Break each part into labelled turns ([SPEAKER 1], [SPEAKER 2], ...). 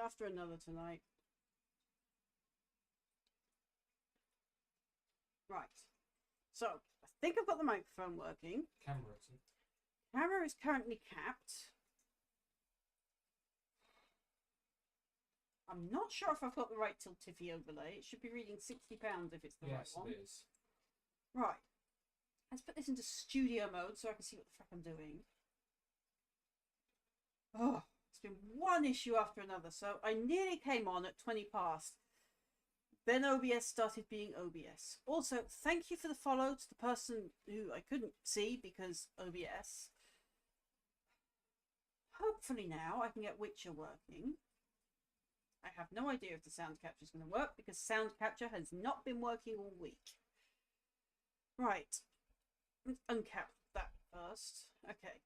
[SPEAKER 1] After another tonight. Right. So, I think I've got the microphone working. Camera is currently capped. I'm not sure if I've got the right Tiltifi overlay. It should be reading £60 if it's the right one. Yes, it is. Right. Let's put this into studio mode so I can see what the fuck I'm doing. Oh. It's been one issue after another, so I nearly came on at 20 past. Then OBS started being OBS. Also, thank you for the follow to the person who I couldn't see because OBS. Hopefully now I can get Witcher working. I have no idea if the sound capture is going to work because sound capture has not been working all week. Right. Let's uncap that first. Okay.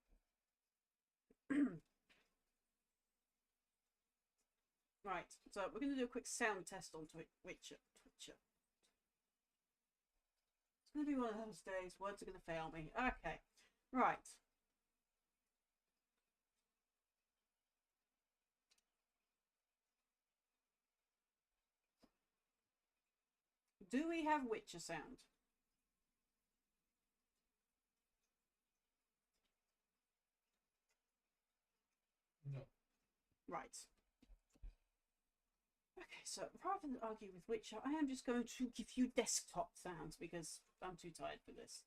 [SPEAKER 1] Right, so we're going to do a quick sound test on Twitcher. It's going to be one of those days. Words are going to fail me. Okay, right. Do we have Witcher sound?
[SPEAKER 2] No.
[SPEAKER 1] Right. Okay, so rather than argue with Witcher, I am just going to give you desktop sounds because I'm too tired for this.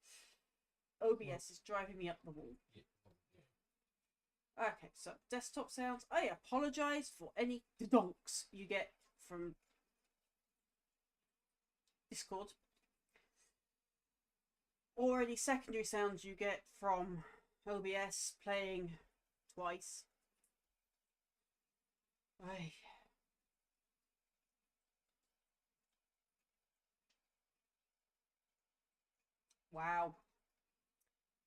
[SPEAKER 1] OBS is driving me up the wall. Okay, so desktop sounds. I apologise for any donks you get from Discord. Or any secondary sounds you get from OBS playing twice. Aye. Wow.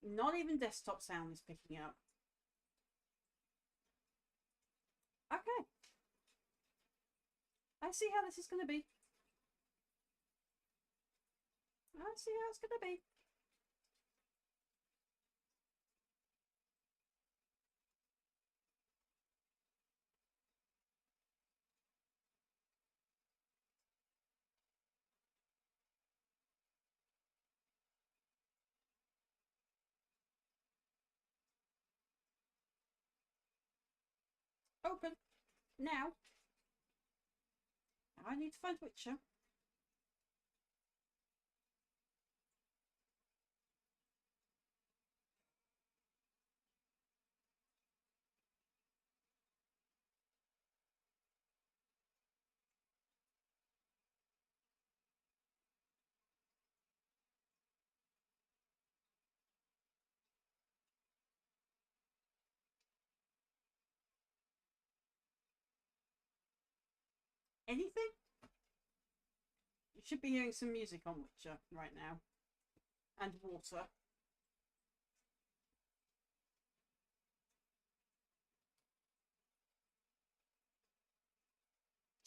[SPEAKER 1] Not even desktop sound is picking up. Okay. I see how this is going to be. I see how it's going to be. Open. Now I need to find Witcher. Anything? You should be hearing some music on Witcher right now. And water.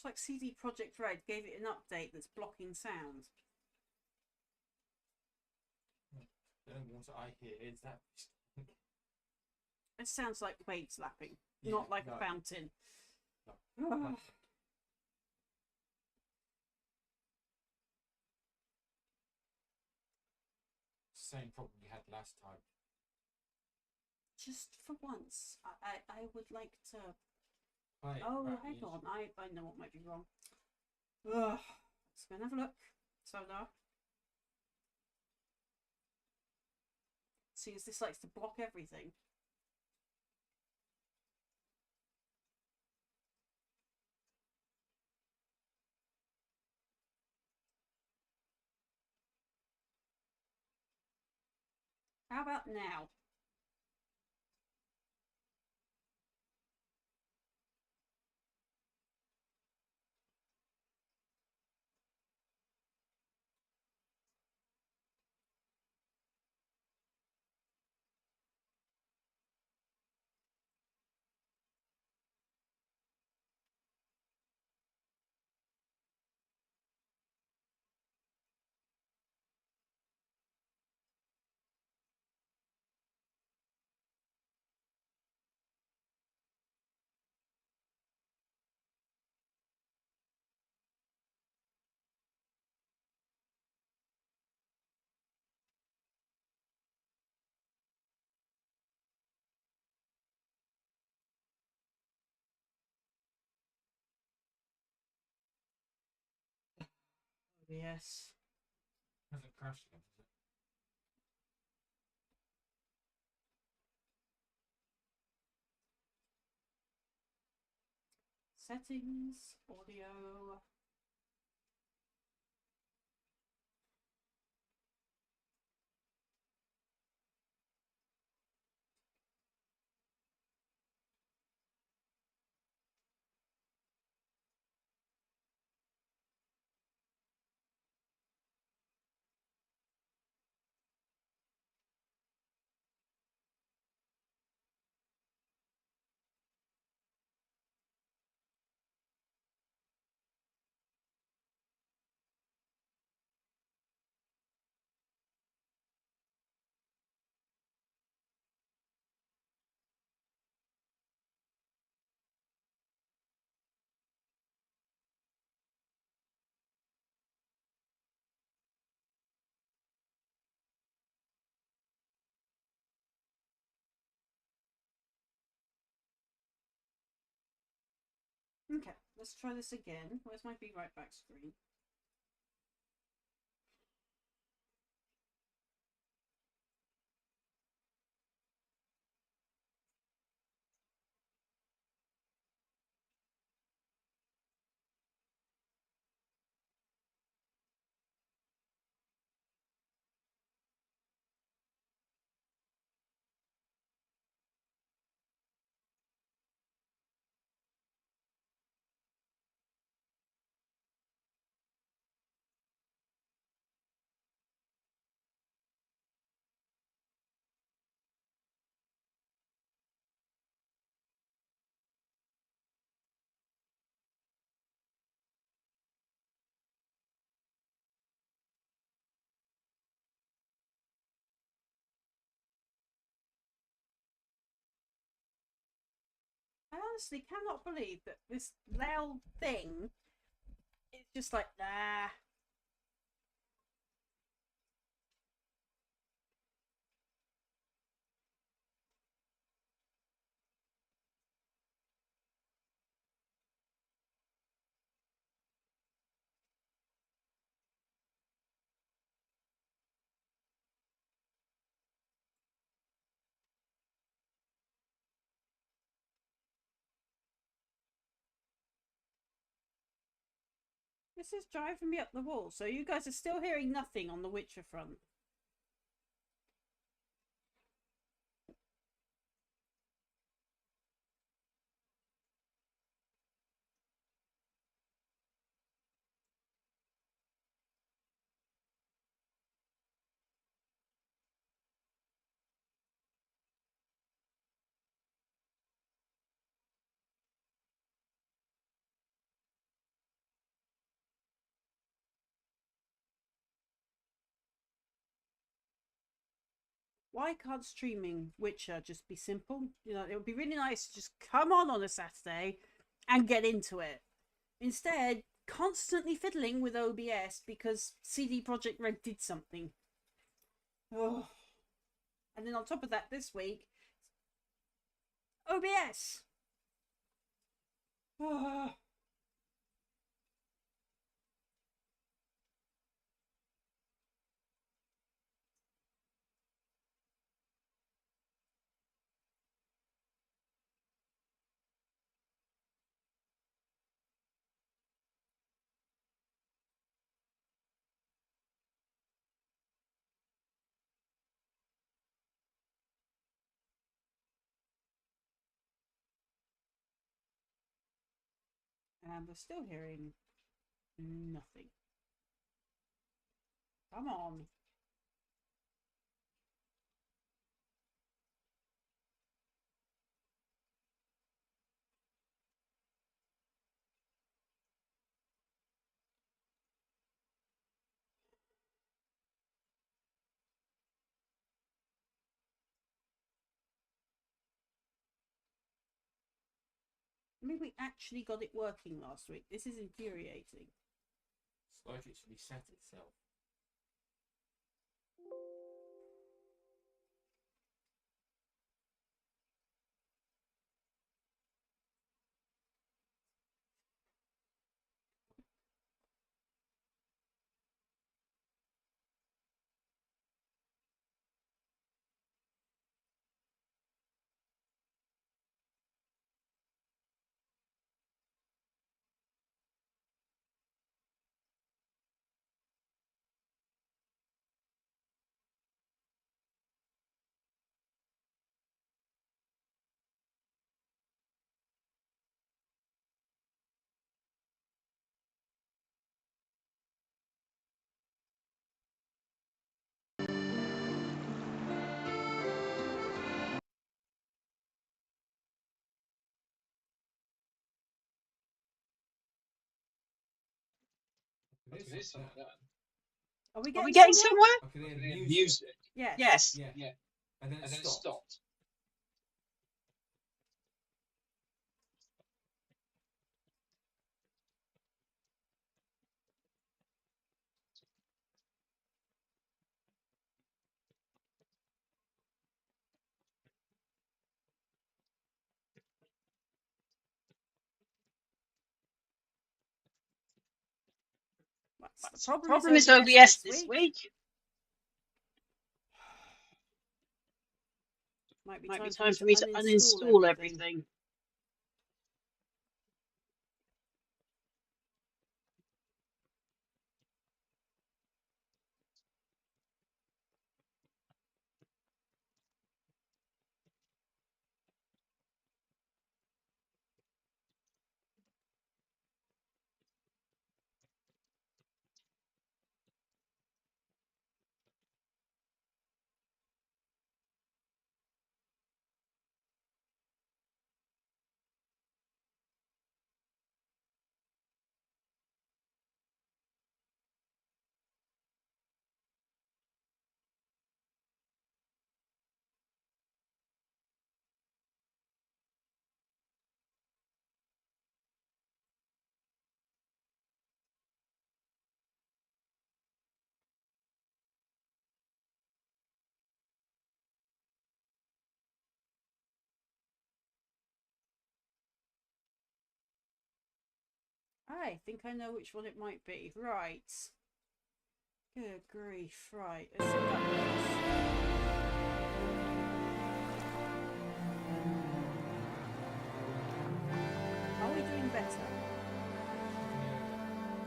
[SPEAKER 1] It's like CD Projekt Red gave it an update that's blocking sound.
[SPEAKER 2] The only water I hear is that.
[SPEAKER 1] It sounds like waves lapping,
[SPEAKER 2] Yeah,
[SPEAKER 1] not like
[SPEAKER 2] no.
[SPEAKER 1] a fountain.
[SPEAKER 2] No. Same problem we had last time.
[SPEAKER 1] Just for once, I would like to.
[SPEAKER 2] Right,
[SPEAKER 1] Oh,
[SPEAKER 2] right,
[SPEAKER 1] hang
[SPEAKER 2] yes.
[SPEAKER 1] on. I know what might be wrong. Ugh. Let's go and have a look. Sonar. See, as this likes to block everything. How about now? Oh, yes.
[SPEAKER 2] Hasn't crashed again, has it?
[SPEAKER 1] Settings, audio. Okay, let's try this again. Where's my Be Right Back screen? I honestly cannot believe that this loud thing is just like, nah. This is driving me up the wall. So you guys are still hearing nothing on the Witcher front. Why can't streaming Witcher just be simple? You know, it would be really nice to just come on a Saturday and get into it. Instead, constantly fiddling with OBS because CD Projekt Red did something. Oh. And then on top of that, this week, OBS. Oh. And we're still hearing nothing. Come on. I mean, we actually got it working last week. This is infuriating.
[SPEAKER 2] It's like it should reset itself. This one done.
[SPEAKER 1] Are we
[SPEAKER 3] Are we
[SPEAKER 1] getting
[SPEAKER 3] getting
[SPEAKER 1] somewhere?
[SPEAKER 3] somewhere?
[SPEAKER 2] I could hear
[SPEAKER 3] I can hear
[SPEAKER 2] music.
[SPEAKER 3] music.
[SPEAKER 1] Yes.
[SPEAKER 3] Yes.
[SPEAKER 2] Yeah.
[SPEAKER 3] Yeah.
[SPEAKER 2] And then it stopped.
[SPEAKER 1] The
[SPEAKER 3] The
[SPEAKER 1] problem,
[SPEAKER 3] problem
[SPEAKER 1] is
[SPEAKER 3] is
[SPEAKER 1] OBS,
[SPEAKER 3] OBS
[SPEAKER 1] this
[SPEAKER 3] this
[SPEAKER 1] week.
[SPEAKER 3] week.
[SPEAKER 1] Might be
[SPEAKER 3] Might be
[SPEAKER 1] time
[SPEAKER 3] time
[SPEAKER 1] for
[SPEAKER 3] for
[SPEAKER 1] me
[SPEAKER 3] me
[SPEAKER 1] to
[SPEAKER 3] to
[SPEAKER 1] uninstall
[SPEAKER 3] uninstall
[SPEAKER 1] everything.
[SPEAKER 3] everything.
[SPEAKER 1] I think I know which one it might be. Right. Good grief. Right. Let's see what that works. Are we doing better?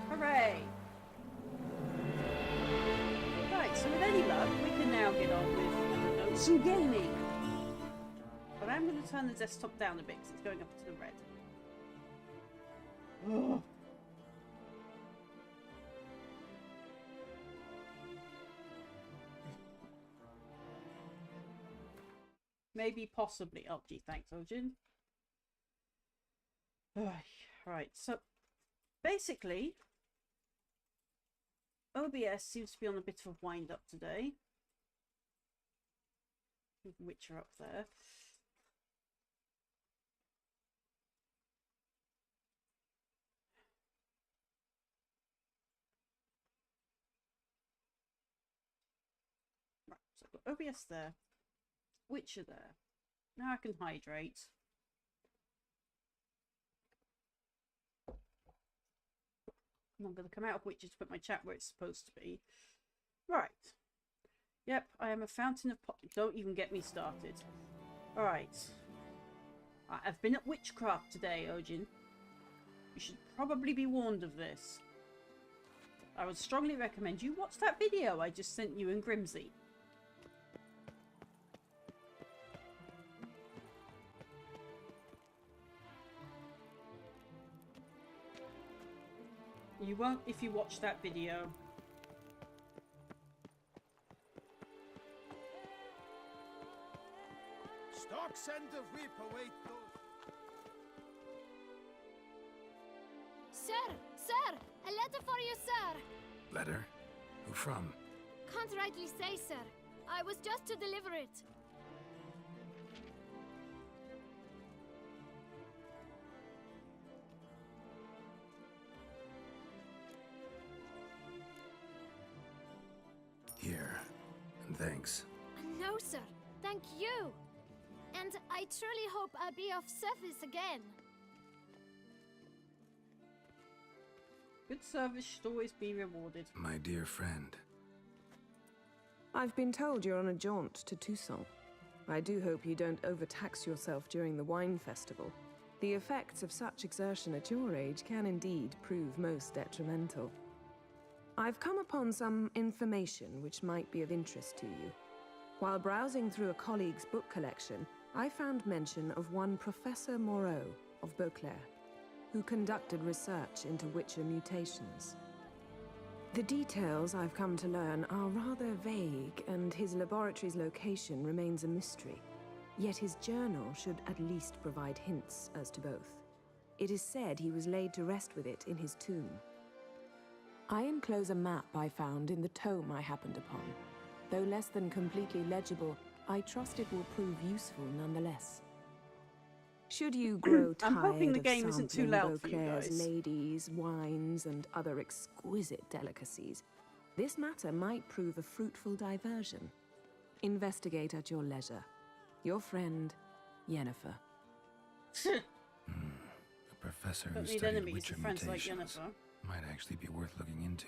[SPEAKER 1] Hooray! Right, so with any luck, we can now get on with, I don't know, some gaming. But I'm going to turn the desktop down a bit because it's going up to the red. Ugh. Maybe, possibly. Oh, gee, thanks, Ojin. Right, so basically, OBS seems to be on a bit of a wind up today. Witcher up there. Right, so I've got OBS there. Witcher there. Now I can hydrate. And I'm going to come out of Witcher to put my chat where it's supposed to be. Right. Yep, I am a fountain of pop. Don't even get me started. Alright. I've been at witchcraft today, Ojin. You should probably be warned of this. I would strongly recommend you watch that video I just sent you in Grimsey. You won't if you watch that video.
[SPEAKER 3] Stocks and the whip await those.
[SPEAKER 4] Sir! Sir! A letter for you, sir!
[SPEAKER 3] Letter? Who from?
[SPEAKER 4] Can't rightly say, sir. I was just to deliver it.
[SPEAKER 3] Here. And thanks.
[SPEAKER 4] No, sir. Thank you. And I truly hope I'll be of service again.
[SPEAKER 1] Good service should always be rewarded.
[SPEAKER 3] My dear friend.
[SPEAKER 5] I've been told you're on a jaunt to Tucson. I do hope you don't overtax yourself during the wine festival. The effects of such exertion at your age can indeed prove most detrimental. I've come upon some information which might be of interest to you. While browsing through a colleague's book collection, I found mention of one Professor Moreau of Beauclair, who conducted research into Witcher mutations. The details I've come to learn are rather vague, and his laboratory's location remains a mystery. Yet his journal should at least provide hints as to both. It is said he was laid to rest with it in his tomb. I enclose a map I found in the tome I happened upon. Though less than completely legible, I trust it will prove useful nonetheless. Should you grow tired
[SPEAKER 1] I'm hoping the
[SPEAKER 5] of
[SPEAKER 1] game isn't too
[SPEAKER 5] sampling
[SPEAKER 1] loud for you
[SPEAKER 5] Beauclair's
[SPEAKER 1] guys.
[SPEAKER 5] ladies, wines, and other exquisite delicacies, this matter might prove a fruitful diversion. Investigate at your leisure. Your friend, Yennefer.
[SPEAKER 3] A professor who
[SPEAKER 1] Don't need
[SPEAKER 3] studied
[SPEAKER 1] enemies
[SPEAKER 3] Witcher
[SPEAKER 1] and friends like
[SPEAKER 3] mutations
[SPEAKER 1] Yennefer.
[SPEAKER 3] might actually be worth looking into.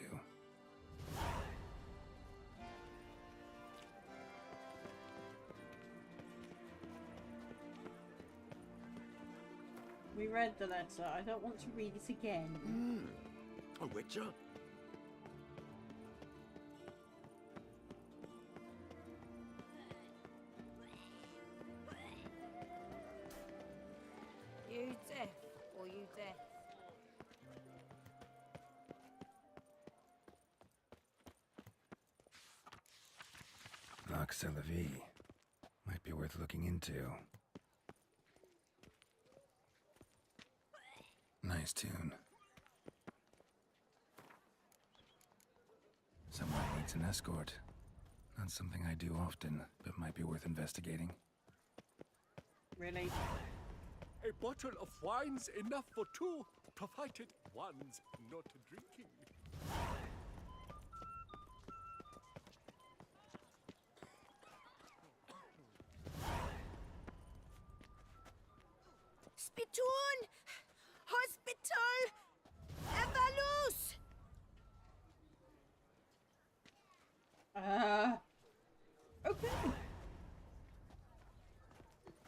[SPEAKER 1] We read the letter. I don't want to read it again.
[SPEAKER 3] A Witcher?
[SPEAKER 6] You deaf or you deaf?
[SPEAKER 3] Vox a la vie. Might be worth looking into. Nice tune. Someone needs an escort. Not something I do often, but might be worth investigating.
[SPEAKER 1] Really?
[SPEAKER 7] A bottle of wine's enough for two, provided one's not drinking.
[SPEAKER 6] Spittoon! Hospital! Evalus!
[SPEAKER 1] Okay.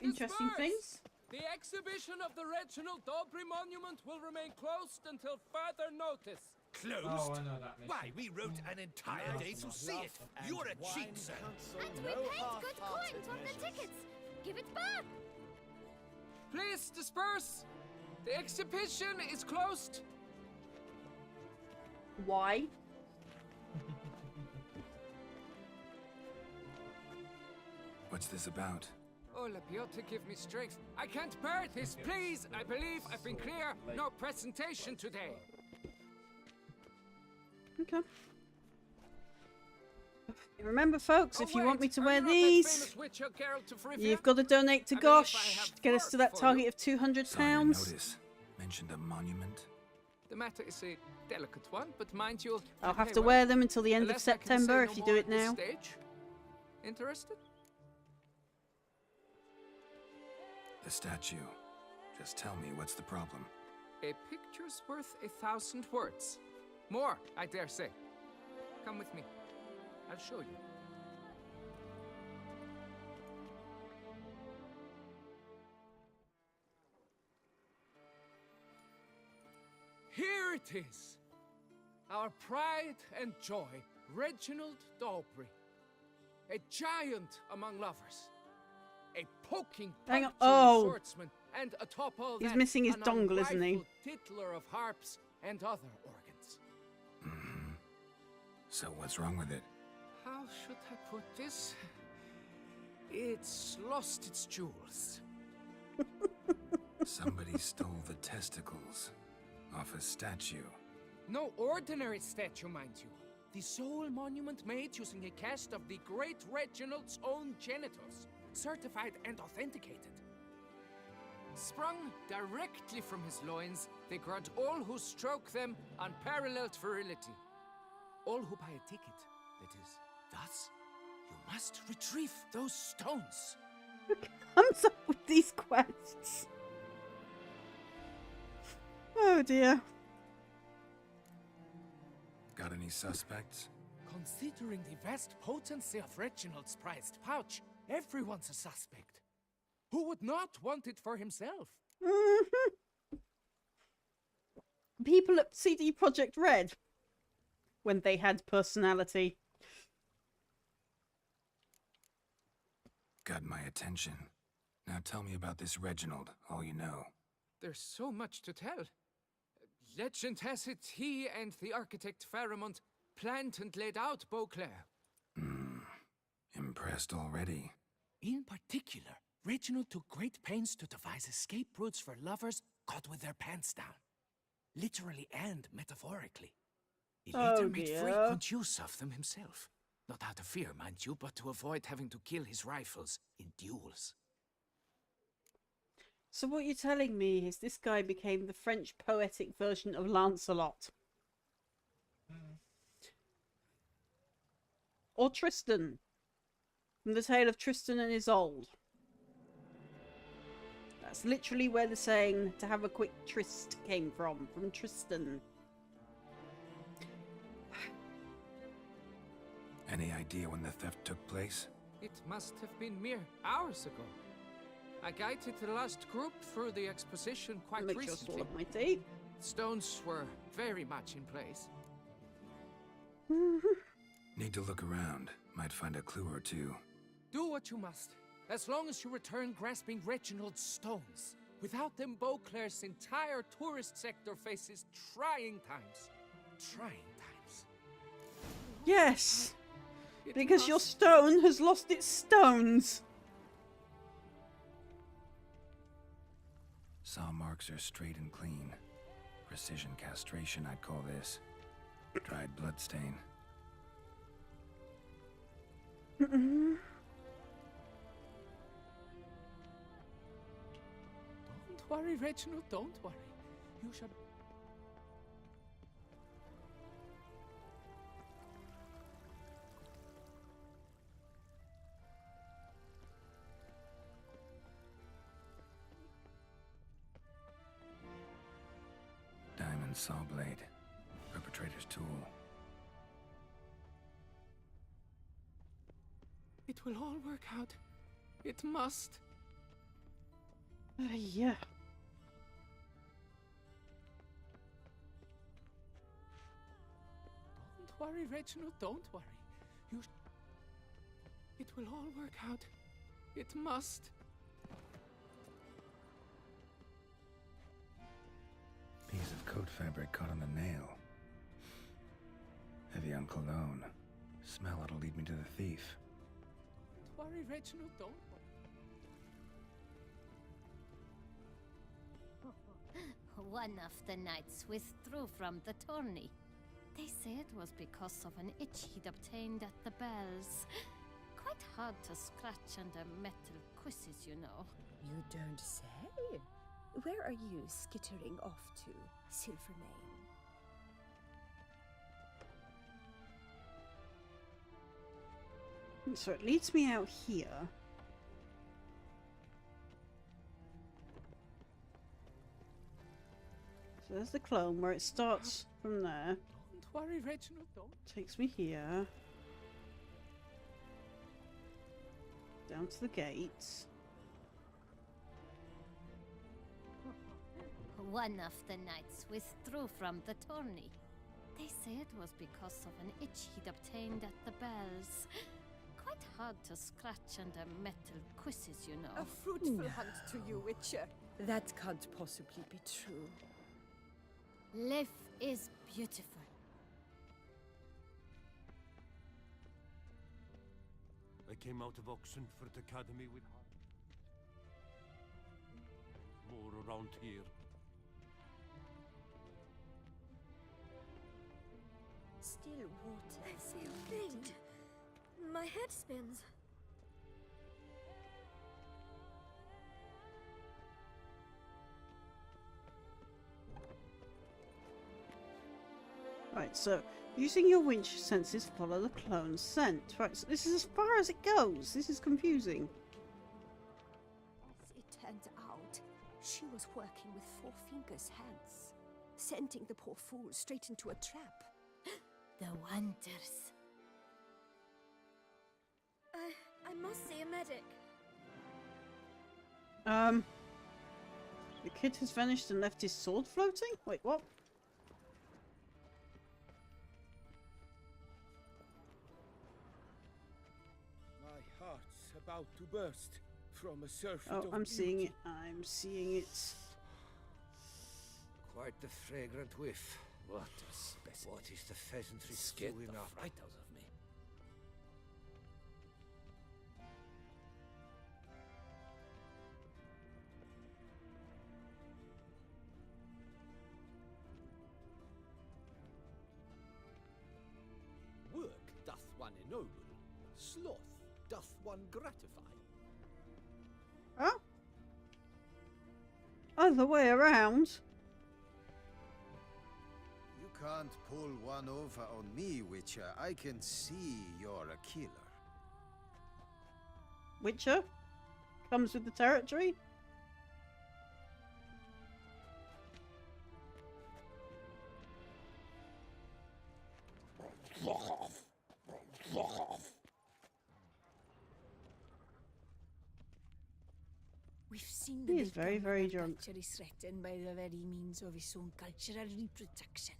[SPEAKER 1] Interesting
[SPEAKER 8] Disperse!
[SPEAKER 1] things.
[SPEAKER 8] The exhibition of the Reginald Dobry monument will remain closed until further notice.
[SPEAKER 2] Oh,
[SPEAKER 7] Closed?
[SPEAKER 2] I know that mission.
[SPEAKER 7] Why, we wrote an entire day to see it. You're a cheat, sir.
[SPEAKER 4] And we paid good coin for the tickets. Give it back.
[SPEAKER 8] Please disperse! The exhibition is closed.
[SPEAKER 1] Why?
[SPEAKER 3] What's this about?
[SPEAKER 8] Oh, Lapiota, give me strength. I can't bear this, please. I believe I've been clear. No presentation today.
[SPEAKER 1] Okay. Remember, folks,
[SPEAKER 8] Oh,
[SPEAKER 1] if you want me
[SPEAKER 8] wait,
[SPEAKER 1] to
[SPEAKER 8] are
[SPEAKER 1] wear
[SPEAKER 8] you not that
[SPEAKER 1] these,
[SPEAKER 8] famous witch, Geralt of Rivia?
[SPEAKER 1] you've got to donate to
[SPEAKER 8] I believe I
[SPEAKER 1] Gosh
[SPEAKER 8] have
[SPEAKER 1] to get us to that
[SPEAKER 8] work for
[SPEAKER 1] target
[SPEAKER 8] you.
[SPEAKER 1] of £200.
[SPEAKER 3] Saw your notice. Mentioned a monument.
[SPEAKER 8] The matter is a delicate one, but mind you,
[SPEAKER 1] I'll have
[SPEAKER 8] okay,
[SPEAKER 1] to
[SPEAKER 8] well,
[SPEAKER 1] wear them until the end of
[SPEAKER 8] unless I can say
[SPEAKER 1] September
[SPEAKER 8] no
[SPEAKER 1] if you
[SPEAKER 8] more
[SPEAKER 1] do
[SPEAKER 8] at
[SPEAKER 1] it
[SPEAKER 8] this
[SPEAKER 1] now.
[SPEAKER 8] Stage? Interested?
[SPEAKER 3] The statue. Just tell me what's the problem.
[SPEAKER 8] A picture's worth 1,000 words. More, I dare say. Come with me. I'll show you. Here it is. Our pride and joy, Reginald Daubrey. A giant among lovers. A poking
[SPEAKER 1] Hang on.
[SPEAKER 8] puncturing
[SPEAKER 1] Oh.
[SPEAKER 8] swordsman, and atop all
[SPEAKER 1] He's
[SPEAKER 8] that,
[SPEAKER 1] missing his
[SPEAKER 8] an
[SPEAKER 1] dongle, isn't he?
[SPEAKER 8] unrivalled tittler of harps and other organs.
[SPEAKER 3] Mm-hmm. So what's wrong with it?
[SPEAKER 8] How should I put this? It's lost its jewels.
[SPEAKER 3] Somebody stole the testicles off a statue.
[SPEAKER 8] No ordinary statue, mind you. The sole monument made using a cast of the great Reginald's own genitals, certified and authenticated. Sprung directly from his loins, they grant all who stroke them unparalleled virility. All who buy a ticket, that is. Thus, you must retrieve those stones.
[SPEAKER 1] Comes up with these quests. Oh dear.
[SPEAKER 3] Got any suspects?
[SPEAKER 8] Considering the vast potency of Reginald's prized pouch, everyone's a suspect. Who would not want it for himself?
[SPEAKER 1] People at CD Projekt Red, when they had personality.
[SPEAKER 3] Got my attention. Now tell me about this Reginald, all you know.
[SPEAKER 8] There's so much to tell. Legend has it he and the architect Faramond planned and laid out Beauclair.
[SPEAKER 3] Impressed already.
[SPEAKER 8] In particular, Reginald took great pains to devise escape routes for lovers caught with their pants down. Literally and metaphorically. He later made
[SPEAKER 1] dear.
[SPEAKER 8] frequent use of them himself. Not out of fear, mind you, but to avoid having to kill his rivals in duels.
[SPEAKER 1] So what you're telling me is this guy became the French poetic version of Lancelot. Or Tristan. From the tale of Tristan and Isolde. That's literally where the saying to have a quick tryst came from Tristan.
[SPEAKER 3] Any idea when the theft took place?
[SPEAKER 8] It must have been mere hours ago. I guided the last group through the exposition quite
[SPEAKER 1] Make sure I
[SPEAKER 8] recently.
[SPEAKER 1] swallow my tea.
[SPEAKER 8] Stones were very much in place.
[SPEAKER 3] Need to look around. Might find a clue or two.
[SPEAKER 8] Do what you must, as long as you return grasping Reginald's stones. Without them, Beauclair's entire tourist sector faces trying times. Trying times.
[SPEAKER 1] Yes,
[SPEAKER 8] It
[SPEAKER 1] because your
[SPEAKER 8] must-
[SPEAKER 1] stone has lost its stones.
[SPEAKER 3] Saw marks are straight and clean. Precision castration, I'd call this. Dried bloodstain.
[SPEAKER 8] Don't worry, Reginald, don't worry. You shall...
[SPEAKER 3] Diamond saw blade. Perpetrator's tool.
[SPEAKER 8] It will all work out. It must.
[SPEAKER 1] Yeah.
[SPEAKER 8] Don't worry, Reginald, don't worry. It will all work out. It must.
[SPEAKER 3] Piece of coat fabric caught on the nail. Heavy on cologne. Smell it'll lead me to the thief.
[SPEAKER 8] Don't worry, Reginald, don't worry.
[SPEAKER 4] One of the knights withdrew from the tourney. They say it was because of an itch he'd obtained at the bells. Quite hard to scratch under metal quizzes, you know.
[SPEAKER 6] You don't say? Where are you skittering off to, Silvermane?
[SPEAKER 1] So it leads me out here. So there's the clone where it starts from there.
[SPEAKER 8] Don't worry, Reginald, don't.
[SPEAKER 1] Takes me here. Down to the gates.
[SPEAKER 4] One of the knights withdrew from the tourney. They say it was because of an itch he'd obtained at the bells. Quite hard to scratch under metal quizzes, you know.
[SPEAKER 6] A fruitful hunt to you, Witcher. That can't possibly be true.
[SPEAKER 4] Life is beautiful.
[SPEAKER 7] I came out of Oxenford Academy with more around here.
[SPEAKER 6] Still water. I feel faint. My head spins.
[SPEAKER 1] Right, so using your winch senses, follow the clone's scent. Right, so this is as far as it goes. This is confusing.
[SPEAKER 6] As it turned out, she was working with Four Fingers' hands, sending the poor fool straight into a trap.
[SPEAKER 4] The wonders.
[SPEAKER 6] I must see a medic.
[SPEAKER 1] The kid has vanished and left his sword floating? Wait, what?
[SPEAKER 7] My heart's about to burst from a surfeit
[SPEAKER 1] Oh,
[SPEAKER 7] of
[SPEAKER 1] I'm seeing
[SPEAKER 7] beauty.
[SPEAKER 1] it. I'm seeing it.
[SPEAKER 9] Quite the fragrant whiff. What a specimen. What is the pheasantry
[SPEAKER 2] Scared
[SPEAKER 9] stewing
[SPEAKER 2] the
[SPEAKER 9] up?
[SPEAKER 2] fright out of me.
[SPEAKER 7] Work doth one ennoble, sloth doth one gratify.
[SPEAKER 1] Oh? Other way around.
[SPEAKER 10] You can't pull one over on me, Witcher. I can see you're a killer.
[SPEAKER 1] Witcher? Comes with the territory?
[SPEAKER 6] We've seen
[SPEAKER 1] He
[SPEAKER 6] the
[SPEAKER 1] is very,
[SPEAKER 6] big
[SPEAKER 1] very
[SPEAKER 6] Roman
[SPEAKER 1] drunk.
[SPEAKER 6] culture is threatened by the very means of his own cultural reproduction.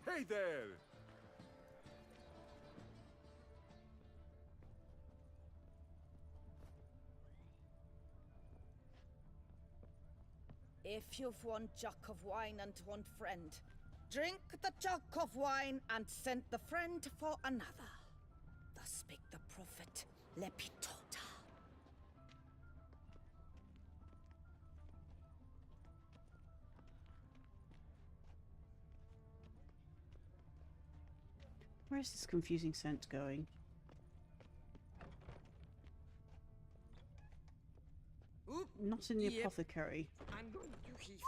[SPEAKER 7] Hey there!
[SPEAKER 6] If you've one jug of wine and one friend, drink the jug of wine and send the friend for another. Thus spake the prophet Lepitota.
[SPEAKER 1] Where is this confusing scent going?
[SPEAKER 8] Oop,
[SPEAKER 1] Not in the
[SPEAKER 8] Yep.
[SPEAKER 1] apothecary.
[SPEAKER 8] I'm going to heath.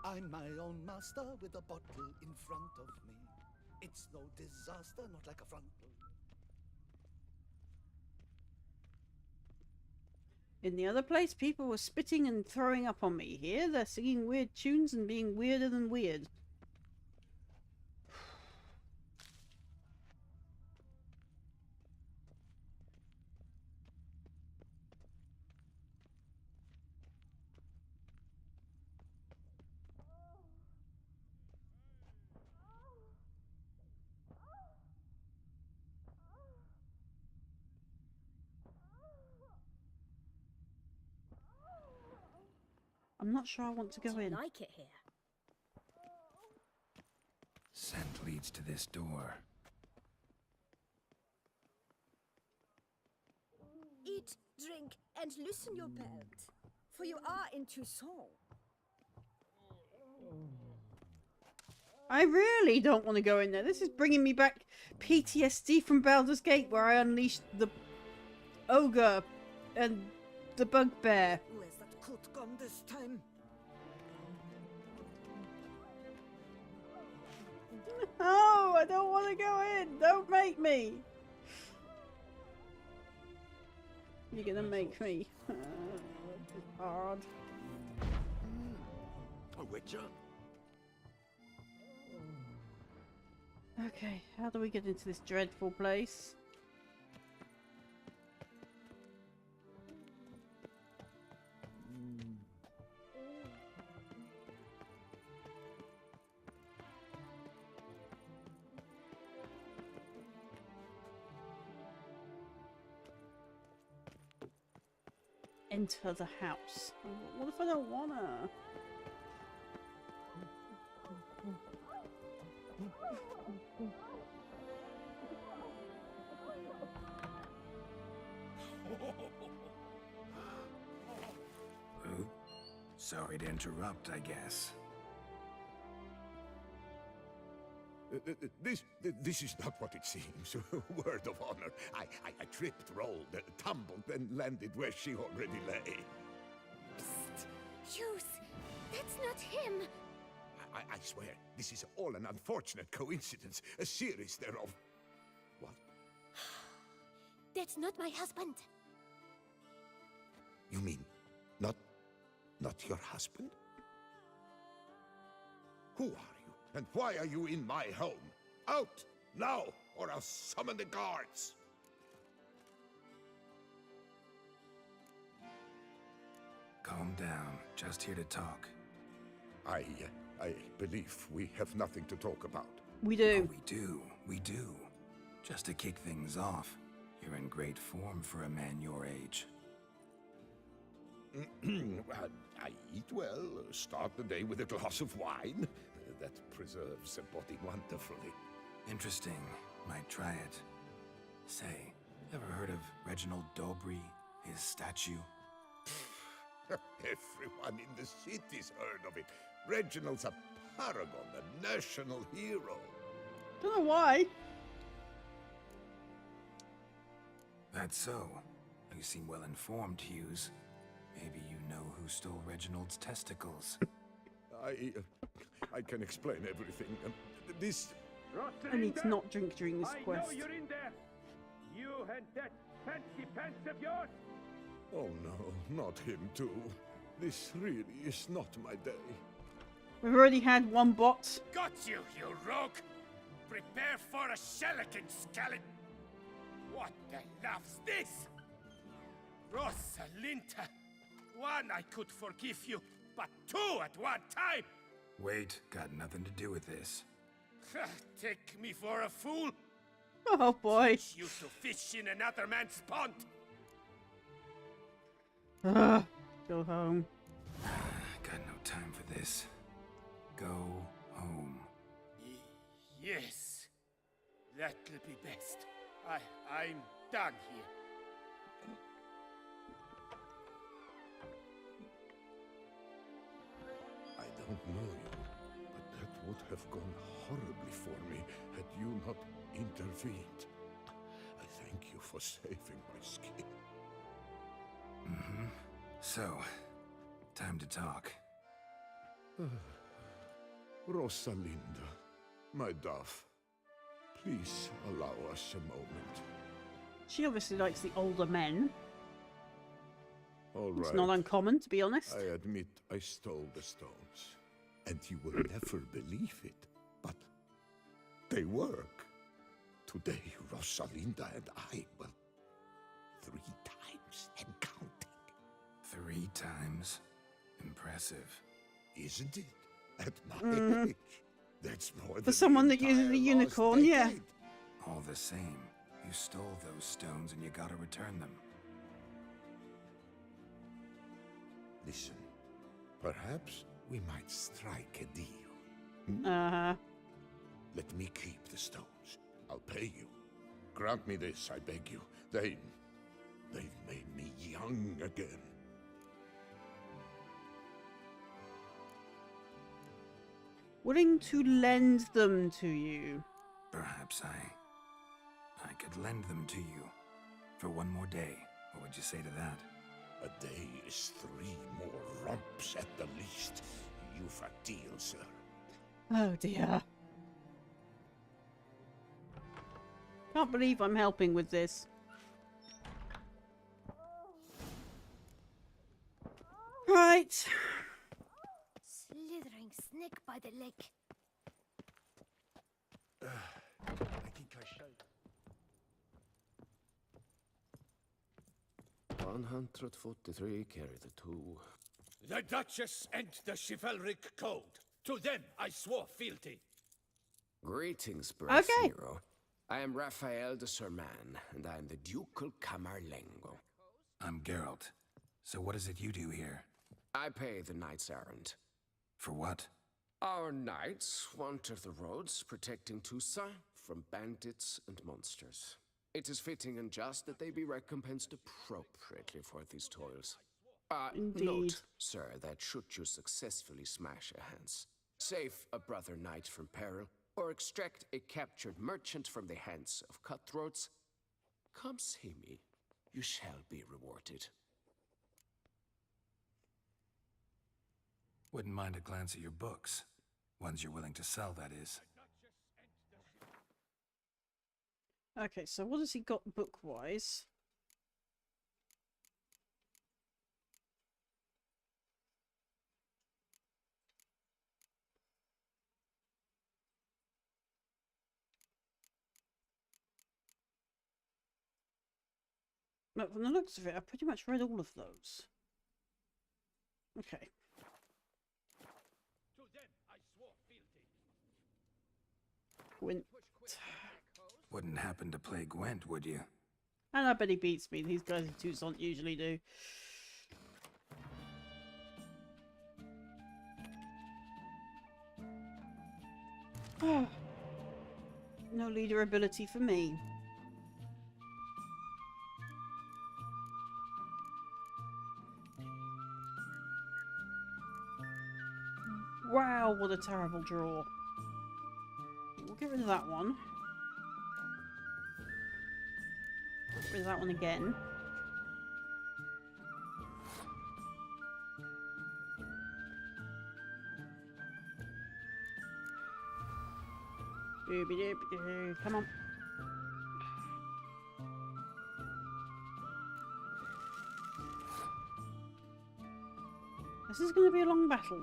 [SPEAKER 11] I'm my own master with a bottle in front of me. It's no disaster, not like a frontal.
[SPEAKER 1] In the other place, people were spitting and throwing up on me. Here, they're singing weird tunes and being weirder than weird. I'm not sure I want to go
[SPEAKER 6] Do you
[SPEAKER 1] in.
[SPEAKER 6] like it here?
[SPEAKER 3] Scent leads to this door.
[SPEAKER 6] Eat, drink, and loosen your belt, for you are in Toussaint.
[SPEAKER 1] I really don't want to go in there. This is bringing me back PTSD from Baldur's Gate, where I unleashed the ogre and the bugbear.
[SPEAKER 6] Where's that coat gone this time?
[SPEAKER 1] No, I don't want to go in. Don't make me. You're gonna make me. It's hard.
[SPEAKER 7] A witcher?
[SPEAKER 1] Okay, how do we get into this dreadful place? Enter the house. What if I don't wanna?
[SPEAKER 3] Ooh, sorry to interrupt, I guess.
[SPEAKER 7] This is not what it seems. Word of honor. I tripped, rolled, tumbled, and landed where she already lay.
[SPEAKER 4] Psst! Hughes! That's not him!
[SPEAKER 7] I swear, this is all an unfortunate coincidence. A series thereof. What?
[SPEAKER 4] That's not my husband.
[SPEAKER 7] You mean, not your husband? Who are you, and why are you in my home? Out, now, or I'll summon the guards!
[SPEAKER 3] Calm down. Just here to talk.
[SPEAKER 7] I believe we have nothing to talk about.
[SPEAKER 1] We do.
[SPEAKER 3] Oh, we do. Just to kick things off, you're in great form for a man your age.
[SPEAKER 7] I eat well, start the day with a glass of wine. That preserves the body wonderfully.
[SPEAKER 3] Interesting. Might try it. Say, ever heard of Reginald Dobry, his statue?
[SPEAKER 7] Everyone in the city's heard of it. Reginald's a paragon, a national hero.
[SPEAKER 1] Don't know why.
[SPEAKER 3] That's so. You seem well informed, Hughes. Maybe you know who stole Reginald's testicles.
[SPEAKER 7] I can explain everything. This...
[SPEAKER 1] I need to not drink during this quest.
[SPEAKER 12] I know you're in there. You and that fancy pants of yours.
[SPEAKER 7] Oh no, not him too. This really is not my day.
[SPEAKER 1] We've already had one bot.
[SPEAKER 12] Got you, you rogue. Prepare for a shellacking, scallop. What the laugh's this? Rosalinda. One I could forgive you, but two at one time.
[SPEAKER 3] Wait, got nothing to do with this.
[SPEAKER 12] Take me for a fool?
[SPEAKER 1] Oh boy.
[SPEAKER 12] Teach you to fish in another man's pond.
[SPEAKER 1] Go home.
[SPEAKER 3] Got no time for this. Go home.
[SPEAKER 12] Yes. That'll be best. I'm done here.
[SPEAKER 7] I don't know you, but that would have gone horribly for me had you not intervened. I thank you for saving my skin.
[SPEAKER 3] Mm-hmm. So, time to talk.
[SPEAKER 7] Rosalinda, my dove, please allow us a moment.
[SPEAKER 1] She obviously likes the older men.
[SPEAKER 7] All
[SPEAKER 1] It's
[SPEAKER 7] right.
[SPEAKER 1] not uncommon, to be honest.
[SPEAKER 7] I admit I stole the stones, and you will never believe it, but they work. Today, Rosalinda and I, well, 3 times and counting.
[SPEAKER 3] 3 times? Impressive.
[SPEAKER 7] Isn't it? At my age, that's more than
[SPEAKER 1] For someone
[SPEAKER 7] the
[SPEAKER 1] that uses
[SPEAKER 7] entire
[SPEAKER 1] a unicorn,
[SPEAKER 7] lost
[SPEAKER 1] yeah.
[SPEAKER 7] decade.
[SPEAKER 3] All the same, you stole those stones and you gotta return them.
[SPEAKER 7] Listen, perhaps we might strike a deal.
[SPEAKER 1] Uh-huh.
[SPEAKER 7] Let me keep the stones. I'll pay you. Grant me this, I beg you. They've made me young again.
[SPEAKER 1] Willing to lend them to you.
[SPEAKER 3] Perhaps I could lend them to you. For one more day. What would you say to that?
[SPEAKER 7] A day is 3 more romps at the least. You've a deal, sir.
[SPEAKER 1] Oh dear. Can't believe I'm helping with this. Right.
[SPEAKER 4] Slithering snake by the lake.
[SPEAKER 11] I think I shall.
[SPEAKER 9] 143 carry the 2.
[SPEAKER 12] The Duchess and the chivalric code. To them I swore fealty.
[SPEAKER 9] Greetings, brave
[SPEAKER 1] Okay.
[SPEAKER 9] hero. I am Raphael de Serman, and I am the Ducal Camarlengo.
[SPEAKER 3] I'm Geralt. So what is it you do here?
[SPEAKER 9] I pay the knight's errand.
[SPEAKER 3] For what?
[SPEAKER 9] Our knights wander the roads, protecting Tusa from bandits and monsters. It is fitting and just that they be recompensed appropriately for these toils.
[SPEAKER 1] Indeed.
[SPEAKER 9] Note, sir, that should you successfully smash a Hans, save a brother knight from peril, or extract a captured merchant from the hands of cutthroats, come see me. You shall be rewarded.
[SPEAKER 3] Wouldn't mind a glance at your books. Ones you're willing to sell, that is.
[SPEAKER 1] Okay, so what has he got book-wise? But from the looks of it, I pretty much read all of those. Okay.
[SPEAKER 12] To them I swore fealty.
[SPEAKER 1] Gwent.
[SPEAKER 3] Wouldn't happen to play Gwent, would you?
[SPEAKER 1] And I bet he beats me. These guys in Toussaint usually do. No leader ability for me. Wow, what a terrible draw. We'll get rid of that one. Get rid of that one again. Dooby-dooby-doo. Come on. This is going to be a long battle.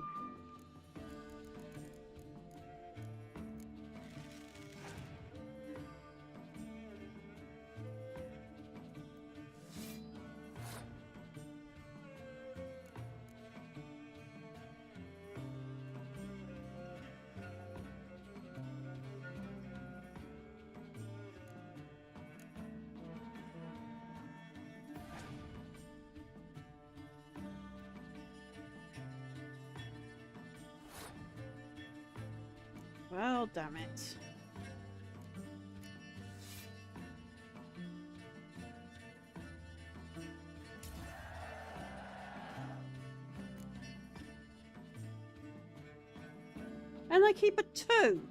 [SPEAKER 1] Well, damn it. And I keep a 2.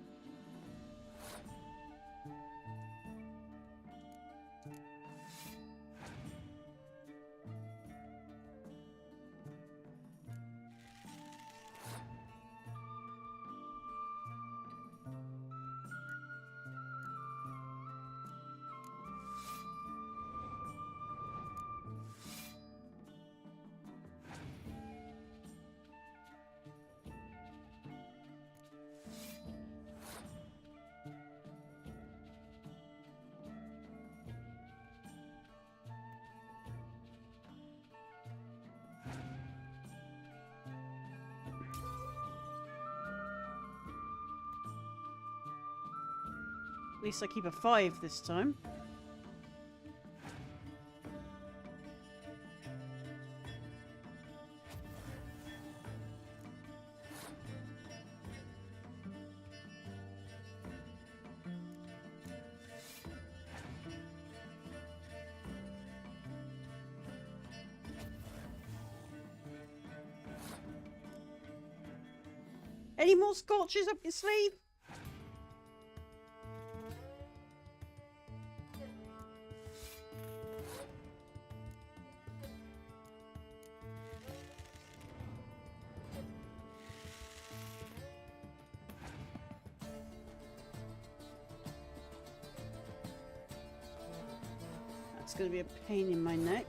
[SPEAKER 1] At least I keep a 5 this time. Any more scorches up your sleeve? That's going to be a pain in my neck.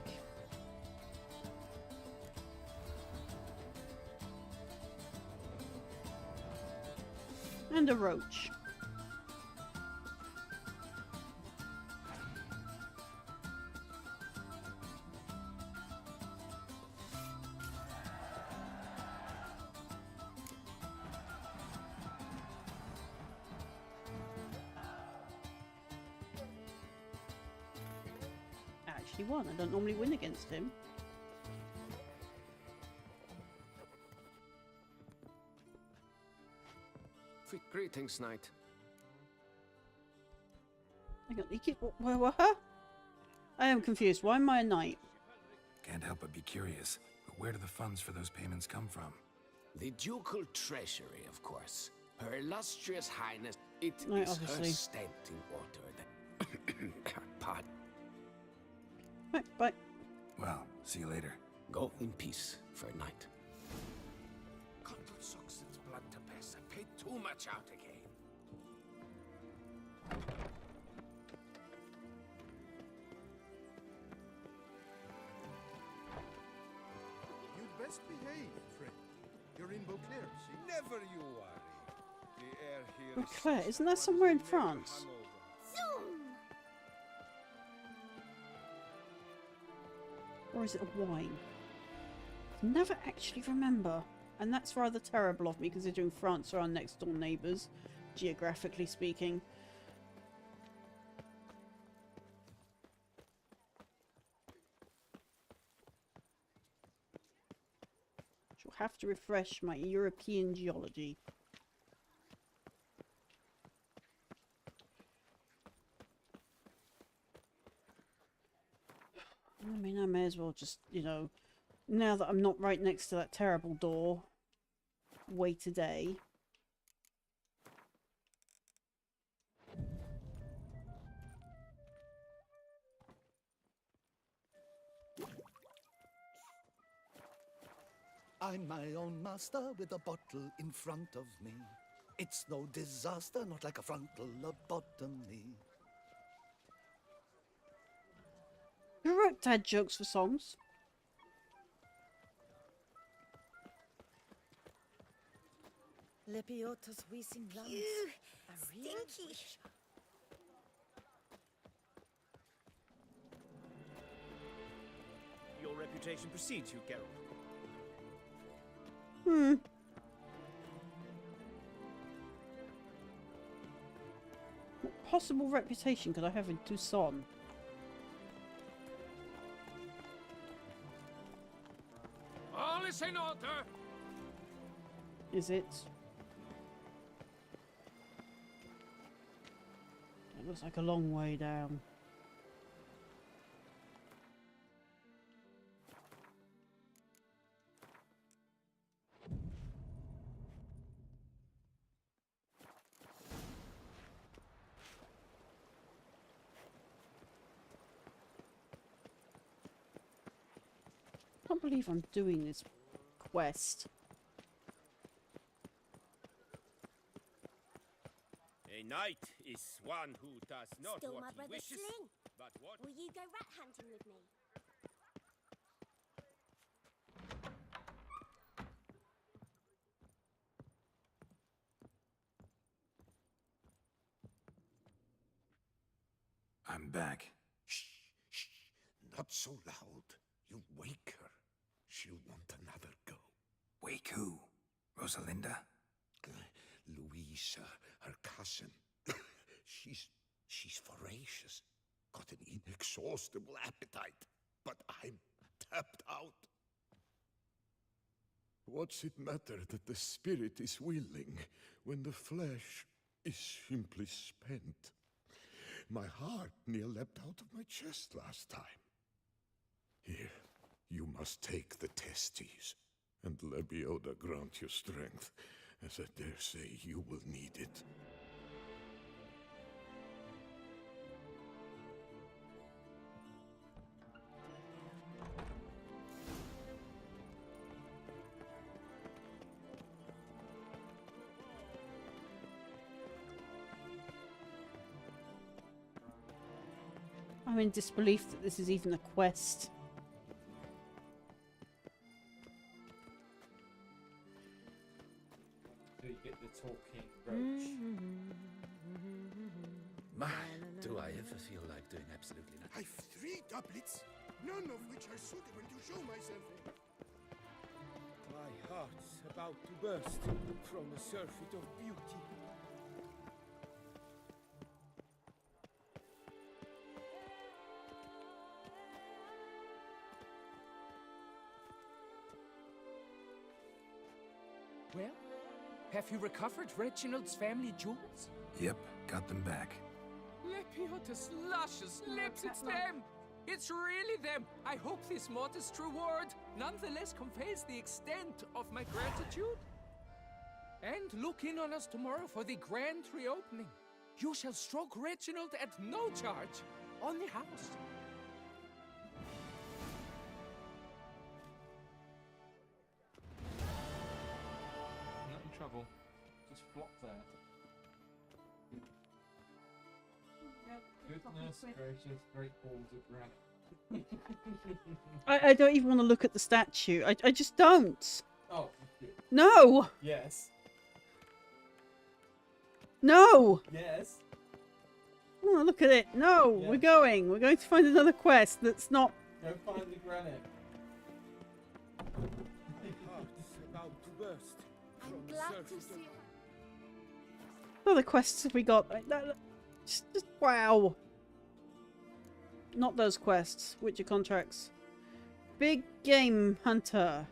[SPEAKER 1] And a roach. I actually won. I don't normally win against him.
[SPEAKER 9] Greetings, knight.
[SPEAKER 1] Hang on, he keep what? I am confused. Why am I a knight?
[SPEAKER 3] Can't help but be curious. But where do the funds for those payments come from?
[SPEAKER 9] The ducal treasury, of course. Her illustrious highness. It
[SPEAKER 1] Right,
[SPEAKER 9] is
[SPEAKER 1] obviously.
[SPEAKER 9] her standing order that... Pardon.
[SPEAKER 1] Right, bye.
[SPEAKER 3] Well, see you later.
[SPEAKER 9] Go in peace for a night. Sucks blood to pass. I paid too much out again.
[SPEAKER 13] You'd best behave, friend. You're in Beauclair, see? Never you worry. The air here is...
[SPEAKER 1] Claire, isn't that somewhere in France? Or is it a wine? Never actually remember. And that's rather terrible of me, considering France are our next door neighbours, geographically speaking. She'll have to refresh my European geology. I mean, I may as well just, you know, now that I'm not right next to that terrible door, wait a day.
[SPEAKER 11] I'm my own master with a bottle in front of me. It's no disaster, not like a frontal lobotomy.
[SPEAKER 1] Who wrote dad jokes for songs?
[SPEAKER 6] Lepiotus wheezing lungs. Stinky.
[SPEAKER 14] Your reputation precedes you, Geralt.
[SPEAKER 1] What possible reputation could I have in Tucson?
[SPEAKER 8] All is in order.
[SPEAKER 1] Is it? It looks like a long way down. I can't believe I'm doing this quest.
[SPEAKER 12] A knight is one who does not
[SPEAKER 15] Still
[SPEAKER 12] what
[SPEAKER 15] my
[SPEAKER 12] he
[SPEAKER 15] brother
[SPEAKER 12] wishes,
[SPEAKER 15] Sling.
[SPEAKER 12] but what...
[SPEAKER 15] Will you go rat hunting with me?
[SPEAKER 3] I'm back.
[SPEAKER 7] Shh, shh, not so loud. You'll wake her. She'll want another go.
[SPEAKER 3] Wake who? Rosalinda?
[SPEAKER 7] Louisa, her cousin. She's voracious. Got an inexhaustible appetite. But I'm tapped out. What's it matter that the spirit is willing when the flesh is simply spent? My heart near leapt out of my chest last time. Here, you must take the testes, and Lebioda grant you strength, as I dare say you will need it.
[SPEAKER 1] I'm in disbelief that this is even a quest.
[SPEAKER 2] So you get the talking roach.
[SPEAKER 11] My, do I ever feel like doing absolutely nothing?
[SPEAKER 13] I've 3 doublets, none of which are suitable to show myself in.
[SPEAKER 8] My heart's about to burst from a surfeit of beauty. Well, have you recovered Reginald's family jewels?
[SPEAKER 3] Yep, got them back.
[SPEAKER 8] Lepiotus luscious lips, it's them! It's really them! I hope this modest reward nonetheless conveys the extent of my gratitude. And look in on us tomorrow for the grand reopening. You shall stroke Reginald at no charge on the house.
[SPEAKER 2] Not in trouble. Just flop there. Goodness gracious, great balls of granite.
[SPEAKER 1] I don't even want to look at the statue. I just don't.
[SPEAKER 2] Oh.
[SPEAKER 1] No!
[SPEAKER 2] Yes.
[SPEAKER 1] No!
[SPEAKER 2] Yes.
[SPEAKER 1] I want to look at it. No!
[SPEAKER 2] Yeah.
[SPEAKER 1] We're going. We're going to find another quest that's not...
[SPEAKER 2] Go find the granite.
[SPEAKER 8] Heart's about to burst from
[SPEAKER 4] I'm
[SPEAKER 8] the
[SPEAKER 4] glad
[SPEAKER 8] surfeit
[SPEAKER 4] to
[SPEAKER 8] of
[SPEAKER 4] see
[SPEAKER 1] What other quests have we got? Just wow. Not those quests. Witcher contracts. Big game hunter.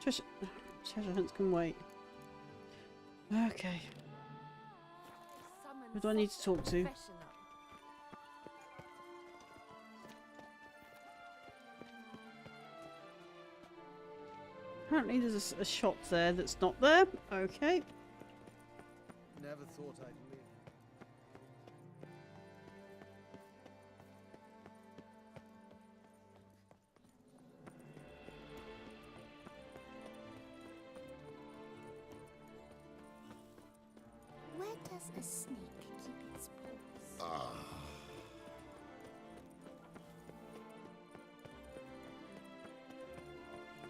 [SPEAKER 1] Treasure hunts can wait. Okay. Who do I need to talk to? Apparently there's a shop there that's not there. Okay.
[SPEAKER 10] Never thought I'd live.
[SPEAKER 4] Where does a snake keep its paws?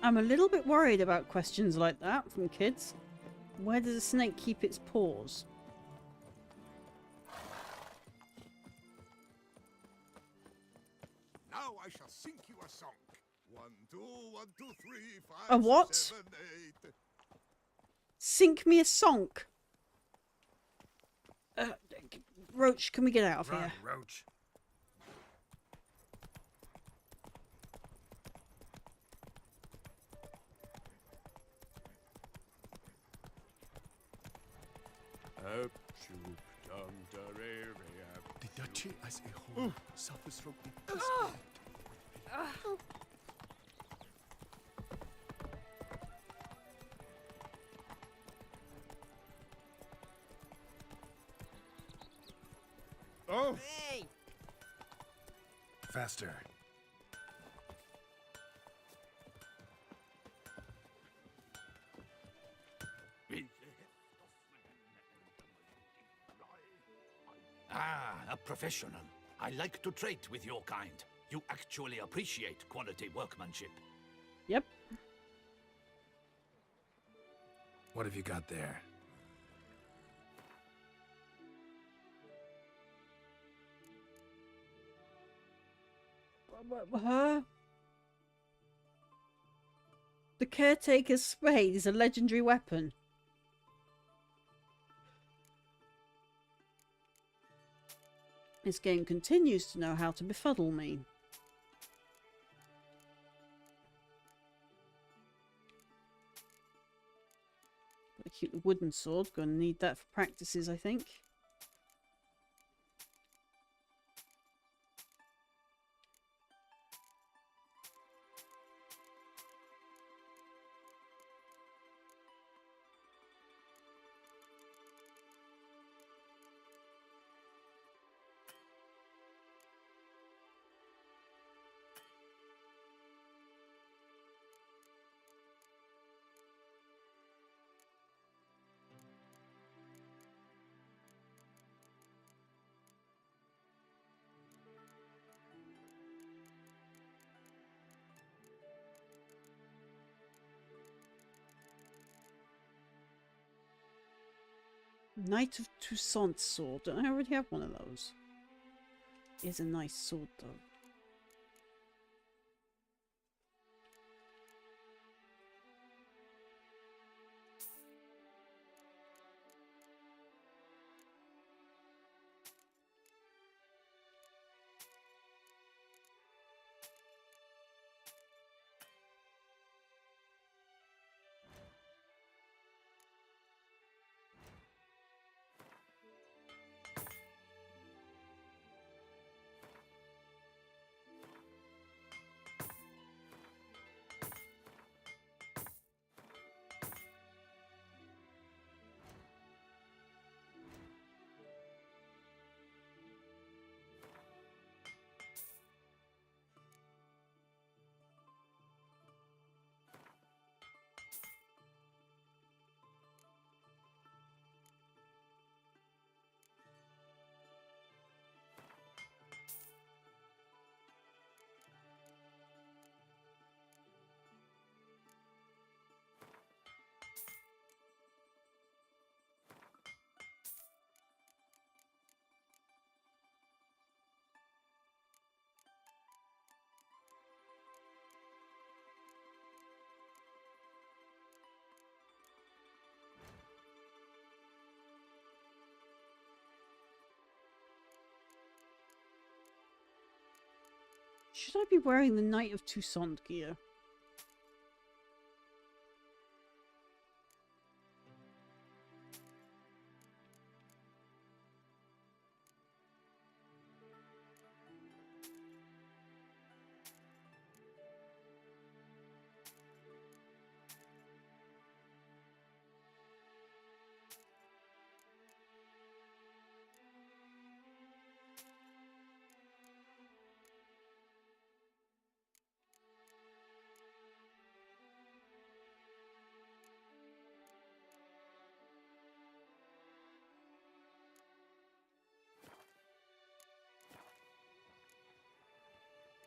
[SPEAKER 1] I'm a little bit worried about questions like that from kids. Where does a snake keep its paws?
[SPEAKER 7] Now I shall sing you a song. 1, 2, 1, 2, 3, 5,
[SPEAKER 1] A what?
[SPEAKER 7] 7, 8.
[SPEAKER 1] Sink me a sonk. Roach, can we get out of
[SPEAKER 3] Run,
[SPEAKER 1] here?
[SPEAKER 3] Roach.
[SPEAKER 11] The duchy as a whole suffers from impossibility.
[SPEAKER 13] Oh!
[SPEAKER 6] Hey!
[SPEAKER 3] Faster.
[SPEAKER 11] Ah, a professional. I like to trade with your kind. You actually appreciate quality workmanship.
[SPEAKER 1] Yep.
[SPEAKER 3] What have you got there?
[SPEAKER 1] Huh? The caretaker's spade is a legendary weapon. This game continues to know how to befuddle me. Gotta keep the wooden sword. Gonna need that for practices, I think. Knight of Toussaint sword. Don't I already have one of those? It's a nice sword though. Should I be wearing the Knight of Toussaint gear?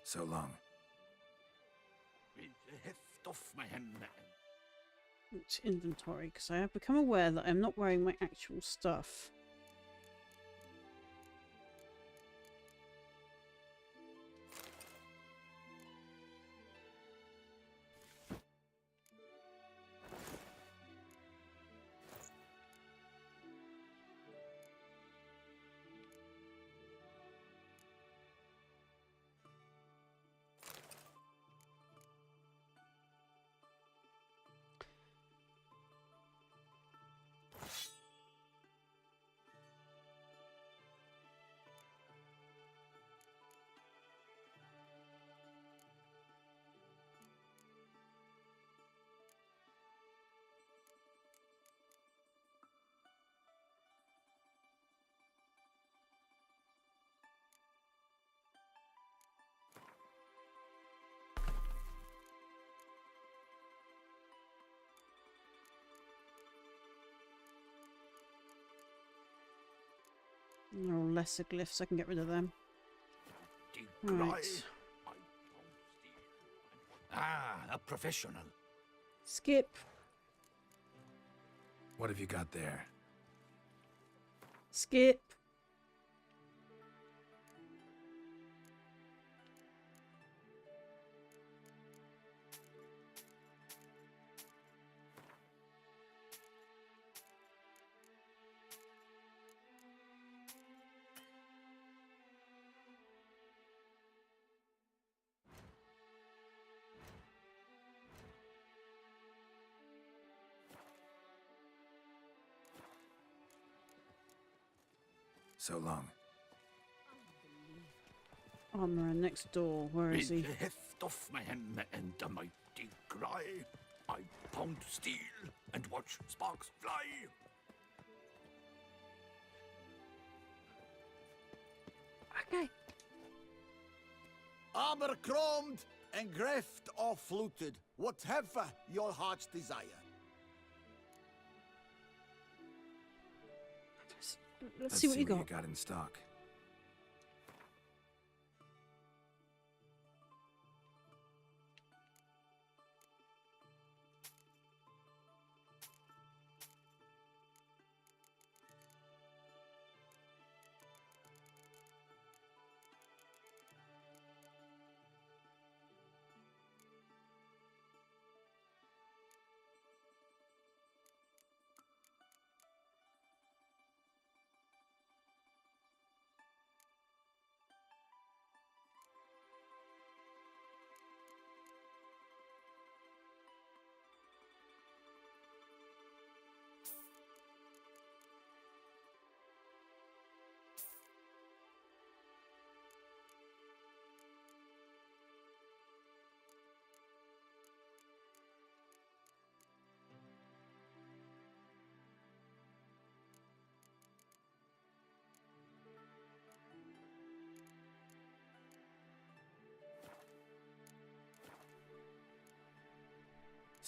[SPEAKER 3] So long.
[SPEAKER 11] Heft off my hand.
[SPEAKER 1] It's inventory, because I have become aware that I'm not wearing my actual stuff. They're all lesser glyphs, I can get rid of them. Right.
[SPEAKER 11] Ah, a professional.
[SPEAKER 1] Skip.
[SPEAKER 3] What have you got there?
[SPEAKER 1] Skip.
[SPEAKER 3] So long.
[SPEAKER 1] Armorer next door. Where is he?
[SPEAKER 11] With the heft off my hand and a mighty cry, I pound steel and watch sparks fly.
[SPEAKER 1] Okay.
[SPEAKER 15] Armor chromed and greft or fluted, whatever your heart's desire.
[SPEAKER 1] Let's see what you got.
[SPEAKER 3] You got in stock.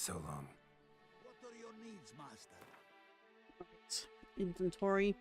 [SPEAKER 3] So long.
[SPEAKER 11] What are your needs, master?
[SPEAKER 1] Right. Inventory.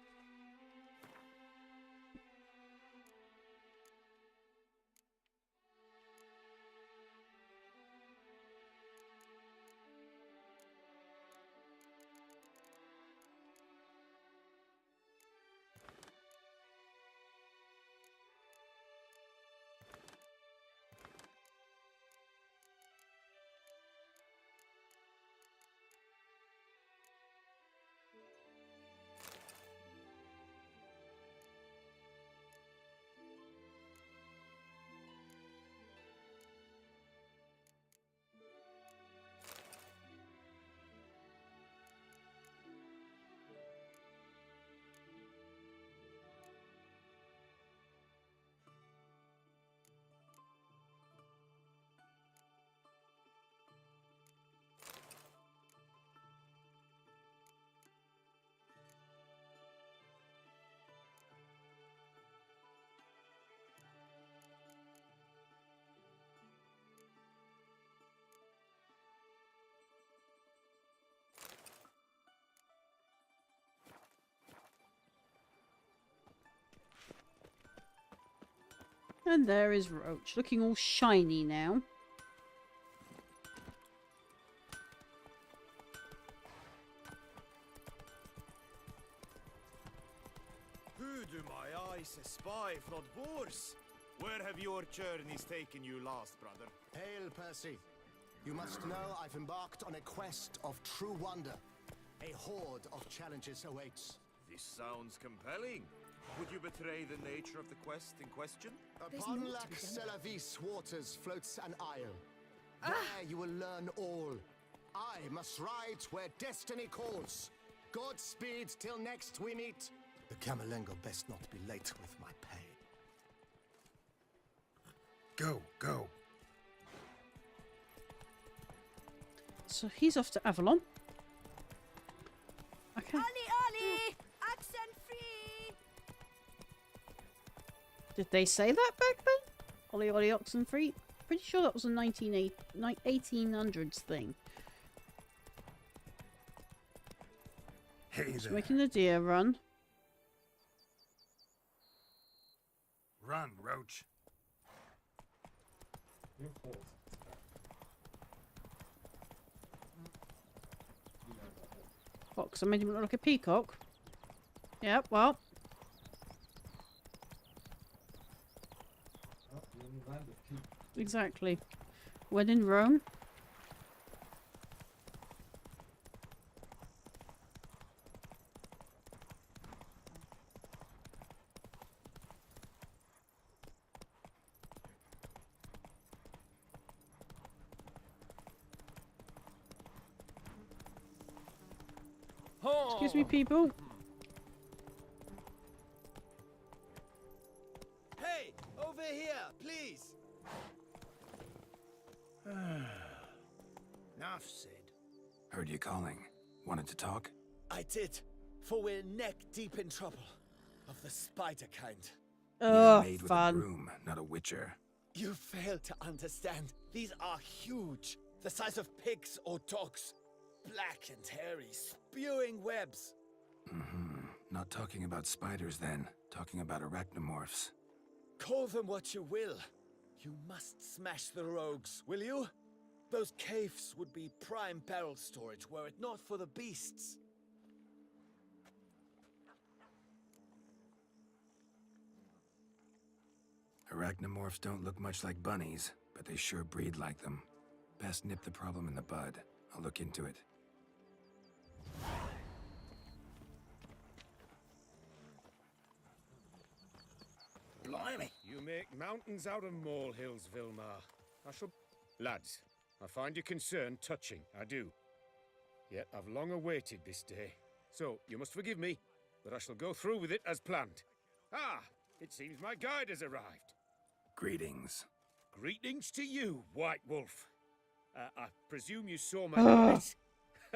[SPEAKER 1] And there is Roach, looking all shiny now.
[SPEAKER 14] Who do my eyes espy, Frod Boars? Where have your journeys taken you last, brother?
[SPEAKER 16] Hail, Percy. You must know I've embarked on a quest of true wonder. A horde of challenges awaits.
[SPEAKER 14] This sounds compelling. Would you betray the nature of the quest in question?
[SPEAKER 16] Upon Lac Selavis waters floats an isle. There you will learn all. I must ride where destiny calls. Godspeed till next we meet.
[SPEAKER 11] The Camerlengo best not be late with my pay.
[SPEAKER 3] Go, go.
[SPEAKER 1] So he's off to Avalon. Okay.
[SPEAKER 6] Ollie! Accent free!
[SPEAKER 1] Did they say that back then? Ollie Ollie Oxenfree? Pretty sure that was a 1800s thing.
[SPEAKER 3] Hey
[SPEAKER 1] Just
[SPEAKER 3] there.
[SPEAKER 1] making the deer run.
[SPEAKER 3] Run, Roach.
[SPEAKER 1] What, 'cause I made him look like a peacock? Yeah, well. Exactly. When in Rome. Excuse me, people.
[SPEAKER 14] Hey, over here, please. Enough said.
[SPEAKER 3] Heard you calling. Wanted to talk?
[SPEAKER 11] I did, for we're neck deep in trouble. Of the spider kind.
[SPEAKER 1] Oh,
[SPEAKER 3] Made with a
[SPEAKER 1] fun.
[SPEAKER 3] broom, not a witcher.
[SPEAKER 11] You fail to understand. These are huge. The size of pigs or dogs. Black and hairy, spewing webs.
[SPEAKER 3] Not talking about spiders then. Talking about arachnomorphs.
[SPEAKER 11] Call them what you will. You must smash the rogues, will you? Those caves would be prime barrel storage were it not for the beasts.
[SPEAKER 3] Arachnomorphs don't look much like bunnies, but they sure breed like them. Best nip the problem in the bud. I'll look into it.
[SPEAKER 12] Blimey! You make mountains out of molehills, Vilmar. I shall... Lads, I find your concern touching, I do. Yet I've long awaited this day. So, you must forgive me, but I shall go through with it as planned. Ah! It seems my guide has arrived.
[SPEAKER 3] Greetings.
[SPEAKER 12] Greetings to you, White Wolf. I presume you saw my notice?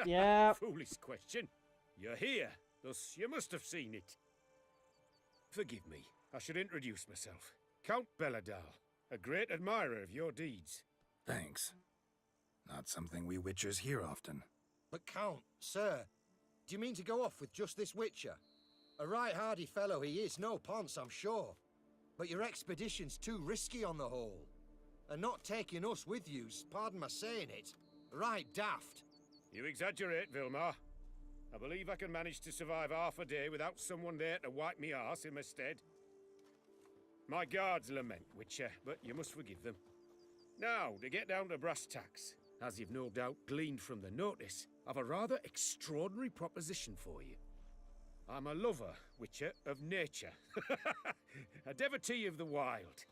[SPEAKER 1] Yeah.
[SPEAKER 12] Foolish question. You're here, thus you must have seen it. Forgive me, I should introduce myself. Count Belladal, a great admirer of your deeds.
[SPEAKER 3] Thanks. Not something we Witchers hear often.
[SPEAKER 14] But Count, sir, do you mean to go off with just this Witcher? A right hardy fellow he is, no ponce, I'm sure. But your expedition's too risky on the whole. And not taking us with you's, pardon my saying it, right daft.
[SPEAKER 12] You exaggerate, Vilmar. I believe I can manage to survive half a day without someone there to wipe me arse in my stead. My guards lament, Witcher, but you must forgive them. Now, to get down to brass tacks, as you've no doubt gleaned from the notice, I've a rather extraordinary proposition for you. I'm a lover, Witcher, of nature. A devotee of the wild.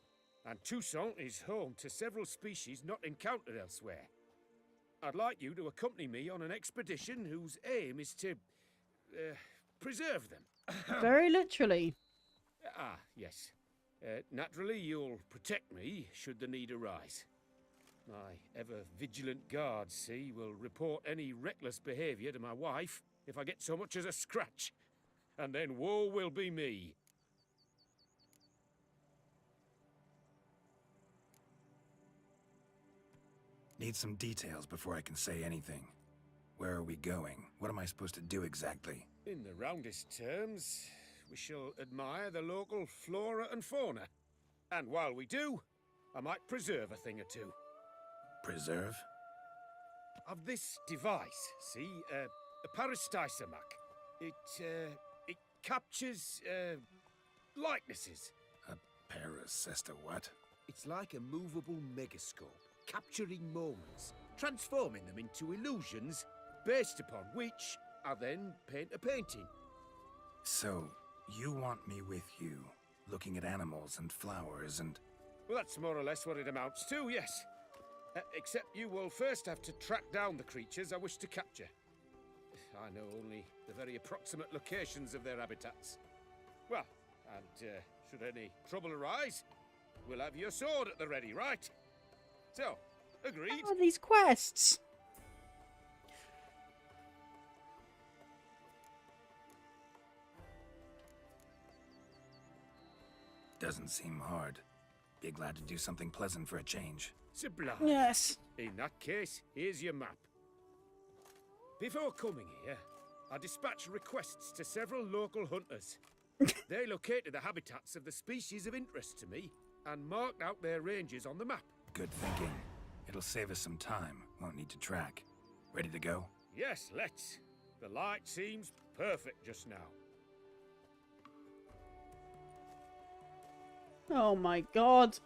[SPEAKER 12] And Toussaint is home to several species not encountered elsewhere. I'd like you to accompany me on an expedition whose aim is to preserve them.
[SPEAKER 1] Very literally.
[SPEAKER 12] Ah, yes. Naturally, you'll protect me should the need arise. My ever-vigilant guards, see, will report any reckless behaviour to my wife if I get so much as a scratch. And then woe will be me.
[SPEAKER 3] Need some details before I can say anything. Where are we going? What am I supposed to do exactly?
[SPEAKER 12] In the roundest terms, we shall admire the local flora and fauna. And while we do, I might preserve a thing or two.
[SPEAKER 3] Preserve?
[SPEAKER 12] Of this device, see? A peristysomac. It captures, likenesses.
[SPEAKER 3] A paracesta what?
[SPEAKER 12] It's like a movable megascope, capturing moments, transforming them into illusions, based upon which I then paint a painting.
[SPEAKER 3] So, you want me with you, looking at animals and flowers and...
[SPEAKER 12] Well, that's more or less what it amounts to, yes. Except you will first have to track down the creatures I wish to capture. I know only the very approximate locations of their habitats. Well, and should any trouble arise, we'll have your sword at the ready, right? So, agreed?
[SPEAKER 1] What are these quests?
[SPEAKER 3] Doesn't seem hard. Be glad to do something pleasant for a change.
[SPEAKER 12] Sublime.
[SPEAKER 1] Yes.
[SPEAKER 12] In that case, here's your map. Before coming here, I dispatched requests to several local hunters. They located the habitats of the species of interest to me and marked out their ranges on the map.
[SPEAKER 3] Good thinking. It'll save us some time. Won't need to track. Ready to go?
[SPEAKER 12] Yes, let's. The light seems perfect just now.
[SPEAKER 1] Oh my god.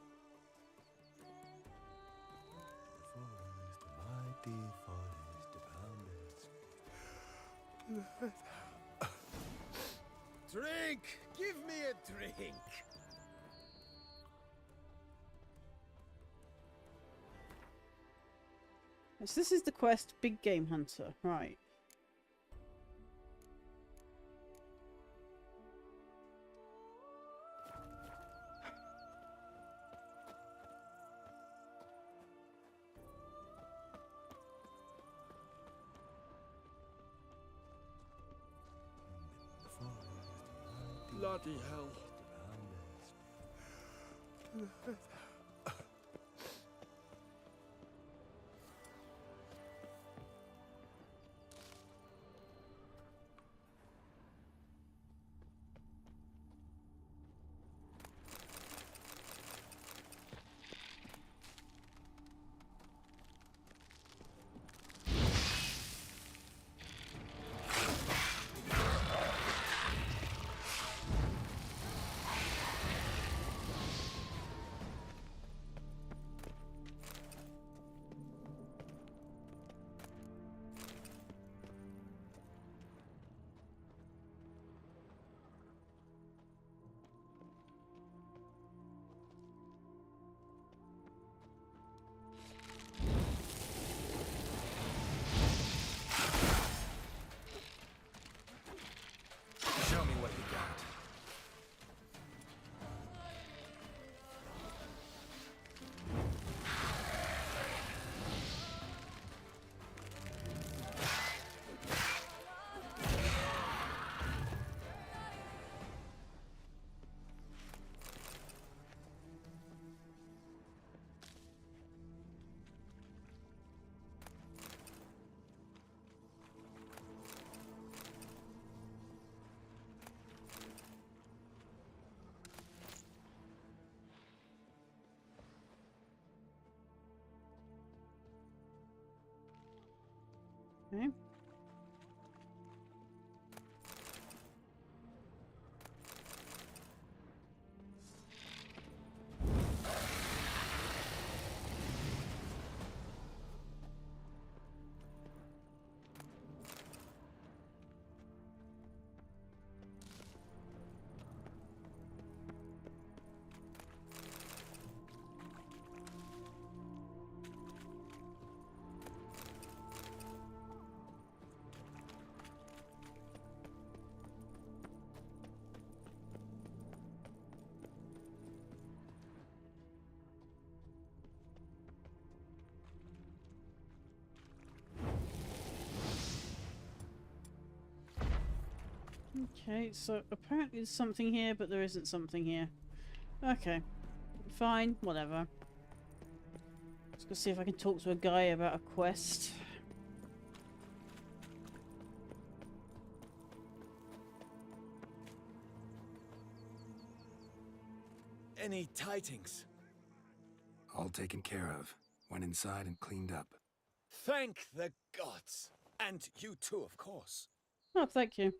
[SPEAKER 14] Drink! Give me a drink!
[SPEAKER 1] Yes, this is the quest, Big Game Hunter. Right.
[SPEAKER 11] Bloody hell.
[SPEAKER 1] Okay. Okay, so apparently there's something here, but there isn't something here. Okay. Fine, whatever. Let's go see if I can talk to a guy about a quest.
[SPEAKER 11] Any tidings?
[SPEAKER 3] All taken care of. Went inside and cleaned up.
[SPEAKER 11] Thank the gods! And you too, of course.
[SPEAKER 1] Oh, thank you.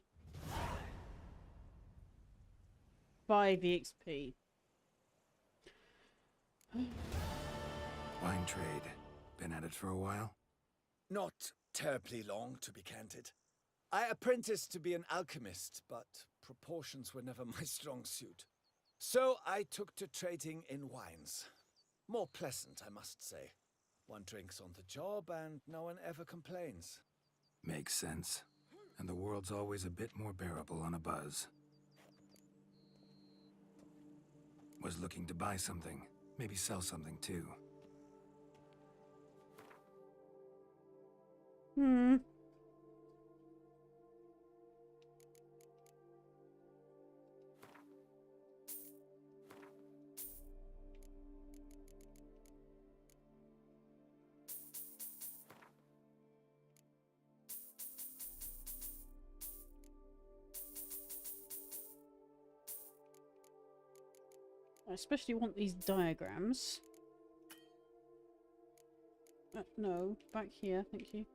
[SPEAKER 1] 5 EXP.
[SPEAKER 3] Wine trade. Been at it for a while?
[SPEAKER 11] Not terribly long, to be candid. I apprenticed to be an alchemist, but proportions were never my strong suit. So I took to trading in wines. More pleasant, I must say. One drinks on the job and no one ever complains.
[SPEAKER 3] Makes sense. And the world's always a bit more bearable on a buzz. Was looking to buy something. Maybe sell something too.
[SPEAKER 1] I especially want these diagrams. No, back here, thank you.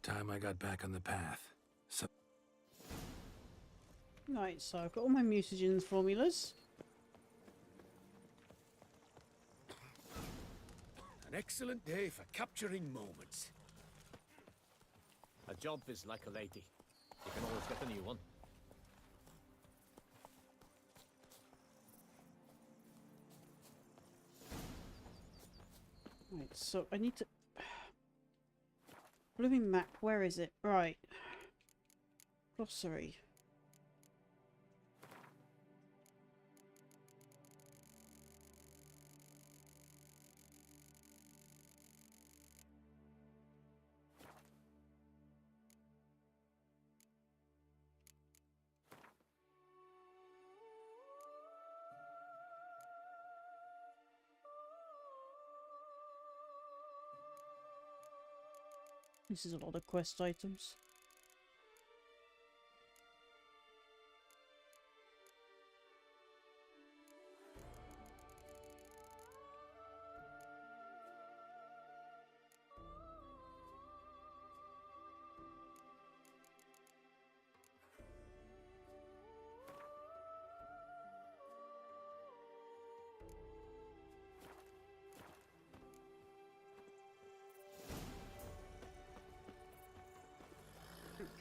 [SPEAKER 3] Time I got back on the path. So
[SPEAKER 1] Right, so I've got all my mutagen formulas.
[SPEAKER 12] An excellent day for capturing moments.
[SPEAKER 17] A job is like a lady. You can always get a new one.
[SPEAKER 1] Right, so I need to... Blooming map, where is it? Right. Glossary. This is a lot of quest items.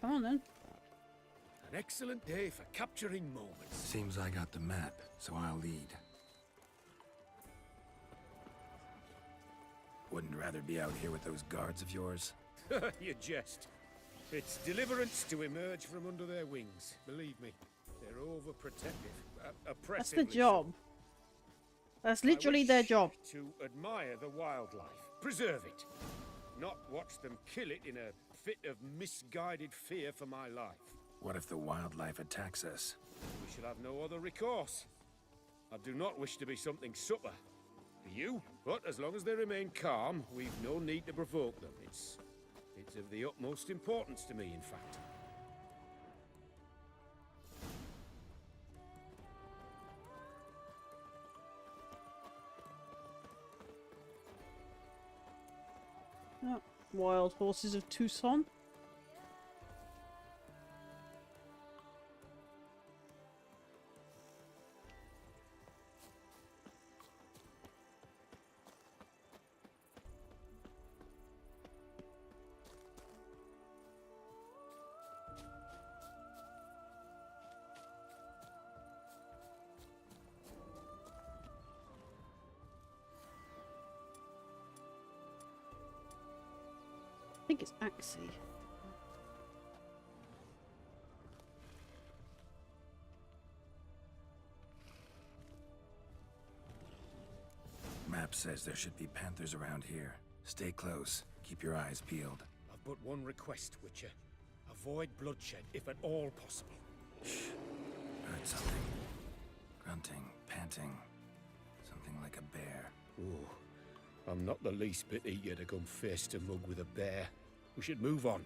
[SPEAKER 1] Come on then.
[SPEAKER 12] An excellent day for capturing moments.
[SPEAKER 3] Seems I got the map, so I'll lead. Wouldn't rather be out here with those guards of yours?
[SPEAKER 12] You jest. It's deliverance to emerge from under their wings. Believe me, they're overprotective.
[SPEAKER 1] That's the job. That's literally their job.
[SPEAKER 12] To admire the wildlife, preserve it, not watch them kill it in a fit of misguided fear for my life.
[SPEAKER 3] What if the wildlife attacks us?
[SPEAKER 12] We shall have no other recourse. I do not wish to be something supper for you, but as long as they remain calm, we've no need to provoke them. It's of the utmost importance to me, in fact.
[SPEAKER 1] Oh, wild horses of Tucson. I think it's Axie.
[SPEAKER 3] Map says there should be panthers around here. Stay close. Keep your eyes peeled.
[SPEAKER 12] I've but one request, Witcher. Avoid bloodshed, if at all possible.
[SPEAKER 3] Shh. Heard something. Grunting, panting. Something like a bear.
[SPEAKER 12] Ooh. I'm not the least bit eager to come face to mug with a bear. We should move on.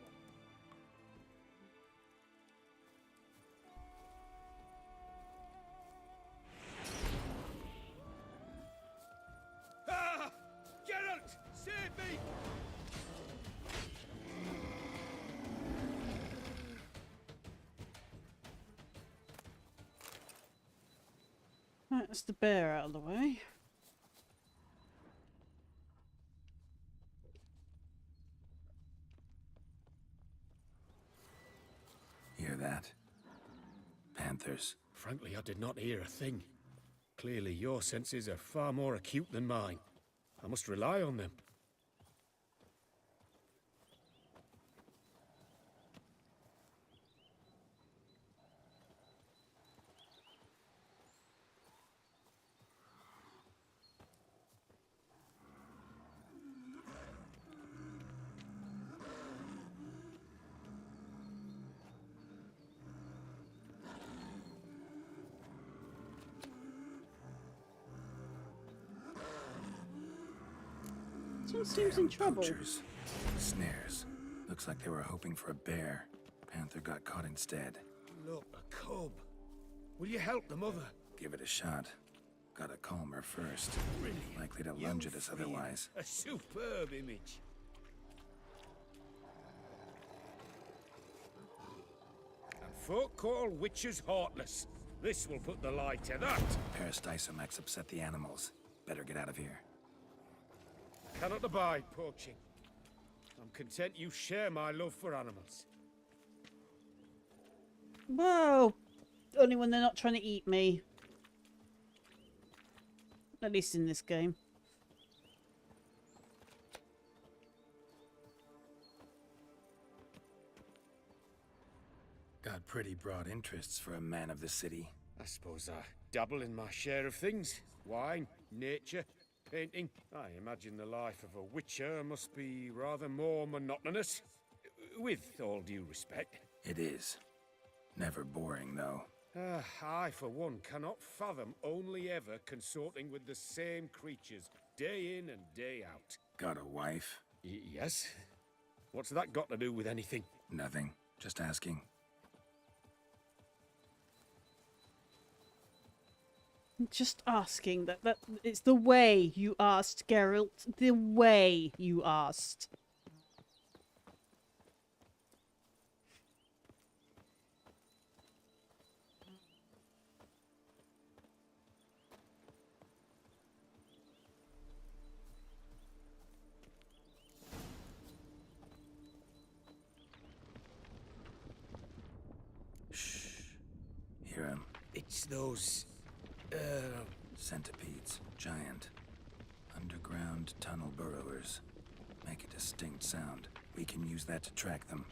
[SPEAKER 12] Ah! Geralt! Save me!
[SPEAKER 1] Right, that's the bear out of the way.
[SPEAKER 3] Hear that? Panthers.
[SPEAKER 12] Frankly, I did not hear a thing. Clearly, your senses are far more acute than mine. I must rely on them.
[SPEAKER 1] Someone seems in trouble.
[SPEAKER 3] Poachers. Snares. Looks like they were hoping for a bear. Panther got caught instead.
[SPEAKER 12] Look, a cub. Will you help the mother?
[SPEAKER 3] Give it a shot. Gotta calm her first.
[SPEAKER 12] Brilliant.
[SPEAKER 3] Likely to lunge at us otherwise.
[SPEAKER 12] A superb image. And folk call witches heartless. This will put the lie to that.
[SPEAKER 3] Peristysomax upset the animals. Better get out of here.
[SPEAKER 12] Cannot abide poaching. I'm content you share my love for animals.
[SPEAKER 1] Well, only when they're not trying to eat me. At least in this game.
[SPEAKER 3] Got pretty broad interests for a man of the city.
[SPEAKER 12] I suppose I dabble in my share of things. Wine, nature, painting. I imagine the life of a witcher must be rather more monotonous. With all due respect.
[SPEAKER 3] It is. Never boring, though.
[SPEAKER 12] I, for one, cannot fathom only ever consorting with the same creatures, day in and day out.
[SPEAKER 3] Got a wife?
[SPEAKER 12] Yes. What's that got to do with anything?
[SPEAKER 3] Nothing. Just asking.
[SPEAKER 1] Just asking. That it's the way you asked, Geralt. The way you asked.
[SPEAKER 3] Hear him.
[SPEAKER 12] It's those...
[SPEAKER 3] Centipedes. Giant. Underground tunnel burrowers. Make a distinct sound. We can use that to track them.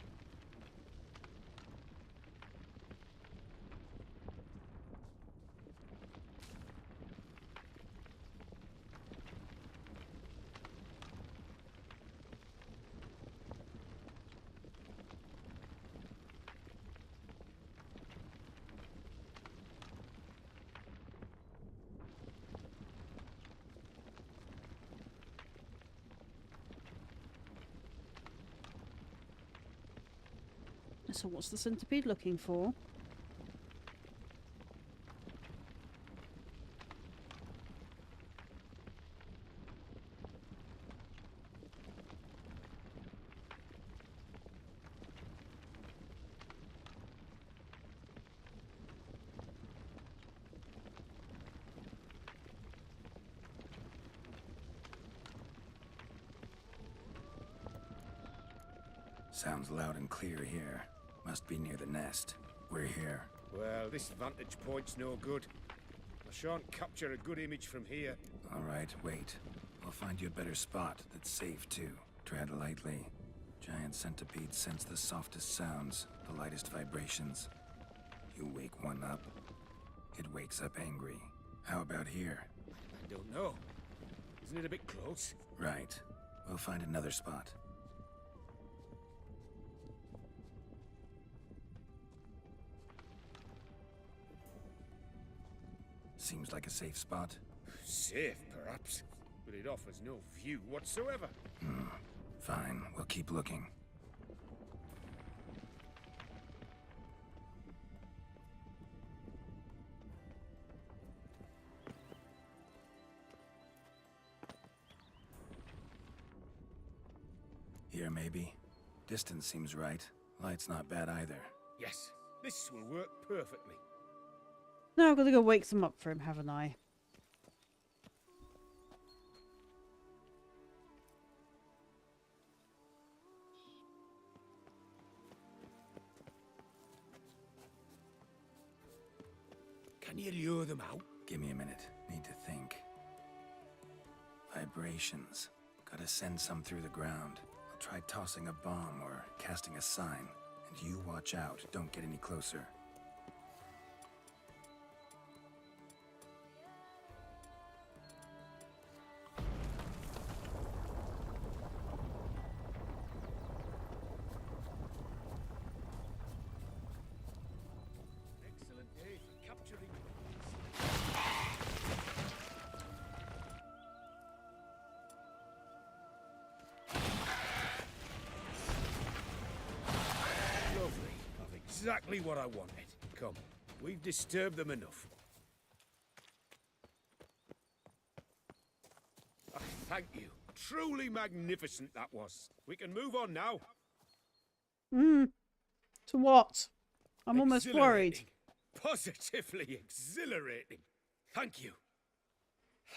[SPEAKER 1] So what's the centipede looking for?
[SPEAKER 3] Sounds loud and clear here. Must be near the nest. We're here.
[SPEAKER 12] Well, this vantage point's no good. I shan't capture a good image from here.
[SPEAKER 3] All right, wait. I'll find you a better spot that's safe, too. Tread lightly. Giant centipedes sense the softest sounds, the lightest vibrations. You wake one up, it wakes up angry. How about here?
[SPEAKER 12] I don't know. Isn't it a bit close?
[SPEAKER 3] Right. We'll find another spot. Seems like a safe spot.
[SPEAKER 12] Safe, perhaps, but it offers no view whatsoever.
[SPEAKER 3] Fine, we'll keep looking. Here, maybe? Distance seems right. Light's not bad either.
[SPEAKER 12] Yes, this will work perfectly.
[SPEAKER 1] Now I've got to go wake them up for him, haven't I?
[SPEAKER 12] Can you lure them out?
[SPEAKER 3] Give me a minute. Need to think. Vibrations. Gotta send some through the ground. I'll try tossing a bomb or casting a sign. And you watch out. Don't get any closer.
[SPEAKER 12] Excellent day for capturing. Lovely. I've exactly what I wanted. Come, we've disturbed them enough. Ah, thank you. Truly magnificent that was. We can move on now.
[SPEAKER 1] To what? I'm almost worried.
[SPEAKER 12] Positively exhilarating. Thank you.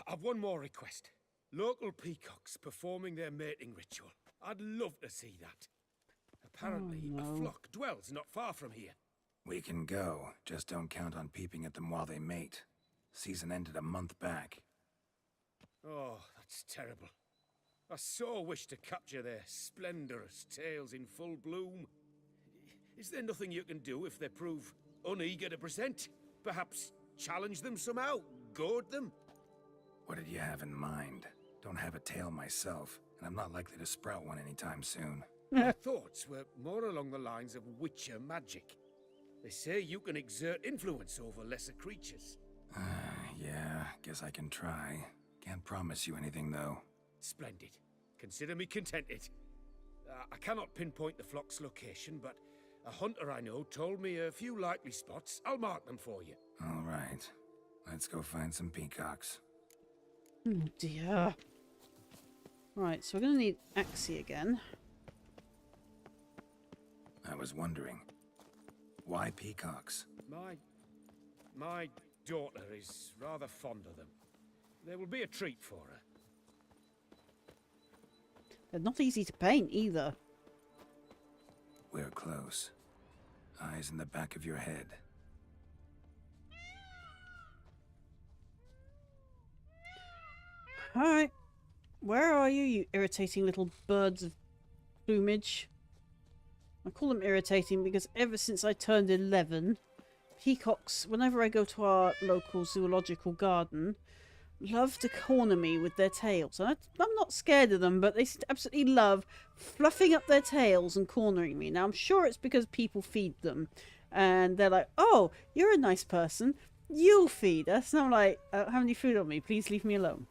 [SPEAKER 12] I've one more request. Local peacocks performing their mating ritual. I'd love to see that. Apparently, a flock dwells not far from here.
[SPEAKER 3] We can go. Just don't count on peeping at them while they mate. Season ended a month back.
[SPEAKER 12] Oh, that's terrible. I so wish to capture their splendorous tails in full bloom. Is there nothing you can do if they prove uneager to present? Perhaps challenge them somehow? Goad them?
[SPEAKER 3] What did you have in mind? Don't have a tail myself, and I'm not likely to sprout one anytime soon.
[SPEAKER 12] My thoughts were more along the lines of witcher magic. They say you can exert influence over lesser creatures.
[SPEAKER 3] Yeah, guess I can try. Can't promise you anything, though.
[SPEAKER 12] Splendid. Consider me contented. I cannot pinpoint the flock's location, but a hunter I know told me a few likely spots. I'll mark them for you.
[SPEAKER 3] All right. Let's go find some peacocks.
[SPEAKER 1] Oh dear. Right, so we're going to need Axie again.
[SPEAKER 3] I was wondering, why peacocks?
[SPEAKER 12] My daughter is rather fond of them. They will be a treat for her.
[SPEAKER 1] They're not easy to paint either.
[SPEAKER 3] We're close. Eyes in the back of your head.
[SPEAKER 1] Alright. Where are you, you irritating little birds of plumage? I call them irritating because ever since I turned 11, peacocks, whenever I go to our local zoological garden, love to corner me with their tails. And I'm not scared of them, but they absolutely love fluffing up their tails and cornering me. Now, I'm sure it's because people feed them. And they're like, oh, you're a nice person. You'll feed us. And I'm like, I don't have any food on me. Please leave me alone.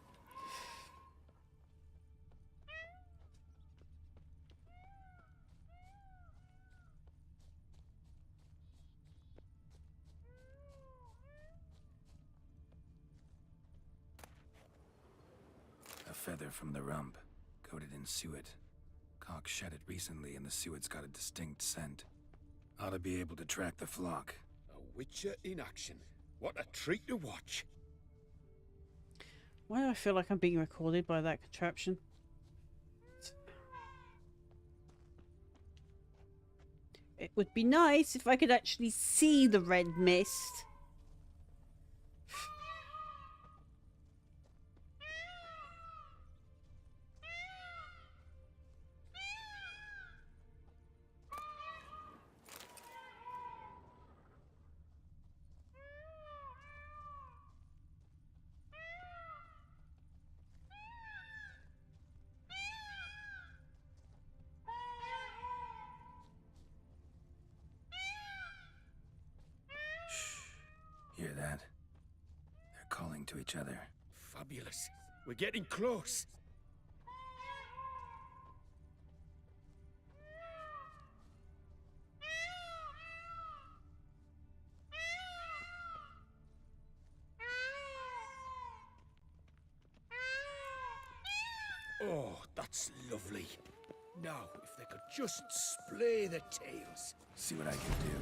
[SPEAKER 3] A feather from the rump, coated in suet. Cock shed it recently and the suet's got a distinct scent. Ought to be able to track the flock.
[SPEAKER 12] A witcher in action. What a treat to watch.
[SPEAKER 1] Why do I feel like I'm being recorded by that contraption? It would be nice if I could actually see the red mist.
[SPEAKER 3] Hear that? They're calling to each other.
[SPEAKER 12] Fabulous. We're getting close. Oh, that's lovely. Now, if they could just splay the tails.
[SPEAKER 3] See what I can do.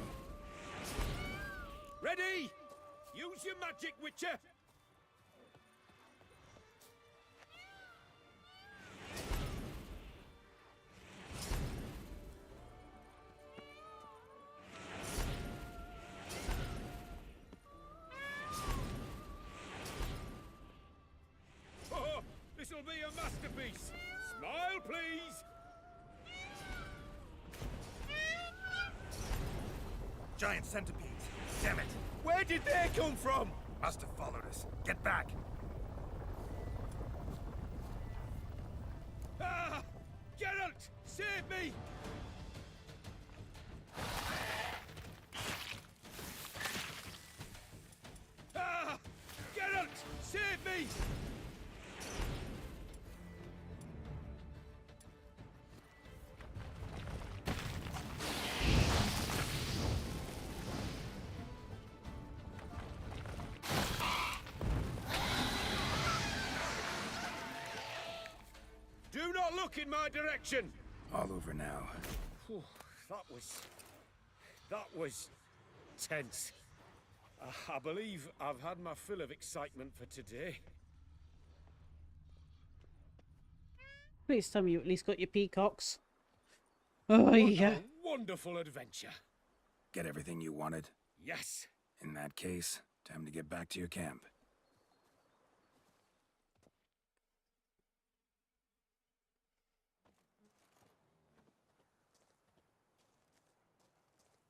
[SPEAKER 12] Ready? Use your magic, Witcher! Oh, this'll be a masterpiece! Smile, please!
[SPEAKER 3] Giant centipedes! Damn it!
[SPEAKER 12] Where did they come from?
[SPEAKER 3] Must have followed us. Get back!
[SPEAKER 12] Ah! Geralt! Save me! Ah! Geralt! Save me! Do not look in my direction!
[SPEAKER 3] All over now.
[SPEAKER 12] Whew, that was tense. I believe I've had my fill of excitement for today.
[SPEAKER 1] Please tell me you at least got your peacocks. Oh,
[SPEAKER 12] What
[SPEAKER 1] yeah.
[SPEAKER 12] a wonderful adventure.
[SPEAKER 3] Get everything you wanted?
[SPEAKER 12] Yes.
[SPEAKER 3] In that case, time to get back to your camp.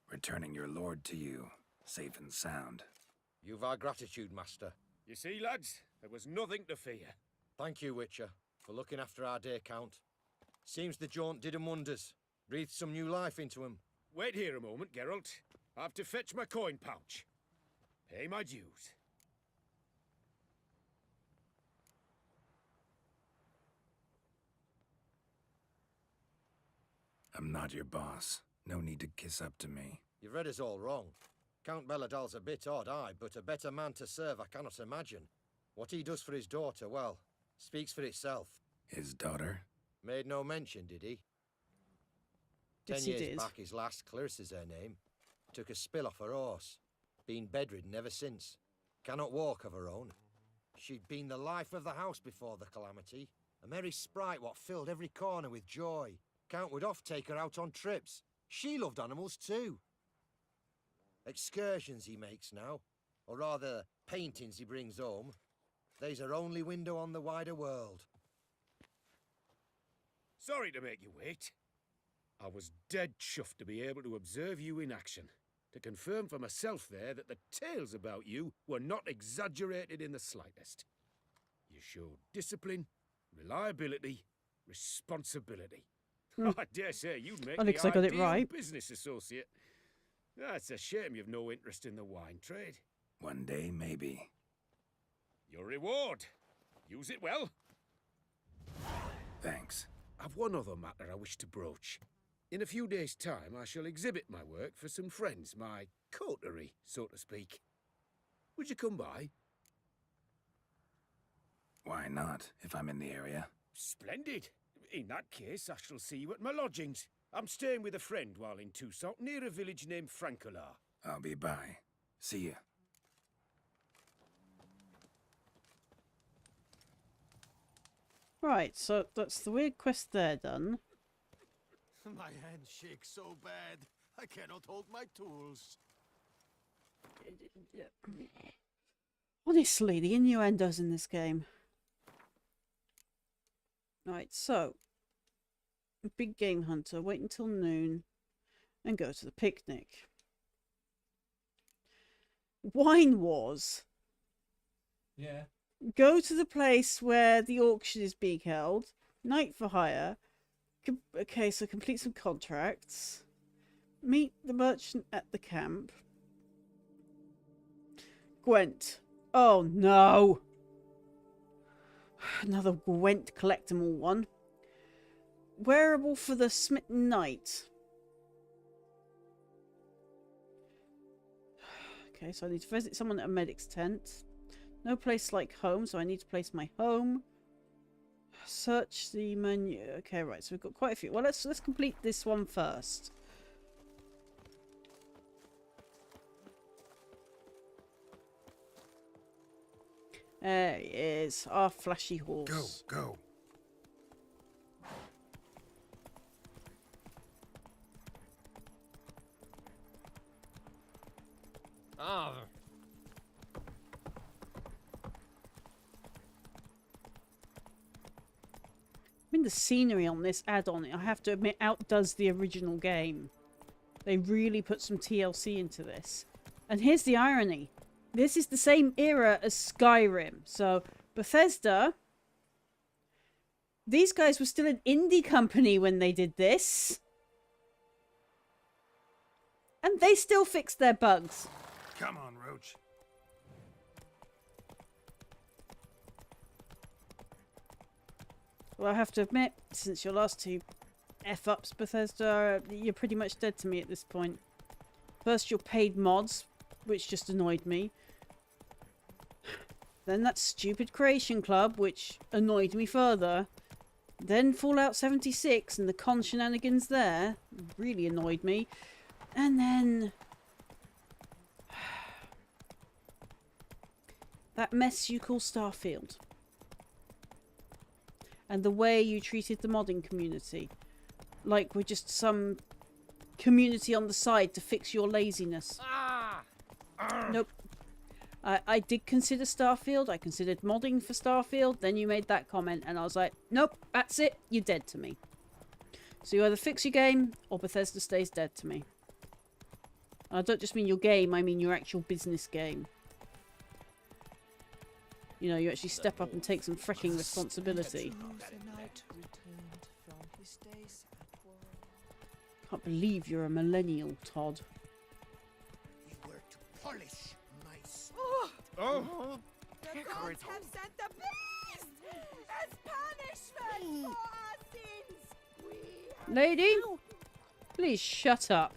[SPEAKER 3] Returning your lord to you, safe and sound.
[SPEAKER 14] You've our gratitude, Master.
[SPEAKER 12] You see, lads, there was nothing to fear.
[SPEAKER 14] Thank you, Witcher, for looking after our day count. Seems the jaunt did 'em wonders. Breathed some new life into 'em.
[SPEAKER 12] Wait here a moment, Geralt. I have to fetch my coin pouch. Pay my dues.
[SPEAKER 3] I'm not your boss. No need to kiss up to me.
[SPEAKER 14] You've read us all wrong. Count Belladal's a bit odd, aye, but a better man to serve I cannot imagine. What he does for his daughter, well, speaks for itself.
[SPEAKER 3] His daughter?
[SPEAKER 14] Made no mention, did he?
[SPEAKER 1] Yes,
[SPEAKER 14] 10
[SPEAKER 1] he
[SPEAKER 14] years
[SPEAKER 1] did.
[SPEAKER 14] back, his last, Clarissa's her name, took a spill off her horse. Been bedridden ever since. Cannot walk of her own. She'd been the life of the house before the calamity. A merry sprite what filled every corner with joy. Count would oft take her out on trips. She loved animals too. Excursions he makes now, or rather, paintings he brings home. They's her only window on the wider world.
[SPEAKER 12] Sorry to make you wait. I was dead chuffed to be able to observe you in action, to confirm for myself there that the tales about you were not exaggerated in the slightest. You showed discipline, reliability, responsibility. I dare say you'd make
[SPEAKER 1] Alex,
[SPEAKER 12] the
[SPEAKER 1] I got it
[SPEAKER 12] ideal
[SPEAKER 1] right.
[SPEAKER 12] business associate. It's a shame you've no interest in the wine trade.
[SPEAKER 3] One day, maybe.
[SPEAKER 12] Your reward. Use it well.
[SPEAKER 3] Thanks.
[SPEAKER 12] I've one other matter I wish to broach. In a few days' time, I shall exhibit my work for some friends, my coterie, so to speak. Would you come by?
[SPEAKER 3] Why not, if I'm in the area?
[SPEAKER 12] Splendid. In that case, I shall see you at my lodgings. I'm staying with a friend while in Toussaint, near a village named Francolar.
[SPEAKER 3] I'll be by. See ya.
[SPEAKER 1] Right, so that's the weird quest there done.
[SPEAKER 15] My hand shakes so bad, I cannot hold my tools.
[SPEAKER 1] Honestly, the innuendos in this game. Right, so big game hunter, wait until noon and go to the picnic. Wine Wars.
[SPEAKER 2] Yeah.
[SPEAKER 1] Go to the place where the auction is being held. Night for hire. Okay, so complete some contracts. Meet the merchant at the camp. Gwent. Oh no. Another Gwent collectible one. Wearable for the smitten knight. Okay, so I need to visit someone at a medic's tent. No place like home, so I need to place my home. Search the menu. Okay, right, so we've got quite a few. Well, let's complete this one first. There he is, our flashy horse.
[SPEAKER 3] Go.
[SPEAKER 17] Ah.
[SPEAKER 1] I mean, the scenery on this add-on, I have to admit, outdoes the original game. They really put some TLC into this. And here's the irony. This is the same era as Skyrim. So, Bethesda, these guys were still an indie company when they did this. And they still fixed their bugs.
[SPEAKER 3] Come on, Roach.
[SPEAKER 1] Well, I have to admit, since your last two F-ups, Bethesda, you're pretty much dead to me at this point. First, your paid mods, which just annoyed me. Then that stupid Creation Club, which annoyed me further. Then Fallout 76 and the con shenanigans there really annoyed me. And then that mess you call Starfield. And the way you treated the modding community. Like we're just some community on the side to fix your laziness. Nope. I did consider Starfield. I considered modding for Starfield. Then you made that comment and I was like, nope, that's it. You're dead to me. So you either fix your game or Bethesda stays dead to me. I don't just mean your game, I mean your actual business game. You know, you actually step up and take some freaking responsibility. Can't believe you're a millennial, Todd.
[SPEAKER 15] We were to polish my
[SPEAKER 12] Oh!
[SPEAKER 6] The gods have sent the beast as punishment for our sins.
[SPEAKER 1] Lady? Please shut up.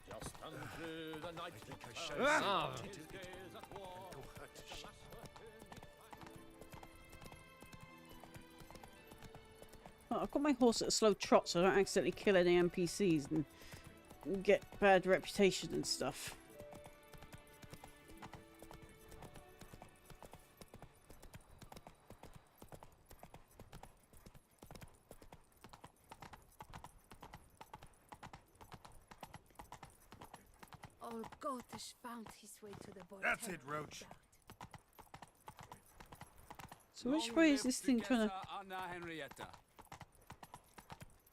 [SPEAKER 17] Just unto the night.
[SPEAKER 11] Ah.
[SPEAKER 1] Oh, I've got my horse at a slow trot so I don't accidentally kill any NPCs and get bad reputation and stuff.
[SPEAKER 4] Oh, Gotish found his way to the boy.
[SPEAKER 11] That's it, Roach.
[SPEAKER 1] So which way is this thing trying to...
[SPEAKER 2] Anna Henrietta.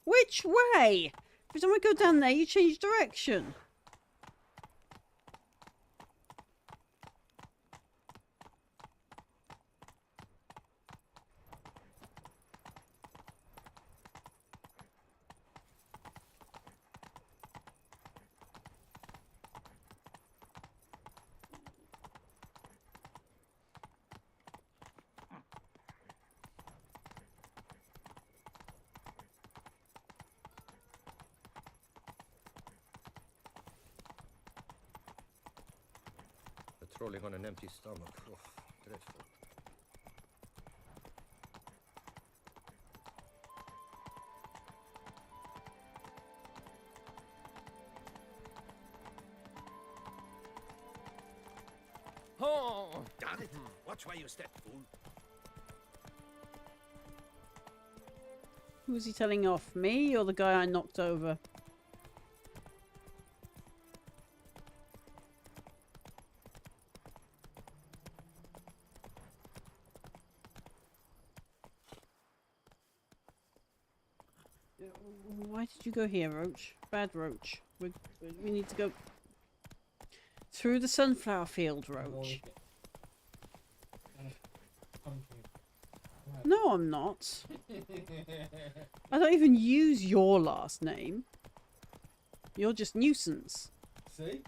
[SPEAKER 1] Which way? Every time I go down there, you change direction.
[SPEAKER 14] Patrolling on an empty stomach. Oh, dreadful.
[SPEAKER 11] Oh, damn it! Watch where you step, fool.
[SPEAKER 1] Who's he telling off? Me or the guy I knocked over? Why did you go here, Roach? Bad Roach. We need to go through the sunflower field, Roach. No, I'm not. I don't even use your last name. You're just nuisance.
[SPEAKER 2] See?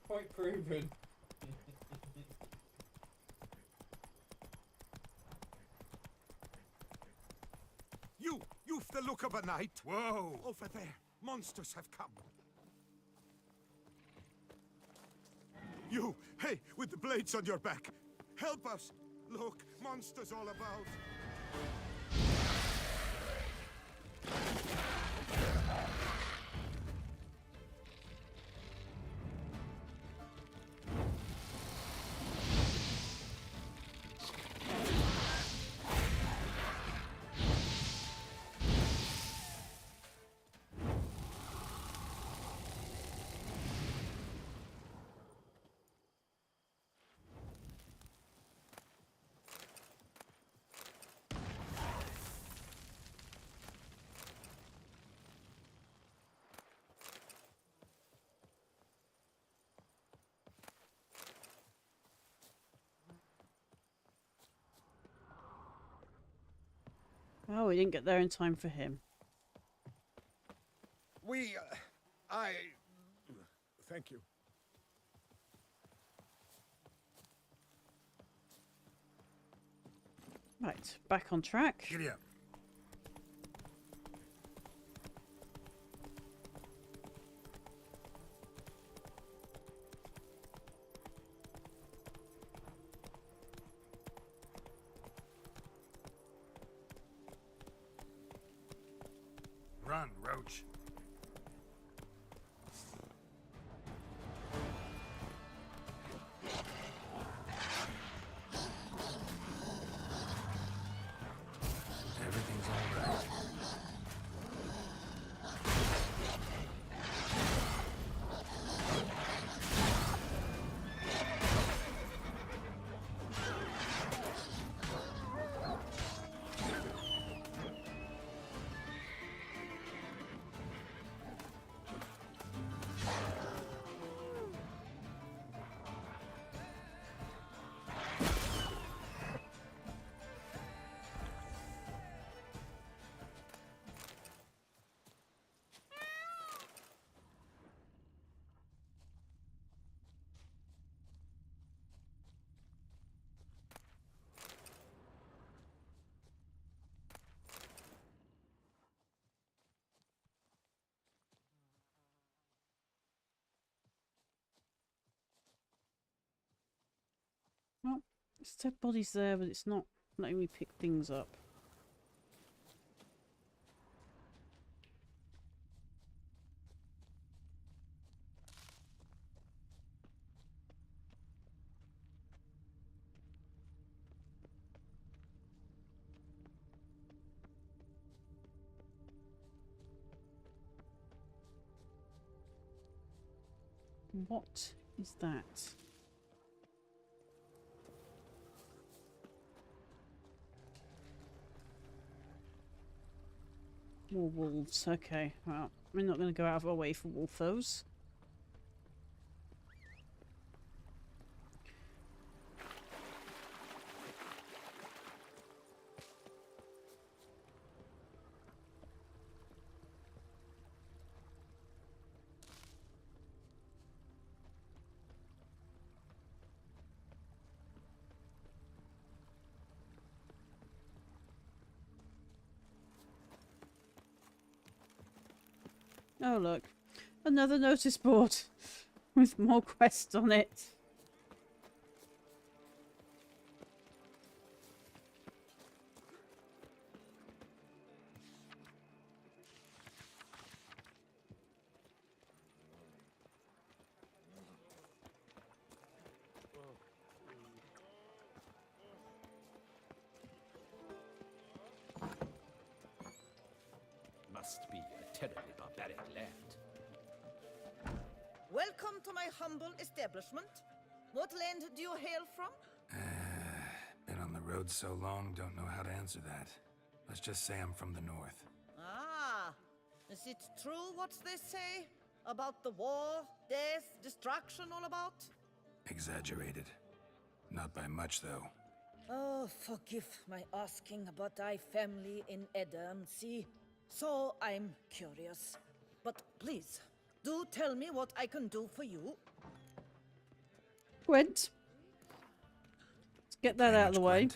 [SPEAKER 2] Point proven.
[SPEAKER 7] You've the look of a knight. Whoa! Over there, monsters have come. You, hey, with the blades on your back. Help us. Look, monsters all about.
[SPEAKER 1] Oh, we didn't get there in time for him.
[SPEAKER 7] Thank you.
[SPEAKER 1] Right, back on track.
[SPEAKER 3] Giddy up. Run, Roach. Everything's all right.
[SPEAKER 1] It's dead bodies there, but it's not letting me pick things up. What is that? More wolves. Okay, well, we're not going to go out of our way for wolfos. Oh look, another notice board with more quests on it.
[SPEAKER 17] Must be a terribly barbaric land.
[SPEAKER 6] Welcome to my humble establishment. What land do you hail from?
[SPEAKER 3] Been on the road so long, don't know how to answer that. Let's just say I'm from the north.
[SPEAKER 6] Ah, is it true what they say? About the war, death, destruction all about?
[SPEAKER 3] Exaggerated. Not by much, though.
[SPEAKER 6] Oh, forgive my asking, but I family in Edam, see? So I'm curious. But please, do tell me what I can do for you.
[SPEAKER 1] Gwent. Let's get that out of the way.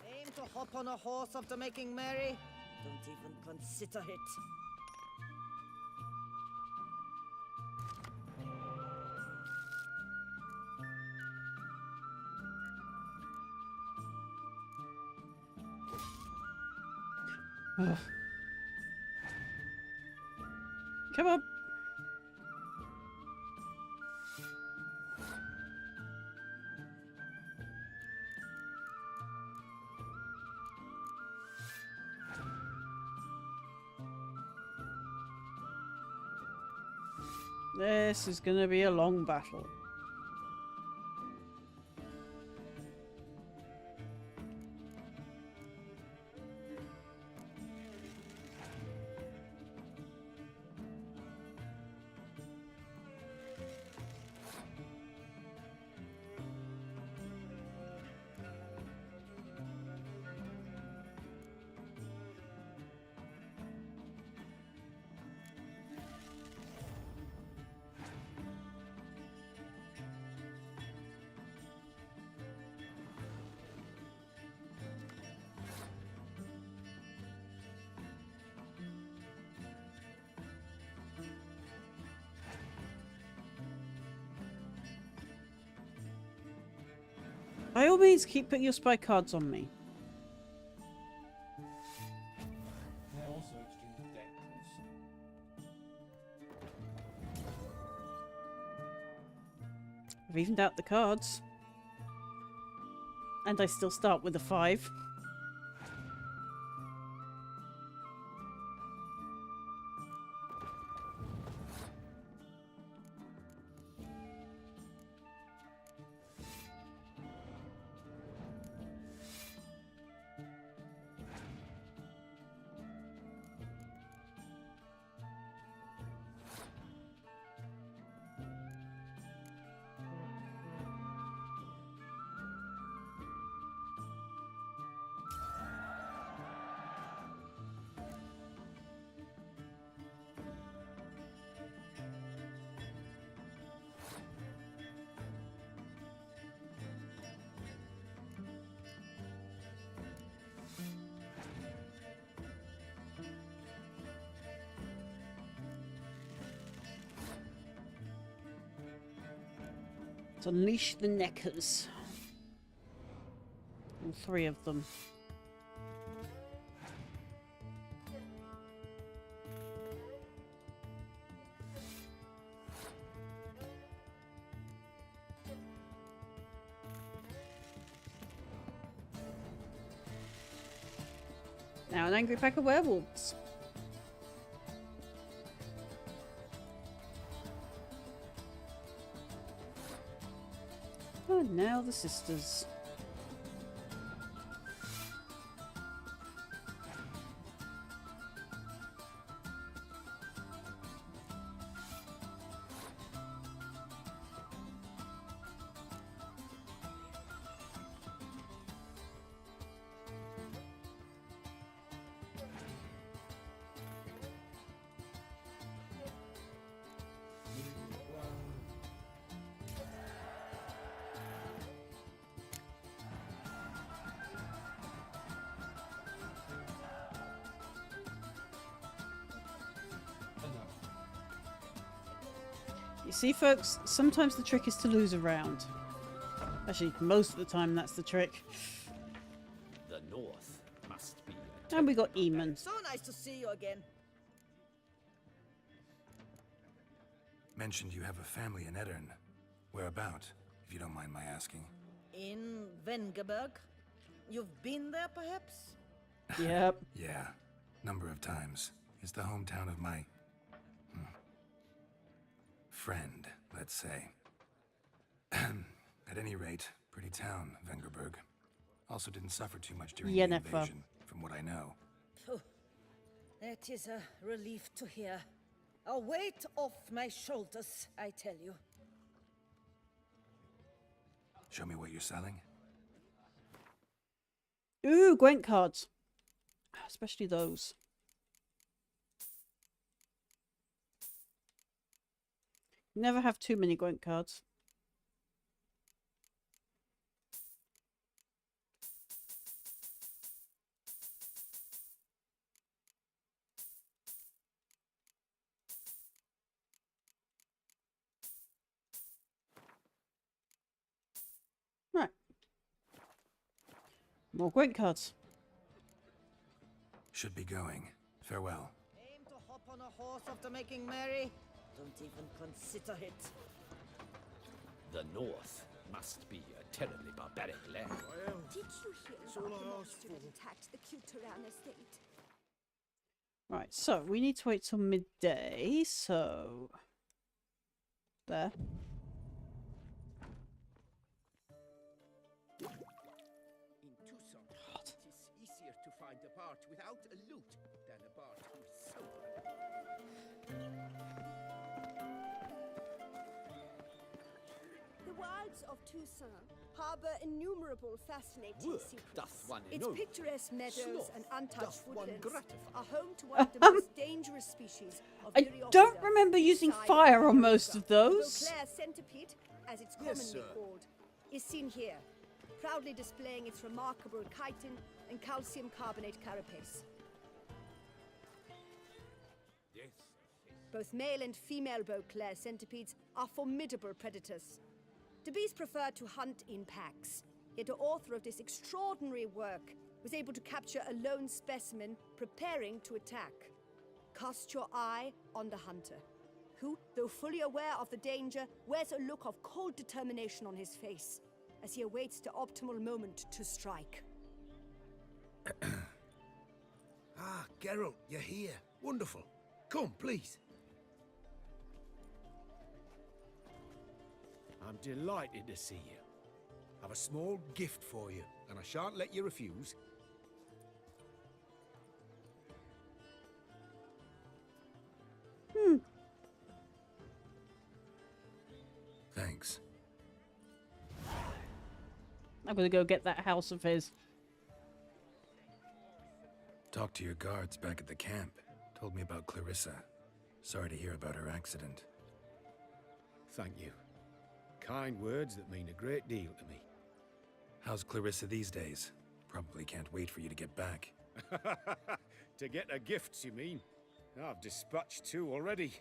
[SPEAKER 6] Aim to hop on a horse after making merry? Don't even consider it.
[SPEAKER 1] Ugh. Come on. This is going to be a long battle. By all means, keep putting your spy cards on me.
[SPEAKER 2] They're also extremely dangerous.
[SPEAKER 1] I've evened out the cards. And I still start with a 5. Let's unleash the neckers. All three of them. Now an angry pack of werewolves. And now the sisters. You see, folks, sometimes the trick is to lose a round. Actually, most of the time that's the trick.
[SPEAKER 17] The north must be.
[SPEAKER 1] And we got Eamon.
[SPEAKER 6] So nice to see you again.
[SPEAKER 3] Mentioned you have a family in Eddern. Whereabout, if you don't mind my asking?
[SPEAKER 6] In Vengerberg? You've been there, perhaps?
[SPEAKER 1] Yep.
[SPEAKER 3] Yeah, number of times. It's the hometown of my... friend, let's say. At any rate, pretty town, Vengerberg. Also didn't suffer too much during the invasion, from what I know.
[SPEAKER 6] Phew. That is a relief to hear. A weight off my shoulders, I tell you.
[SPEAKER 3] Show me what you're selling.
[SPEAKER 1] Ooh, Gwent cards. Especially those. Never have too many Gwent cards. Right. More Gwent cards.
[SPEAKER 3] Should be going. Farewell.
[SPEAKER 6] Aim to hop on a horse after making merry? Don't even consider it.
[SPEAKER 17] The north must be a terribly barbaric land.
[SPEAKER 18] Did you hear about the monster that attacked the Kuteran estate?
[SPEAKER 1] Right, so we need to wait till midday, so... There.
[SPEAKER 8] In Tucson, it is easier to find a bart without a lute than a bart with soap.
[SPEAKER 18] The wilds of Tucson harbor innumerable fascinating
[SPEAKER 17] Work
[SPEAKER 18] secrets.
[SPEAKER 17] doth one
[SPEAKER 18] Its
[SPEAKER 17] know.
[SPEAKER 18] picturesque meadows
[SPEAKER 17] Sloth
[SPEAKER 18] and untouched
[SPEAKER 17] doth one
[SPEAKER 18] woodlands
[SPEAKER 17] gratify.
[SPEAKER 18] are home to one of the most dangerous species of
[SPEAKER 1] I don't
[SPEAKER 18] Myrioptera,
[SPEAKER 1] remember using
[SPEAKER 18] beside
[SPEAKER 1] fire on
[SPEAKER 18] the
[SPEAKER 1] most of those.
[SPEAKER 18] Beauclair centipede, as it's
[SPEAKER 17] Yes,
[SPEAKER 18] commonly
[SPEAKER 17] sir.
[SPEAKER 18] called, is seen here, proudly displaying its remarkable chitin and calcium carbonate carapace.
[SPEAKER 17] Yes.
[SPEAKER 18] Both male and female Beauclair centipedes are formidable predators. The bees prefer to hunt in packs, yet the author of this extraordinary work was able to capture a lone specimen preparing to attack. Cast your eye on the hunter, who, though fully aware of the danger, wears a look of cold determination on his face as he awaits the optimal moment to strike.
[SPEAKER 15] Ah, Geralt, you're here. Wonderful. Come, please.
[SPEAKER 12] I'm delighted to see you. I've a small gift for you, and I shan't let you refuse.
[SPEAKER 3] Thanks.
[SPEAKER 1] I'm gonna go get that house of his.
[SPEAKER 3] Talked to your guards back at the camp. Told me about Clarissa. Sorry to hear about her accident.
[SPEAKER 12] Thank you. Kind words that mean a great deal to me.
[SPEAKER 3] How's Clarissa these days? Probably can't wait for you to get back.
[SPEAKER 12] To get her gifts, you mean? I've dispatched 2 already.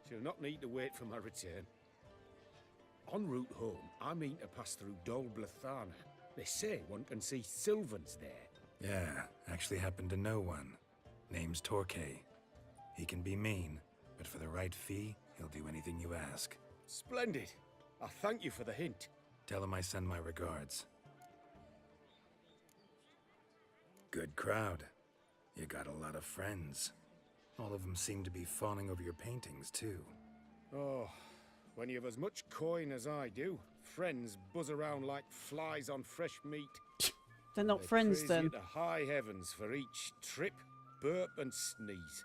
[SPEAKER 12] She'll not need to wait for my return. En route home, I mean to pass through Dol Blathana. They say one can see Sylvans there.
[SPEAKER 3] Yeah, actually happen to know one. Name's Torquay. He can be mean, but for the right fee, he'll do anything you ask.
[SPEAKER 12] Splendid. I thank you for the hint.
[SPEAKER 3] Tell him I send my regards. Good crowd. You got a lot of friends. All of them seem to be fawning over your paintings, too.
[SPEAKER 12] Oh, when you have as much coin as I do, friends buzz around like flies on fresh meat.
[SPEAKER 1] They're not
[SPEAKER 12] They
[SPEAKER 1] friends
[SPEAKER 12] praise
[SPEAKER 1] then.
[SPEAKER 12] you to high heavens for each trip, burp and sneeze.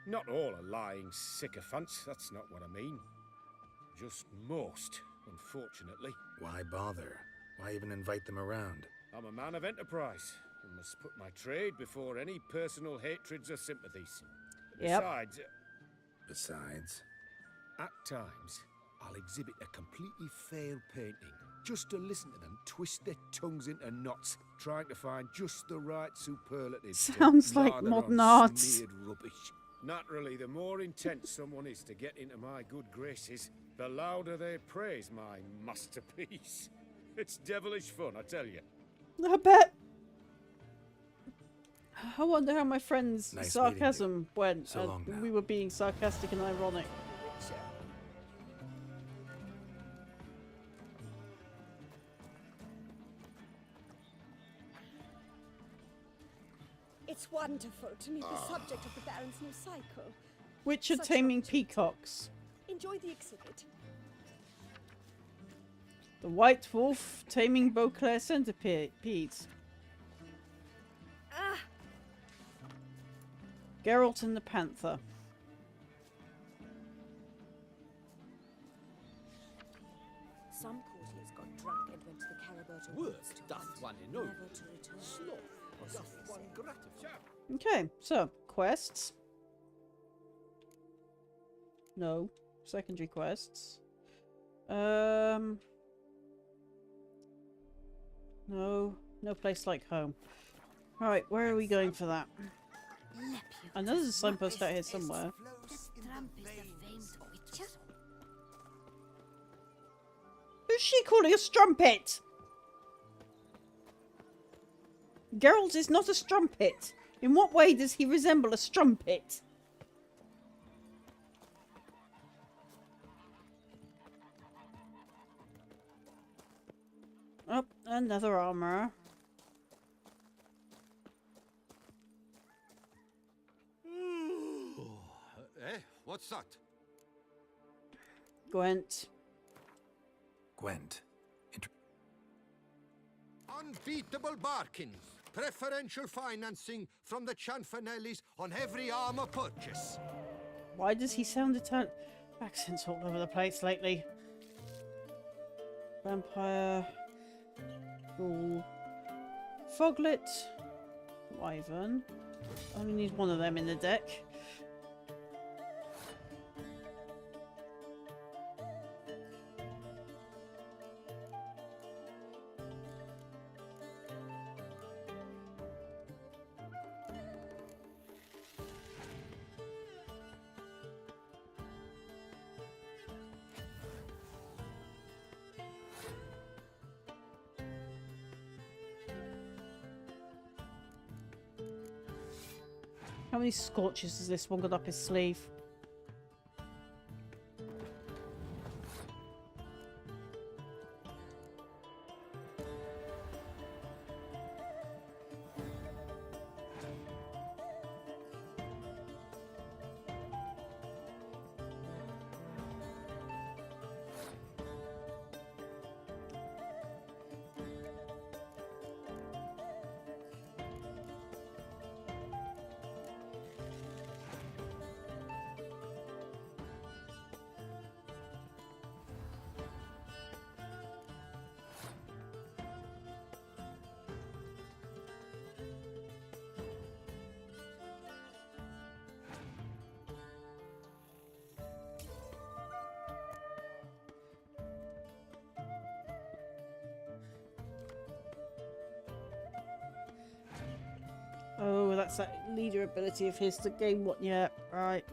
[SPEAKER 12] Not all are lying sycophants, that's not what I mean. Just most, unfortunately.
[SPEAKER 3] Why bother? Why even invite them around?
[SPEAKER 12] I'm a man of enterprise and must put my trade before any personal hatreds or sympathies.
[SPEAKER 1] Yep.
[SPEAKER 12] Besides, at times, I'll exhibit a completely failed painting just to listen to them twist their tongues into knots, trying to find just the right superlatives. to
[SPEAKER 1] Sounds like
[SPEAKER 12] lather
[SPEAKER 1] modern
[SPEAKER 12] on
[SPEAKER 1] art.
[SPEAKER 12] smeared rubbish. Naturally, the more intense someone is to get into my good graces, the louder they praise my masterpiece. It's devilish fun, I tell you.
[SPEAKER 1] I bet. I wonder how my friend's
[SPEAKER 3] Nice
[SPEAKER 1] sarcasm went.
[SPEAKER 3] So long now.
[SPEAKER 1] We were being sarcastic and ironic.
[SPEAKER 18] It's wonderful to meet the subject of the Baron's new cycle.
[SPEAKER 1] Witcher
[SPEAKER 18] Such
[SPEAKER 1] taming
[SPEAKER 18] opportunity.
[SPEAKER 1] peacocks.
[SPEAKER 18] Enjoy the exhibit.
[SPEAKER 1] The White Wolf taming Beauclair centipedes.
[SPEAKER 18] Ah!
[SPEAKER 1] Geralt and the Panther.
[SPEAKER 18] Some courtiers got drunk and went to the Caraberta
[SPEAKER 17] Work
[SPEAKER 18] woods to
[SPEAKER 17] doth
[SPEAKER 18] hunt,
[SPEAKER 17] one enow.
[SPEAKER 18] never to return.
[SPEAKER 17] Sloth doth one gratify.
[SPEAKER 1] Okay, so quests. No, secondary quests. No, no place like home. All right, where are we going for that? I know there's a signpost out here somewhere.
[SPEAKER 4] This tramp is the famed Witcher?
[SPEAKER 1] Who's she calling a strumpet? Geralt is not a strumpet. In what way does he resemble a strumpet? Oh, another armor.
[SPEAKER 15] Eh? What's that?
[SPEAKER 1] Gwent.
[SPEAKER 3] Gwent.
[SPEAKER 14] Unbeatable bargains. Preferential financing from the Chanfanellis on every armor purchase.
[SPEAKER 1] Why does he sound Italian? Accents all over the place lately. Vampire. Ghoul. Foglet. Wyvern. Only need one of them in the deck. How many scorches has this one got up his sleeve? Oh, that's that leader ability of his to gain what? Yeah, right.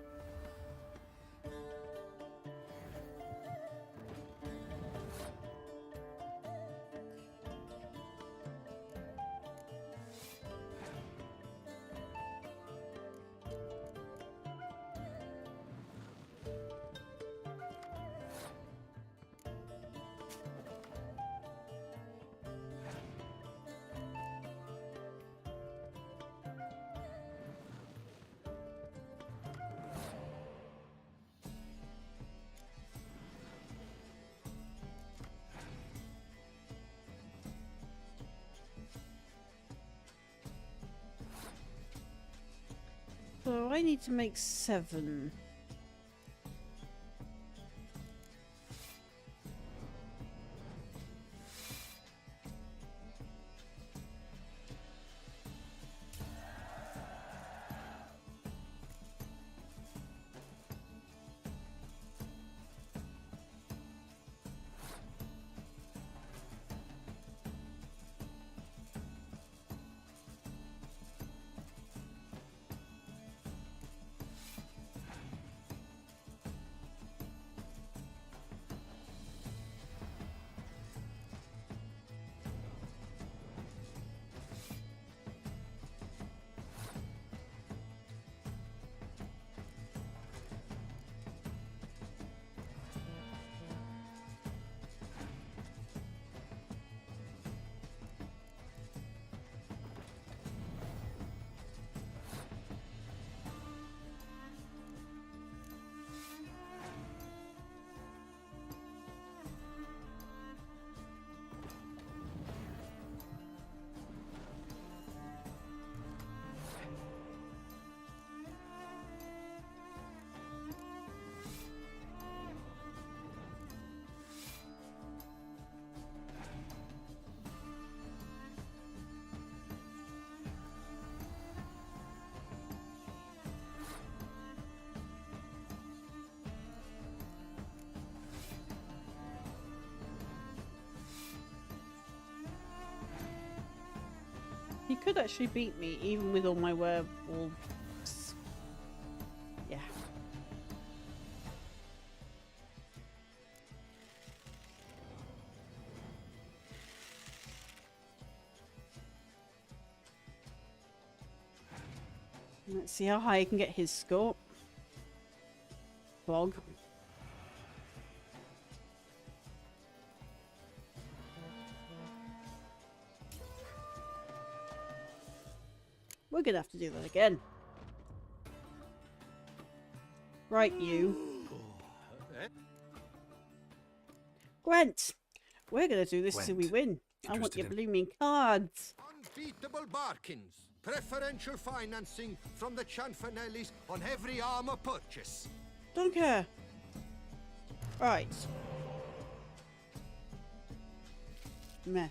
[SPEAKER 1] I need to make 7? He could actually beat me even with all my werewolves. Yeah. Let's see how high I can get his score. Bog. We're gonna have to do that again. Right, you. Gwent! We're gonna do this till we win. I want your blooming cards.
[SPEAKER 14] Unbeatable bargains. Preferential financing from the Chanfanellis on every armor purchase.
[SPEAKER 1] Don't care. Right. Meh.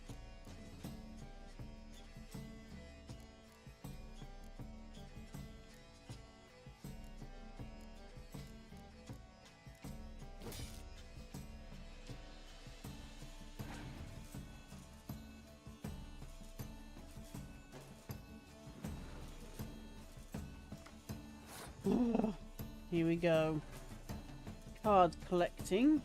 [SPEAKER 1] Here we go. Card collecting.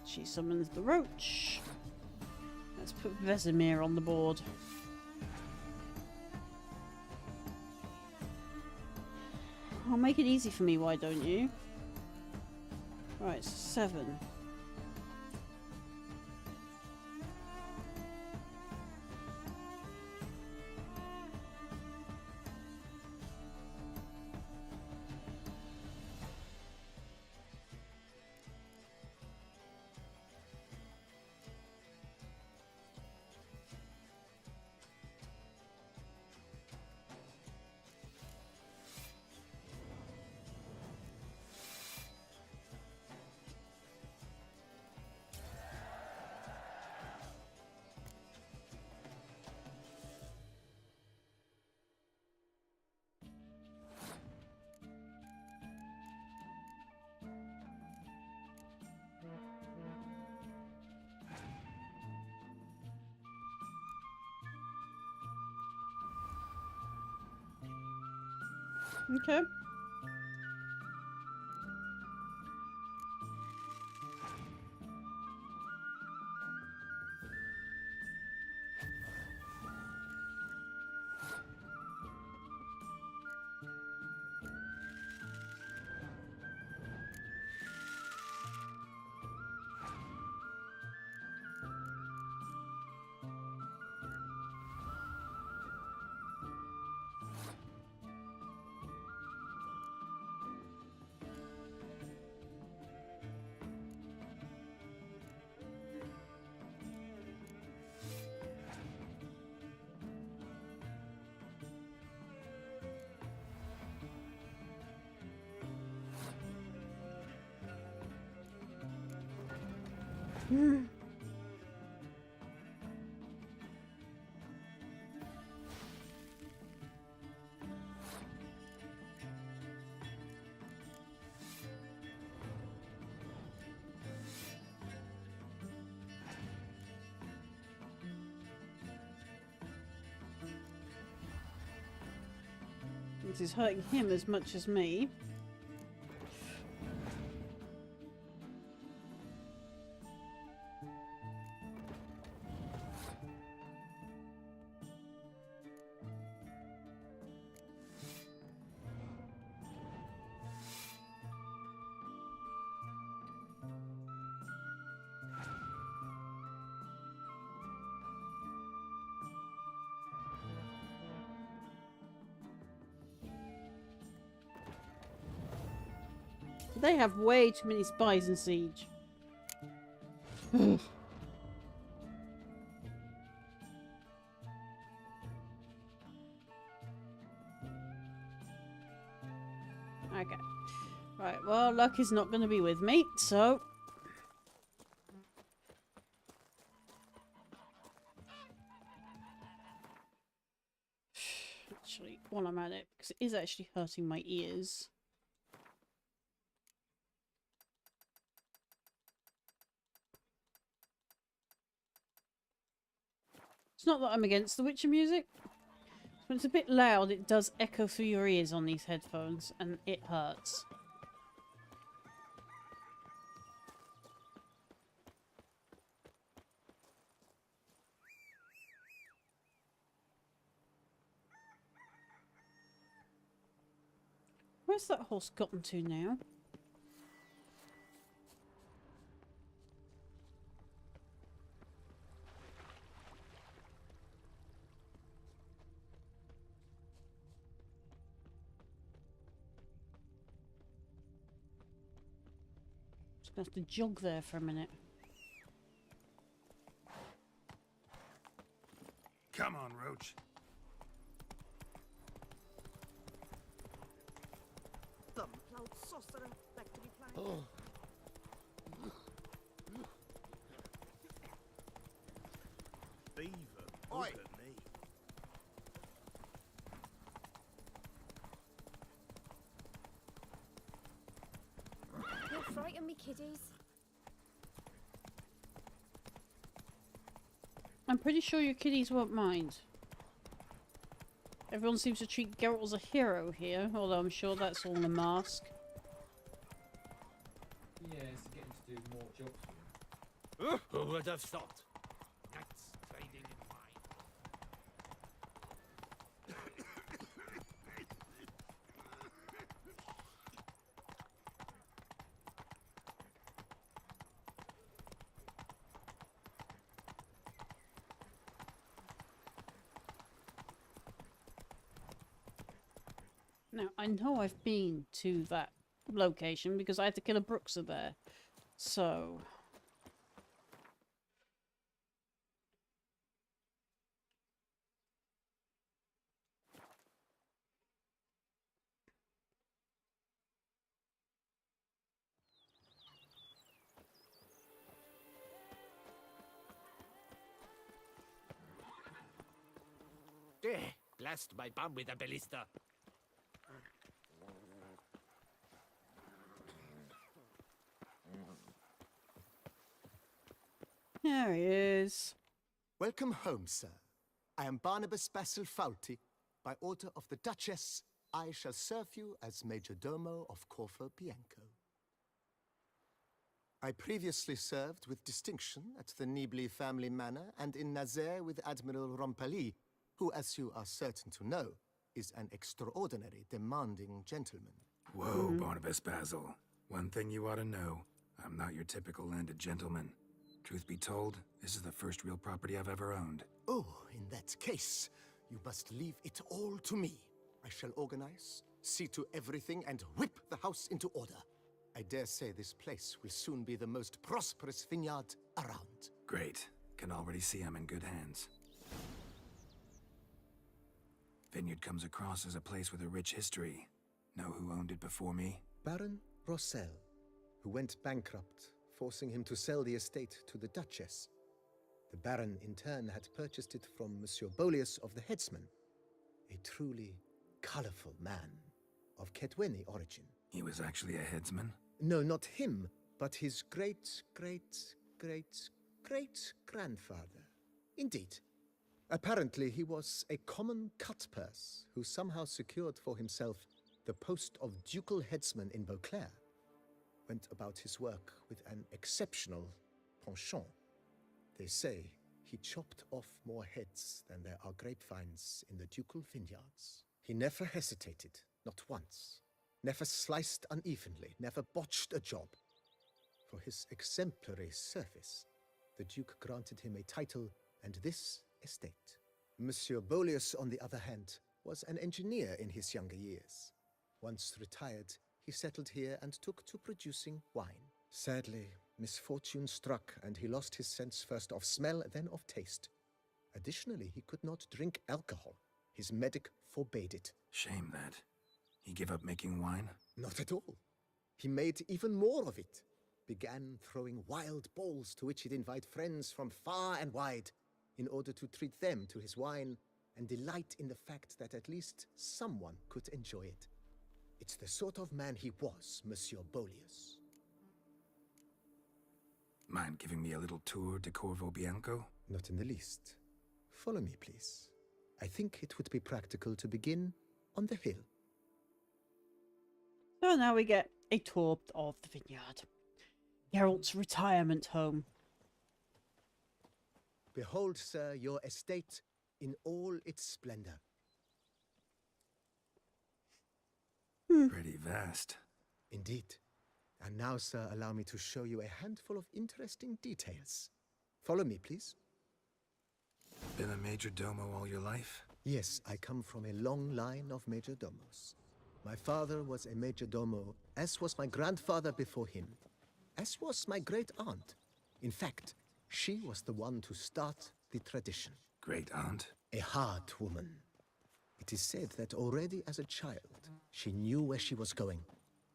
[SPEAKER 1] She summons the roach. Let's put Vesemir on the board. I'll make it easy for me, why don't you? Right, 7. Okay. This is hurting him as much as me. They have way too many spies in Siege. Okay. Right, well, luck is not going to be with me, so... Actually, while I'm at it, because it is actually hurting my ears. It's not that I'm against the Witcher music. When it's a bit loud, it does echo through your ears on these headphones, and it hurts. Where's that horse gotten to now? Just gonna have to jog there for a minute.
[SPEAKER 3] Come on, Roach.
[SPEAKER 16] Oh.
[SPEAKER 13] Beaver,
[SPEAKER 16] Oi.
[SPEAKER 13] look at me.
[SPEAKER 4] You'll frighten me, kiddies.
[SPEAKER 1] I'm pretty sure your kiddies won't mind. Everyone seems to treat Geralt as a hero here, although I'm sure that's all a mask.
[SPEAKER 2] Yeah, it's getting to do more jobs for him.
[SPEAKER 17] Who would have thought? Knights trading in wine.
[SPEAKER 1] Now, I know I've been to that location because I had to kill a Bruxer there. So...
[SPEAKER 17] Blast my bum with a ballista.
[SPEAKER 1] There he is.
[SPEAKER 16] Welcome home, sir. I am Barnabas Basil Fawlty, by order of the Duchess I shall serve you as Major Domo of Corvo Bianco. I previously served with distinction at the Nibli family manor and in Nazaire with Admiral Rompali, who, as you are certain to know, is an extraordinary, demanding gentleman.
[SPEAKER 3] Whoa, Barnabas Basil. One thing you ought to know. I'm not your typical landed gentleman. Truth be told, this is the first real property I've ever owned.
[SPEAKER 16] Oh, in that case, you must leave it all to me. I shall organize, see to everything, and whip the house into order. I dare say this place will soon be the most prosperous vineyard around.
[SPEAKER 3] Great. Can already see I'm in good hands. Vineyard comes across as a place with a rich history. Know who owned it before me?
[SPEAKER 16] Baron Rossel, who went bankrupt, forcing him to sell the estate to the Duchess. The Baron, in turn, had purchased it from Monsieur Bolius of the Headsman, a truly colorful man of Ketweni origin.
[SPEAKER 3] He was actually a headsman?
[SPEAKER 16] No, not him, but his great-great-great-great-grandfather. Indeed. Apparently, he was a common cutpurse who somehow secured for himself the post of ducal headsman in Beauclair. Went about his work with an exceptional penchant. They say he chopped off more heads than there are grapevines in the ducal vineyards. He never hesitated, not once. Never sliced unevenly, never botched a job. For his exemplary service, the Duke granted him a title and this estate. Monsieur Bolius, on the other hand, was an engineer in his younger years. Once retired, he settled here and took to producing wine. Sadly, misfortune struck and he lost his sense first of smell, then of taste. Additionally, he could not drink alcohol. His medic forbade it.
[SPEAKER 3] Shame that. He gave up making wine?
[SPEAKER 16] Not at all. He made even more of it. Began throwing wild balls to which he'd invite friends from far and wide in order to treat them to his wine and delight in the fact that at least someone could enjoy it. It's the sort of man he was, Monsieur Bolius.
[SPEAKER 3] Mind giving me a little tour de Corvo Bianco?
[SPEAKER 16] Not in the least. Follow me, please. I think it would be practical to begin on the hill.
[SPEAKER 1] So now we get a tour of the vineyard. Geralt's retirement home.
[SPEAKER 16] Behold, sir, your estate in all its splendor.
[SPEAKER 3] Pretty vast.
[SPEAKER 16] Indeed. And now, sir, allow me to show you a handful of interesting details. Follow me, please.
[SPEAKER 3] Been a major domo all your life?
[SPEAKER 16] Yes, I come from a long line of major domos. My father was a major domo, as was my grandfather before him, as was my great-aunt. In fact, she was the one to start the tradition.
[SPEAKER 3] Great-aunt?
[SPEAKER 16] A hard woman. It is said that already as a child, she knew where she was going,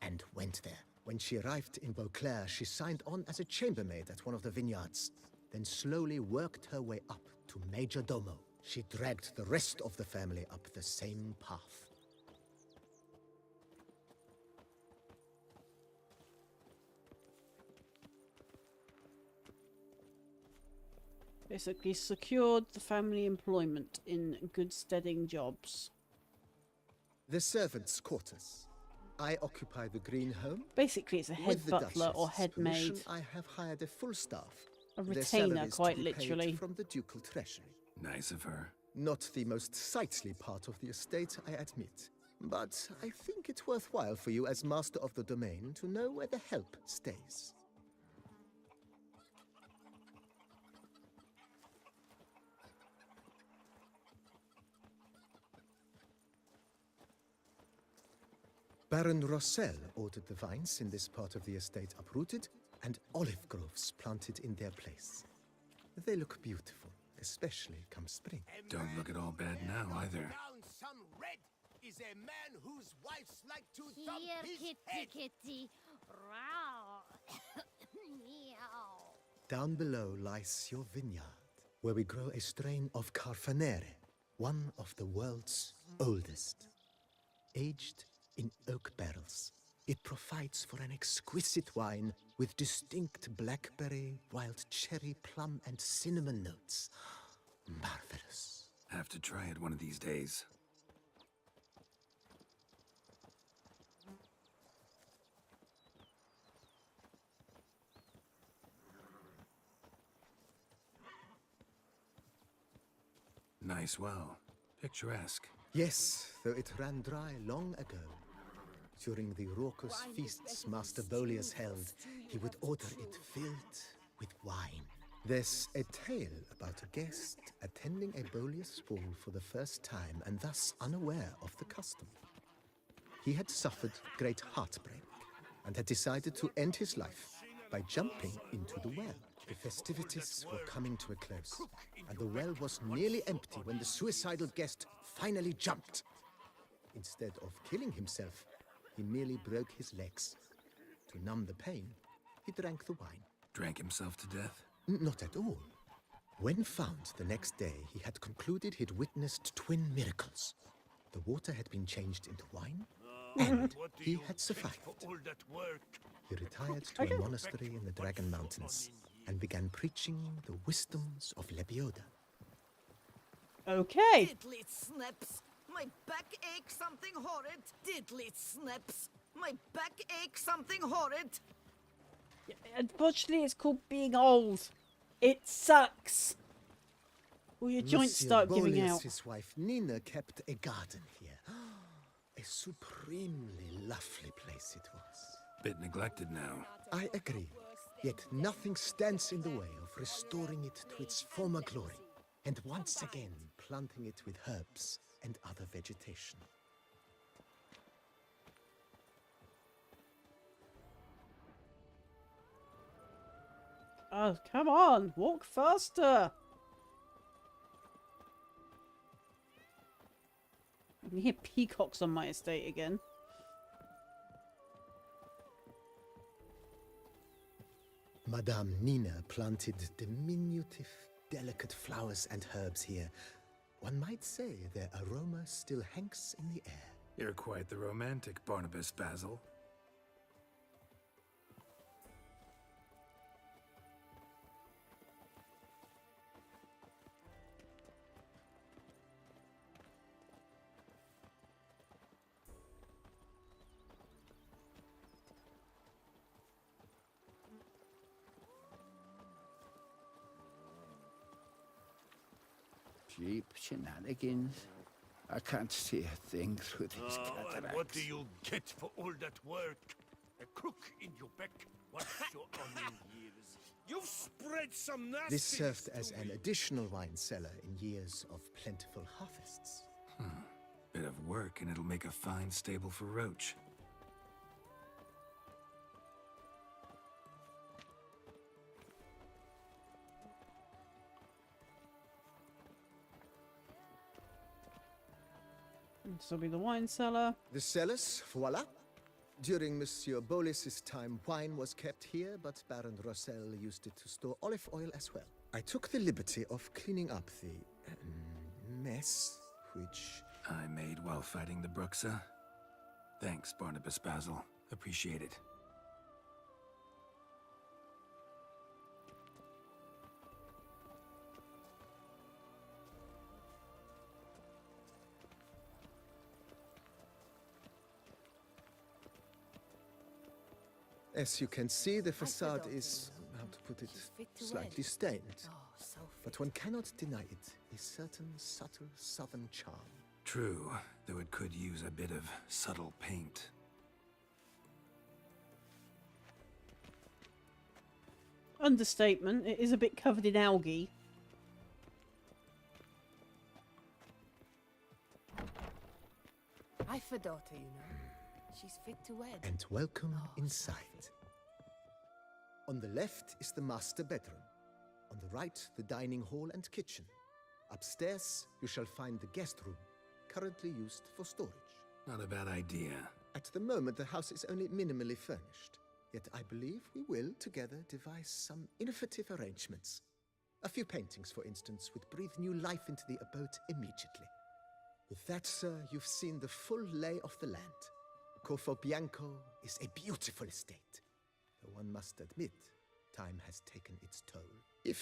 [SPEAKER 16] and went there. When she arrived in Beauclair, she signed on as a chambermaid at one of the vineyards, then slowly worked her way up to major domo. She dragged the rest of the family up the same path.
[SPEAKER 1] Basically secured the family employment in good steading jobs.
[SPEAKER 16] The servants' quarters. I occupy the green home.
[SPEAKER 1] Basically it's a head butler or head maid.
[SPEAKER 16] I have hired a full staff.
[SPEAKER 1] A retainer, quite literally.
[SPEAKER 16] From the ducal treasury.
[SPEAKER 3] Nice of her.
[SPEAKER 16] Not the most sightly part of the estate, I admit. But I think it's worthwhile for you as master of the domain to know where the help stays. Baron Rossel ordered the vines in this part of the estate uprooted and olive groves planted in their place. They look beautiful, especially come spring.
[SPEAKER 3] Don't look at all bad now, either.
[SPEAKER 15] Some red is a man whose wife's like to thump
[SPEAKER 4] Here,
[SPEAKER 15] his
[SPEAKER 4] kitty,
[SPEAKER 15] head.
[SPEAKER 4] kitty. Row. Meow.
[SPEAKER 16] Down below lies your vineyard, where we grow a strain of Carfanere, one of the world's oldest. Aged in oak barrels, it provides for an exquisite wine with distinct blackberry, wild cherry, plum, and cinnamon notes. Marvelous.
[SPEAKER 3] Have to try it one of these days. Nice well. Picturesque.
[SPEAKER 16] Yes, though it ran dry long ago. During the raucous feasts Master Bolius held, he would order it filled with wine. There's a tale about a guest attending a Bolius ball for the first time and thus unaware of the custom. He had suffered great heartbreak and had decided to end his life by jumping into the well. The festivities were coming to a close, and the well was nearly empty when the suicidal guest finally jumped. Instead of killing himself, he merely broke his legs. To numb the pain, he drank the wine.
[SPEAKER 3] Drank himself to death?
[SPEAKER 16] Not at all. When found the next day, he had concluded he'd witnessed twin miracles. The water had been changed into wine, and he had survived. He retired to a monastery in the Dragon Mountains and began preaching the wisdoms of Lebioda.
[SPEAKER 1] Okay.
[SPEAKER 6] Diddly snaps! My back aches something horrid! Diddly snaps! My back aches something horrid!
[SPEAKER 1] Unfortunately, it's called being old. It sucks. All your joints start giving out.
[SPEAKER 16] His wife Nina kept a garden here. A supremely lovely place it was.
[SPEAKER 3] Bit neglected now.
[SPEAKER 16] I agree. Yet nothing stands in the way of restoring it to its former glory, and once again planting it with herbs and other vegetation.
[SPEAKER 1] Oh, come on, walk faster. I can hear peacocks on my estate again.
[SPEAKER 16] Madame Nina planted diminutive, delicate flowers and herbs here. One might say their aroma still hangs in the air.
[SPEAKER 3] You're quite the romantic, Barnabas Basil.
[SPEAKER 15] Cheap shenanigans. I can't see a thing through these cataracts.
[SPEAKER 19] And what do you get for all that work? A crook in your back. What's your onion years? You've spread some nasty.
[SPEAKER 16] This served as an additional wine cellar in years of plentiful harvests.
[SPEAKER 3] Bit of work and it'll make a fine stable for Roach.
[SPEAKER 1] This will be the wine cellar.
[SPEAKER 16] The cellars, voila. During Monsieur Bolis's time, wine was kept here, but Baron Rossel used it to store olive oil as well. I took the liberty of cleaning up the mess, which
[SPEAKER 3] I made while fighting the Bruxa. Thanks, Barnabas Basil. Appreciate it.
[SPEAKER 16] As you can see, the facade is, how to put it, slightly stained. But one cannot deny it, a certain subtle southern charm.
[SPEAKER 3] True, though it could use a bit of subtle paint.
[SPEAKER 1] Understatement, it is a bit covered in algae.
[SPEAKER 20] I've a daughter, you know. She's fit to wed.
[SPEAKER 16] And welcome inside. On the left is the master bedroom. On the right, the dining hall and kitchen. Upstairs, you shall find the guest room, currently used for storage.
[SPEAKER 3] Not a bad idea.
[SPEAKER 16] At the moment, the house is only minimally furnished. Yet I believe we will, together, devise some innovative arrangements. A few paintings, for instance, would breathe new life into the abode immediately. With that, sir, you've seen the full lay of the land. Corfo Bianco is a beautiful estate. Though one must admit, time has taken its toll.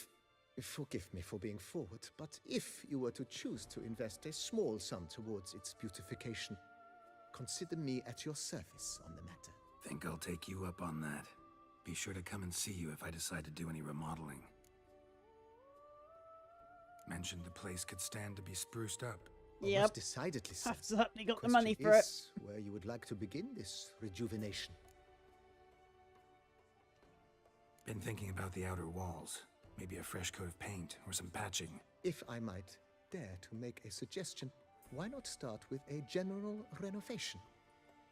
[SPEAKER 16] Forgive me for being forward, but if you were to choose to invest a small sum towards its beautification, consider me at your service on the matter.
[SPEAKER 3] Think I'll take you up on that. Be sure to come and see you if I decide to do any remodeling. Mentioned the place could stand to be spruced up.
[SPEAKER 1] Yep.
[SPEAKER 14] Most decidedly, sir.
[SPEAKER 1] I've certainly got the
[SPEAKER 14] Question
[SPEAKER 1] money for it.
[SPEAKER 14] is where you would like to begin this rejuvenation.
[SPEAKER 3] Been thinking about the outer walls. Maybe a fresh coat of paint or some patching.
[SPEAKER 14] If I might dare to make a suggestion, why not start with a general renovation?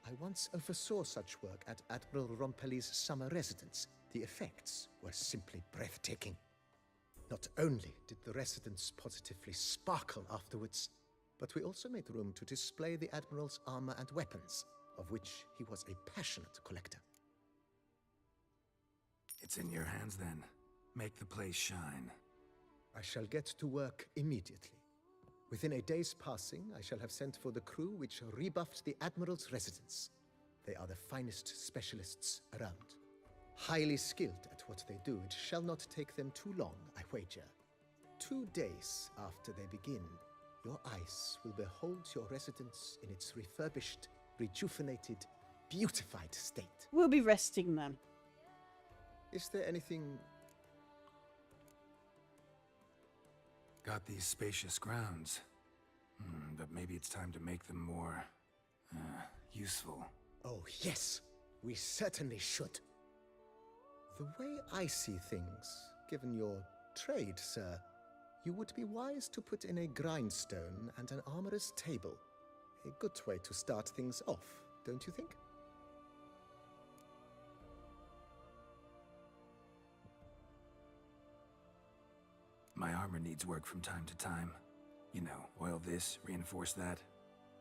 [SPEAKER 14] I once oversaw such work at Admiral Rompelli's summer residence. The effects were simply breathtaking. Not only did the residence positively sparkle afterwards, but we also made room to display the Admiral's armor and weapons, of which he was a passionate collector.
[SPEAKER 3] It's in your hands then. Make the place shine.
[SPEAKER 14] I shall get to work immediately. Within a day's passing, I shall have sent for the crew which rebuffed the Admiral's residence. They are the finest specialists around. Highly skilled at what they do, it shall not take them too long, I wager. 2 days after they begin, your eyes will behold your residence in its refurbished, rejuvenated, beautified state.
[SPEAKER 1] We'll be resting then.
[SPEAKER 14] Is there anything...
[SPEAKER 3] Got these spacious grounds. But maybe it's time to make them more... useful.
[SPEAKER 14] Oh, yes. We certainly should. The way I see things, given your trade, sir, you would be wise to put in a grindstone and an armorer's table. A good way to start things off, don't you think?
[SPEAKER 3] My armor needs work from time to time. You know, oil this, reinforce that.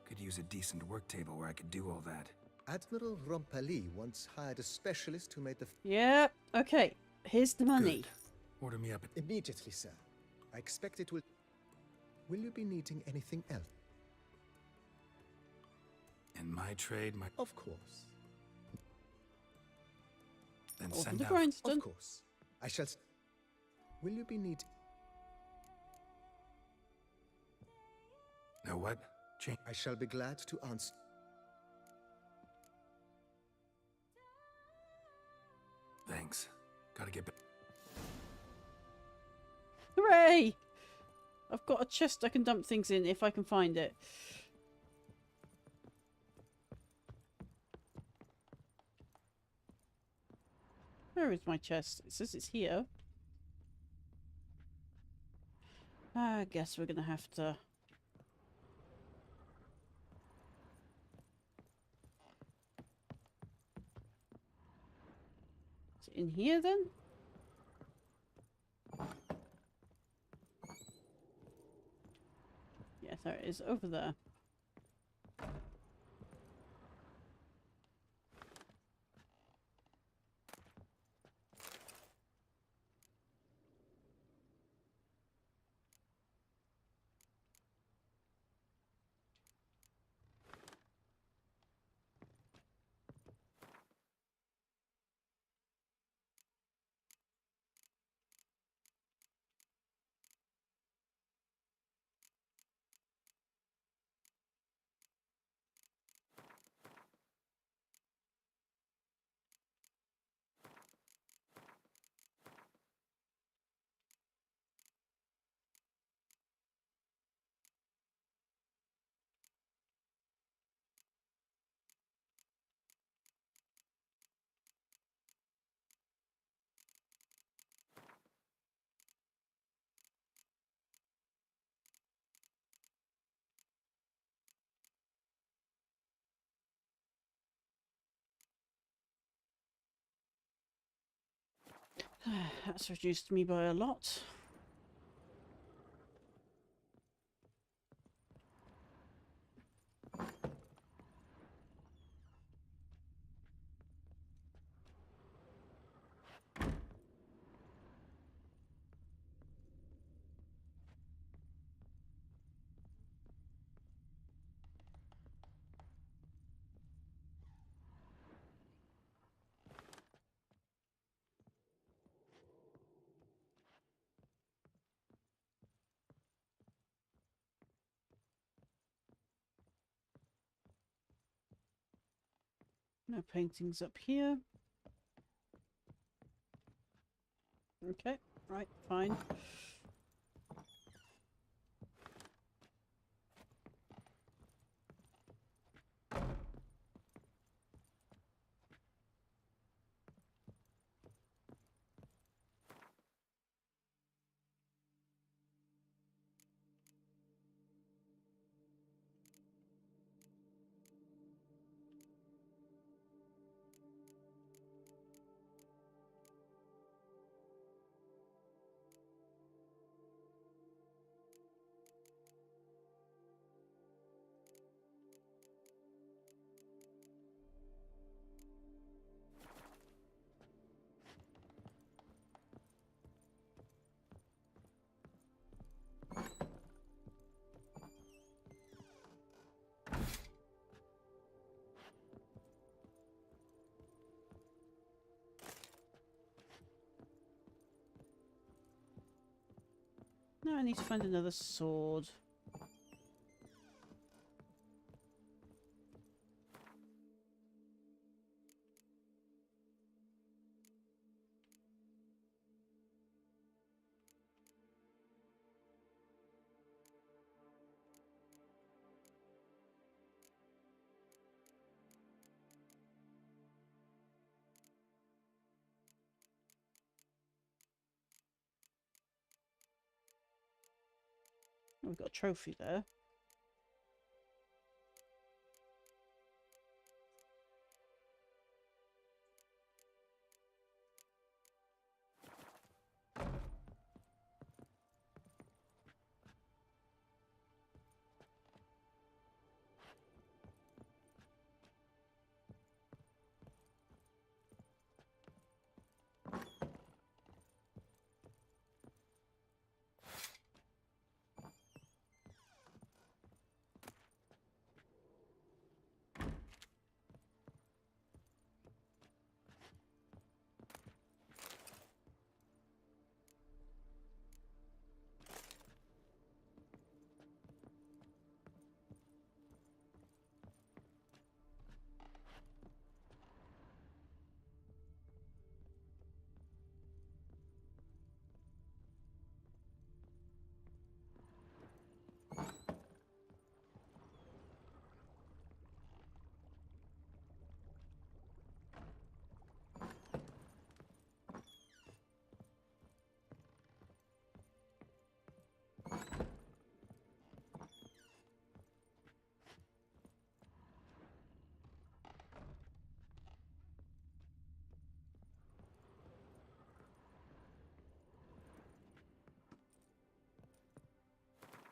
[SPEAKER 3] Could use a decent work table where I could do all that.
[SPEAKER 14] Admiral Rompelli once hired a specialist who made the...
[SPEAKER 1] Yeah, okay. Here's the money.
[SPEAKER 3] Good. Order me up.
[SPEAKER 14] Immediately, sir. I expect it will... Will you be needing anything else?
[SPEAKER 3] In my trade, my...
[SPEAKER 14] Of course.
[SPEAKER 3] Then
[SPEAKER 1] Over
[SPEAKER 3] send
[SPEAKER 1] the
[SPEAKER 3] out...
[SPEAKER 1] grindstone.
[SPEAKER 14] Of course. I shall... Will you be needing...
[SPEAKER 3] Know what? Change...
[SPEAKER 14] I shall be glad to answer...
[SPEAKER 3] Thanks. Gotta get back.
[SPEAKER 1] Hooray! I've got a chest I can dump things in if I can find it. Where is my chest? It says it's here. I guess we're gonna have to... Is it in here then? Yeah, there it is, over there. That's reduced me by a lot. No paintings up here. Okay, right, fine. Now I need to find another sword. We've got a trophy there.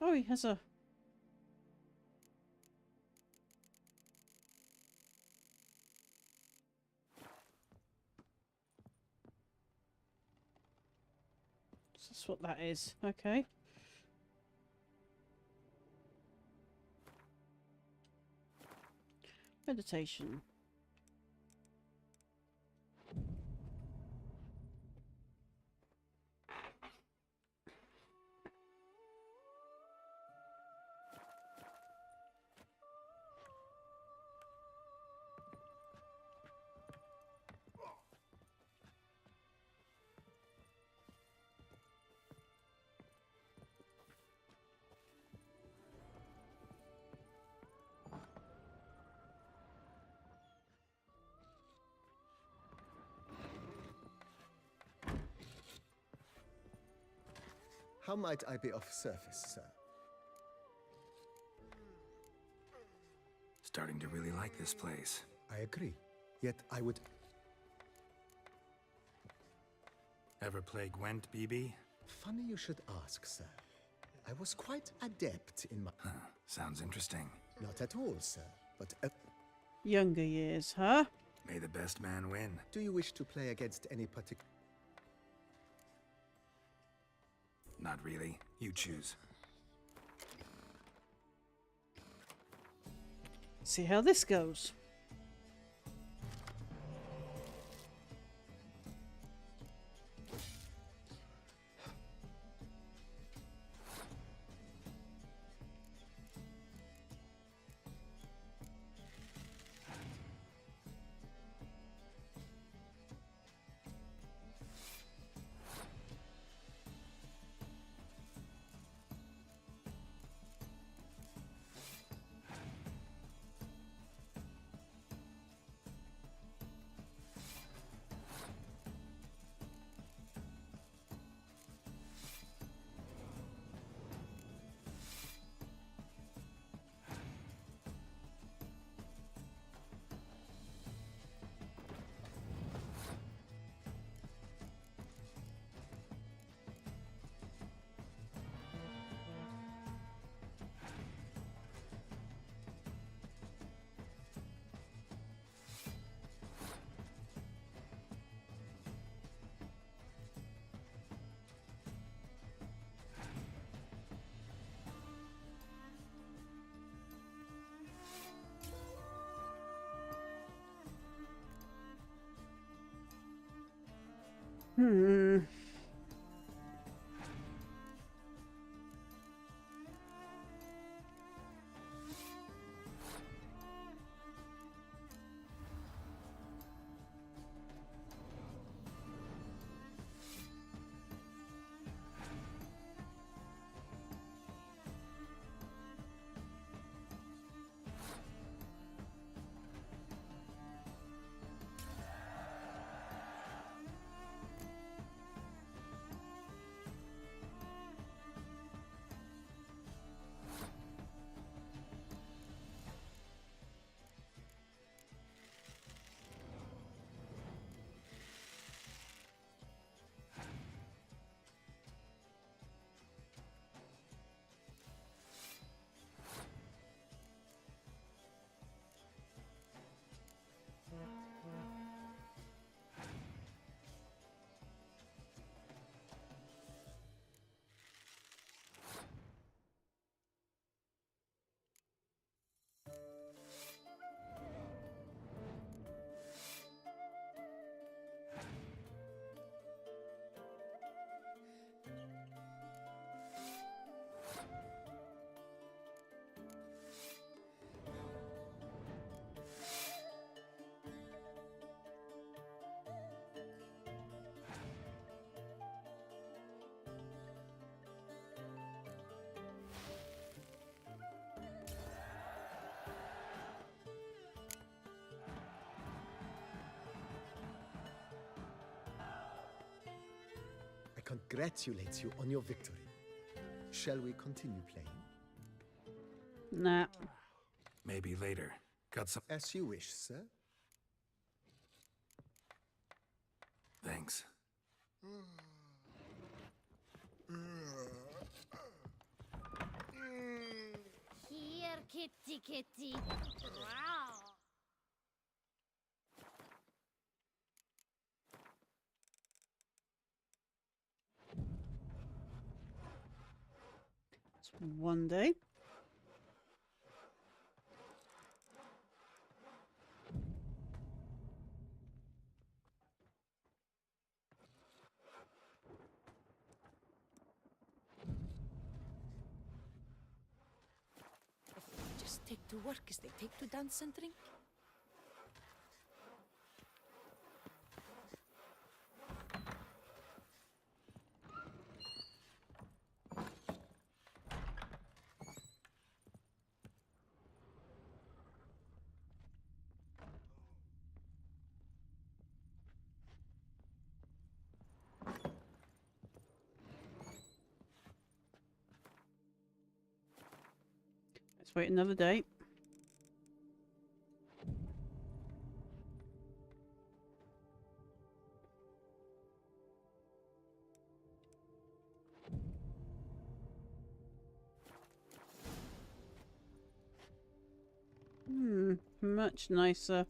[SPEAKER 1] Oh, he has a... That's what that is. Okay. Meditation.
[SPEAKER 16] How might I be of service, sir?
[SPEAKER 3] Starting to really like this place.
[SPEAKER 16] I agree. Yet I would...
[SPEAKER 3] Ever play Gwent, BB?
[SPEAKER 16] Funny you should ask, sir. I was quite adept in my...
[SPEAKER 3] Huh. Sounds interesting.
[SPEAKER 16] Not at all, sir. But...
[SPEAKER 1] Younger years, huh?
[SPEAKER 3] May the best man win.
[SPEAKER 16] Do you wish to play against any particular...
[SPEAKER 3] Not really. You choose.
[SPEAKER 1] See how this goes.
[SPEAKER 15] congratulate you on your victory. Shall we continue playing?
[SPEAKER 1] Nah.
[SPEAKER 3] Maybe later. Got some...
[SPEAKER 15] As you wish, sir.
[SPEAKER 3] Thanks.
[SPEAKER 4] Here, kitty, kitty. Wow.
[SPEAKER 1] It's one day.
[SPEAKER 20] Just take to work as they take to dance and drink.
[SPEAKER 1] Let's wait another day. Much nicer.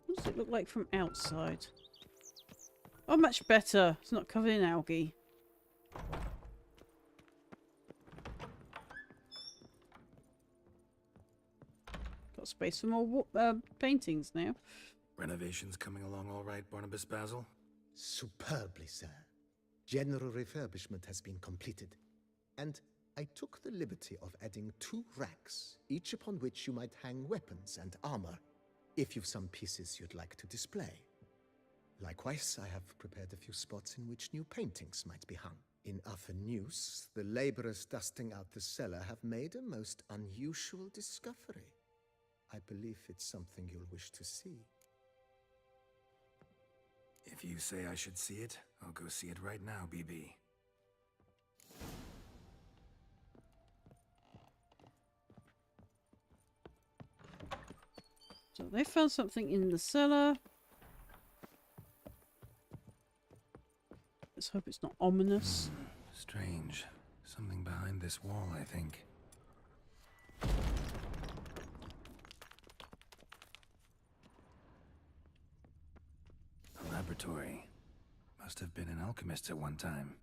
[SPEAKER 1] What does it look like from outside? Oh, much better. It's not covered in algae. Got space for more paintings now.
[SPEAKER 3] Renovations coming along all right, Barnabas Basil?
[SPEAKER 15] Superbly, sir. General refurbishment has been completed. And I took the liberty of adding 2 racks, each upon which you might hang weapons and armor, if you've some pieces you'd like to display. Likewise, I have prepared a few spots in which new paintings might be hung. In other news, the laborers dusting out the cellar have made a most unusual discovery. I believe it's something you'll wish to see.
[SPEAKER 3] If you say I should see it, I'll go see it right now, BB.
[SPEAKER 1] So they found something in the cellar. Let's hope it's not ominous.
[SPEAKER 3] Strange. Something behind this wall, I think. A laboratory. Must have been an alchemist at one time.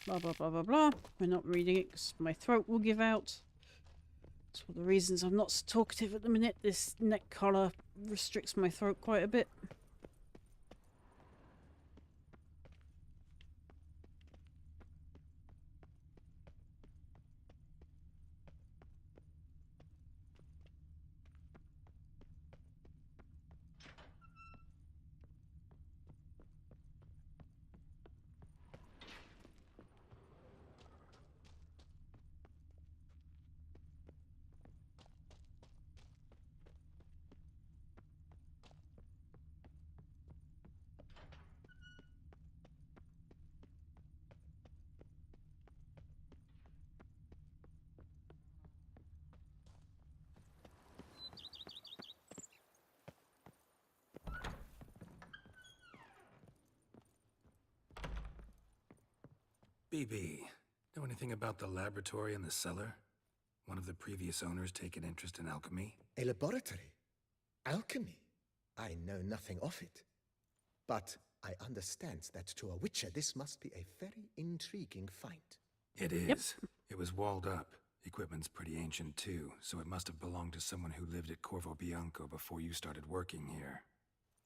[SPEAKER 1] Blah, blah, blah, blah, blah. We're not reading it because my throat will give out. That's one of the reasons I'm not so talkative at the minute. This neck collar restricts my throat quite a bit.
[SPEAKER 3] BB, know anything about the laboratory in the cellar? One of the previous owners take an interest in alchemy?
[SPEAKER 15] A laboratory? Alchemy? I know nothing of it. But I understand that to a witcher this must be a very intriguing find.
[SPEAKER 3] It is. Yep. It was walled up. Equipment's pretty ancient too, so it must have belonged to someone who lived at Corvo Bianco before you started working here.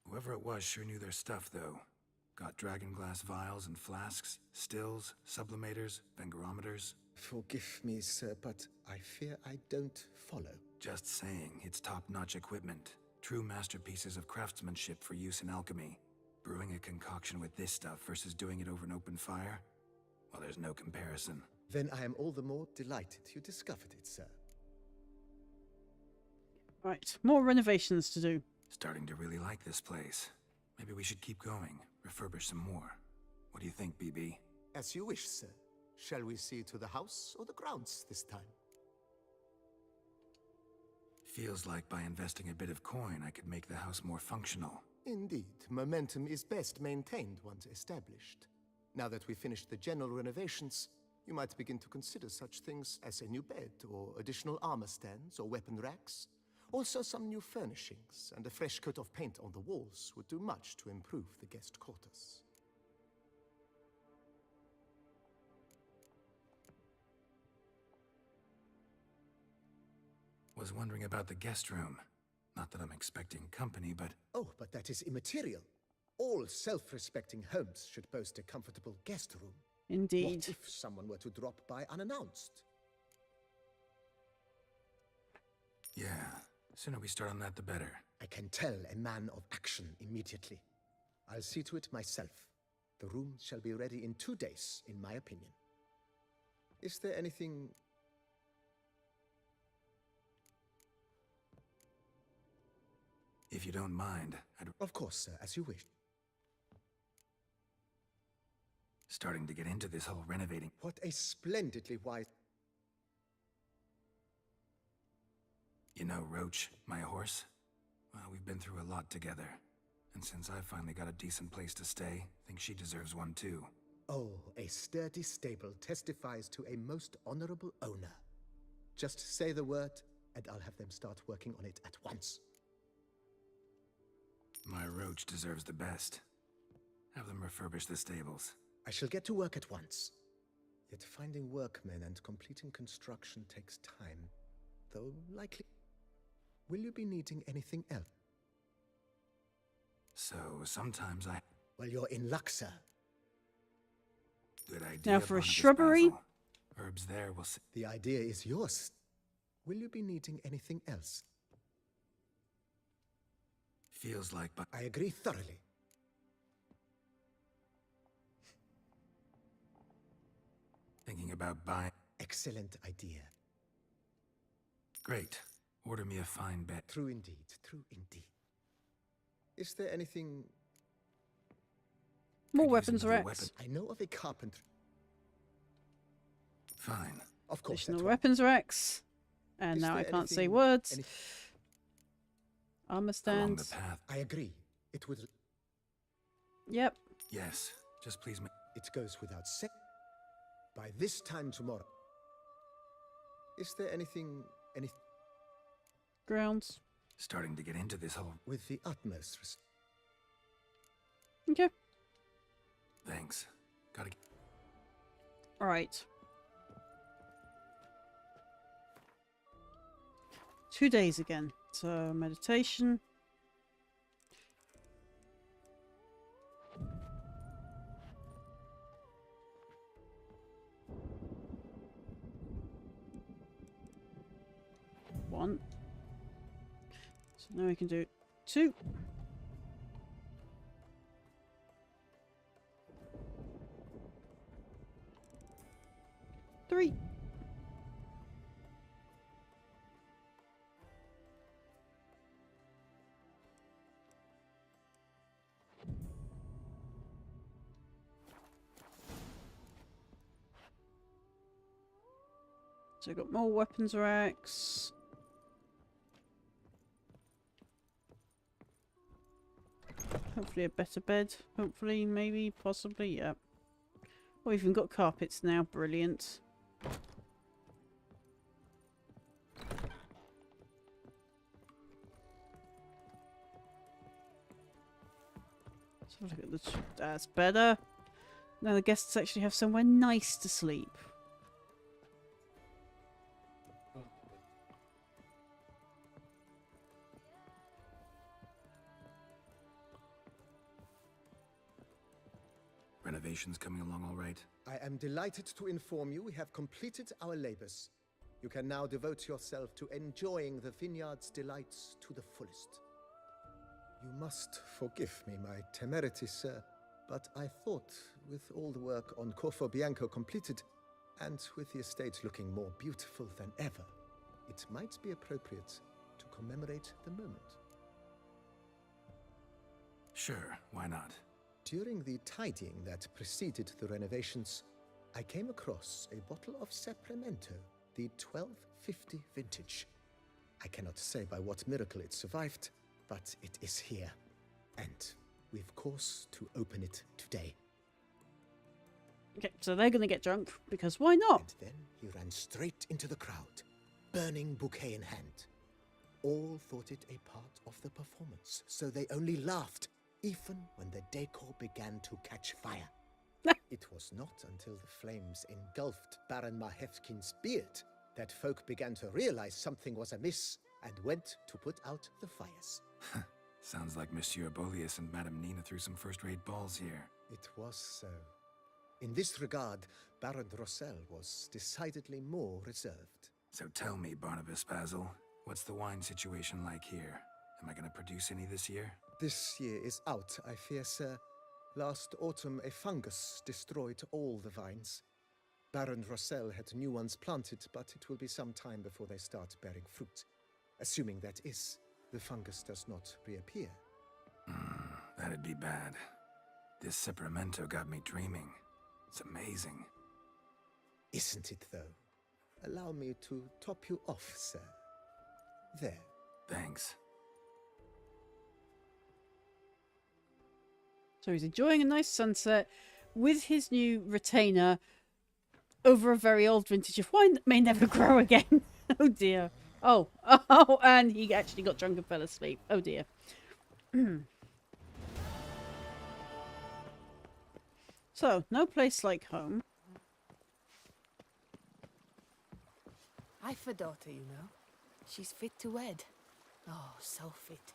[SPEAKER 3] Whoever it was sure knew their stuff, though. Got dragonglass vials and flasks, stills, sublimators, vengerometers.
[SPEAKER 15] Forgive me, sir, but I fear I don't follow.
[SPEAKER 3] Just saying, it's top-notch equipment. True masterpieces of craftsmanship for use in alchemy. Brewing a concoction with this stuff versus doing it over an open fire? Well, there's no comparison.
[SPEAKER 15] Then I am all the more delighted you discovered it, sir.
[SPEAKER 1] Right, more renovations to do.
[SPEAKER 3] Starting to really like this place. Maybe we should keep going, refurbish some more. What do you think, BB?
[SPEAKER 15] As you wish, sir. Shall we see to the house or the grounds this time?
[SPEAKER 3] Feels like by investing a bit of coin, I could make the house more functional.
[SPEAKER 15] Indeed, momentum is best maintained once established. Now that we've finished the general renovations, you might begin to consider such things as a new bed, or additional armor stands, or weapon racks. Also, some new furnishings and a fresh coat of paint on the walls would do much to improve the guest quarters.
[SPEAKER 3] Was wondering about the guest room. Not that I'm expecting company, but...
[SPEAKER 15] Oh, but that is immaterial. All self-respecting homes should boast a comfortable guest room.
[SPEAKER 1] Indeed.
[SPEAKER 15] What if someone were to drop by unannounced?
[SPEAKER 3] Yeah, sooner we start on that, the better.
[SPEAKER 15] I can tell a man of action immediately. I'll see to it myself. The room shall be ready in 2 days, in my opinion. Is there anything...
[SPEAKER 3] If you don't mind, I'd...
[SPEAKER 15] Of course, sir, as you wish.
[SPEAKER 3] Starting to get into this whole renovating.
[SPEAKER 15] What a splendidly wise...
[SPEAKER 3] You know, Roach, my horse? Well, we've been through a lot together. And since I've finally got a decent place to stay, I think she deserves one too.
[SPEAKER 15] Oh, a sturdy stable testifies to a most honorable owner. Just say the word, and I'll have them start working on it at once.
[SPEAKER 3] My Roach deserves the best. Have them refurbish the stables.
[SPEAKER 15] I shall get to work at once. Yet finding workmen and completing construction takes time, though likely... Will you be needing anything else?
[SPEAKER 3] So, sometimes I...
[SPEAKER 15] Well, you're in luck, sir.
[SPEAKER 3] Good idea.
[SPEAKER 1] Now for a shrubbery.
[SPEAKER 3] Herbs there will...
[SPEAKER 15] The idea is yours. Will you be needing anything else?
[SPEAKER 3] Feels like, but...
[SPEAKER 15] I agree thoroughly.
[SPEAKER 3] Thinking about buying...
[SPEAKER 15] Excellent idea.
[SPEAKER 3] Great. Order me a fine bed.
[SPEAKER 15] True indeed, true indeed. Is there anything...
[SPEAKER 1] More weapons racks.
[SPEAKER 15] I know of a carpenter.
[SPEAKER 3] Fine.
[SPEAKER 15] Of course.
[SPEAKER 1] Additional weapons racks. And
[SPEAKER 15] Is
[SPEAKER 1] now I
[SPEAKER 15] there
[SPEAKER 1] can't say
[SPEAKER 15] anything-
[SPEAKER 1] words. Armor stands.
[SPEAKER 3] Along the path.
[SPEAKER 15] I agree. It would...
[SPEAKER 1] Yep.
[SPEAKER 3] Yes. Just please make...
[SPEAKER 15] It goes without saying. By this time tomorrow. Is there anything...
[SPEAKER 1] Grounds.
[SPEAKER 3] Starting to get into this whole...
[SPEAKER 15] With the utmost
[SPEAKER 1] Okay.
[SPEAKER 3] Thanks. Gotta...
[SPEAKER 1] Alright. 2 days again. So, meditation. One. So now we can do 2. Three. So we've got more weapons racks. Hopefully a better bed. Hopefully, maybe, possibly, yeah. Oh, we've even got carpets now. Brilliant. So look at the... That's better. Now the guests actually have somewhere nice to sleep.
[SPEAKER 3] Renovations coming along all right?
[SPEAKER 15] I am delighted to inform you we have completed our labors. You can now devote yourself to enjoying the vineyard's delights to the fullest. You must forgive me my temerity, sir, but I thought, with all the work on Corfo Bianco completed, and with the estate looking more beautiful than ever, it might be appropriate to commemorate the moment.
[SPEAKER 3] Sure, why not?
[SPEAKER 15] During the tidying that preceded the renovations, I came across a bottle of Sapramento, the 1250 vintage. I cannot say by what miracle it survived, but it is here. And we've cause to open it today.
[SPEAKER 1] Okay, so they're going to get drunk, because why not?
[SPEAKER 15] And then he ran straight into the crowd, burning bouquet in hand. All thought it a part of the performance, so they only laughed, even when the decor began to catch fire. It was not until the flames engulfed Baron Mahevkin's beard that folk began to realize something was amiss and went to put out the fires.
[SPEAKER 3] Sounds like Monsieur Bolius and Madame Nina threw some first-rate balls here.
[SPEAKER 15] It was so. In this regard, Baron Rossel was decidedly more reserved.
[SPEAKER 3] So tell me, Barnabas Basil, what's the wine situation like here? Am I going to produce any this year?
[SPEAKER 15] This year is out, I fear, sir. Last autumn, a fungus destroyed all the vines. Baron Rossel had new ones planted, but it will be some time before they start bearing fruit. Assuming, that is, the fungus does not reappear.
[SPEAKER 3] That'd be bad. This Sapramento got me dreaming. It's amazing.
[SPEAKER 15] Isn't it, though? Allow me to top you off, sir. There.
[SPEAKER 3] Thanks.
[SPEAKER 1] So he's enjoying a nice sunset with his new retainer over a very old vintage of wine that may never grow again. Oh dear. Oh, and he actually got drunk and fell asleep. Oh dear. So, no place like home.
[SPEAKER 20] I've a daughter, you know. She's fit to wed. Oh, so fit.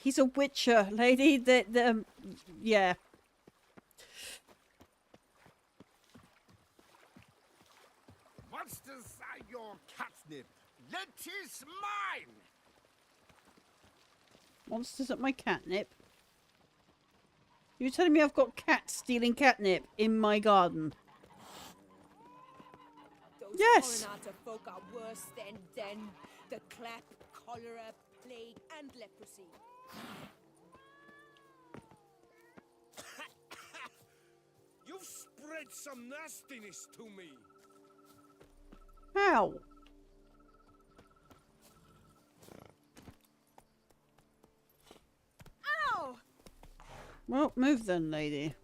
[SPEAKER 1] He's a witcher, lady. Yeah.
[SPEAKER 19] Monsters are your catnip. That is mine.
[SPEAKER 1] Monsters at my catnip. You're telling me I've got cats stealing catnip in my garden?
[SPEAKER 6] Those
[SPEAKER 1] Yes.
[SPEAKER 6] foreign folk are worse than the clap, cholera, plague, and leprosy.
[SPEAKER 19] You've spread some nastiness to me.
[SPEAKER 1] How?
[SPEAKER 6] Ow!
[SPEAKER 1] Well, move then, lady.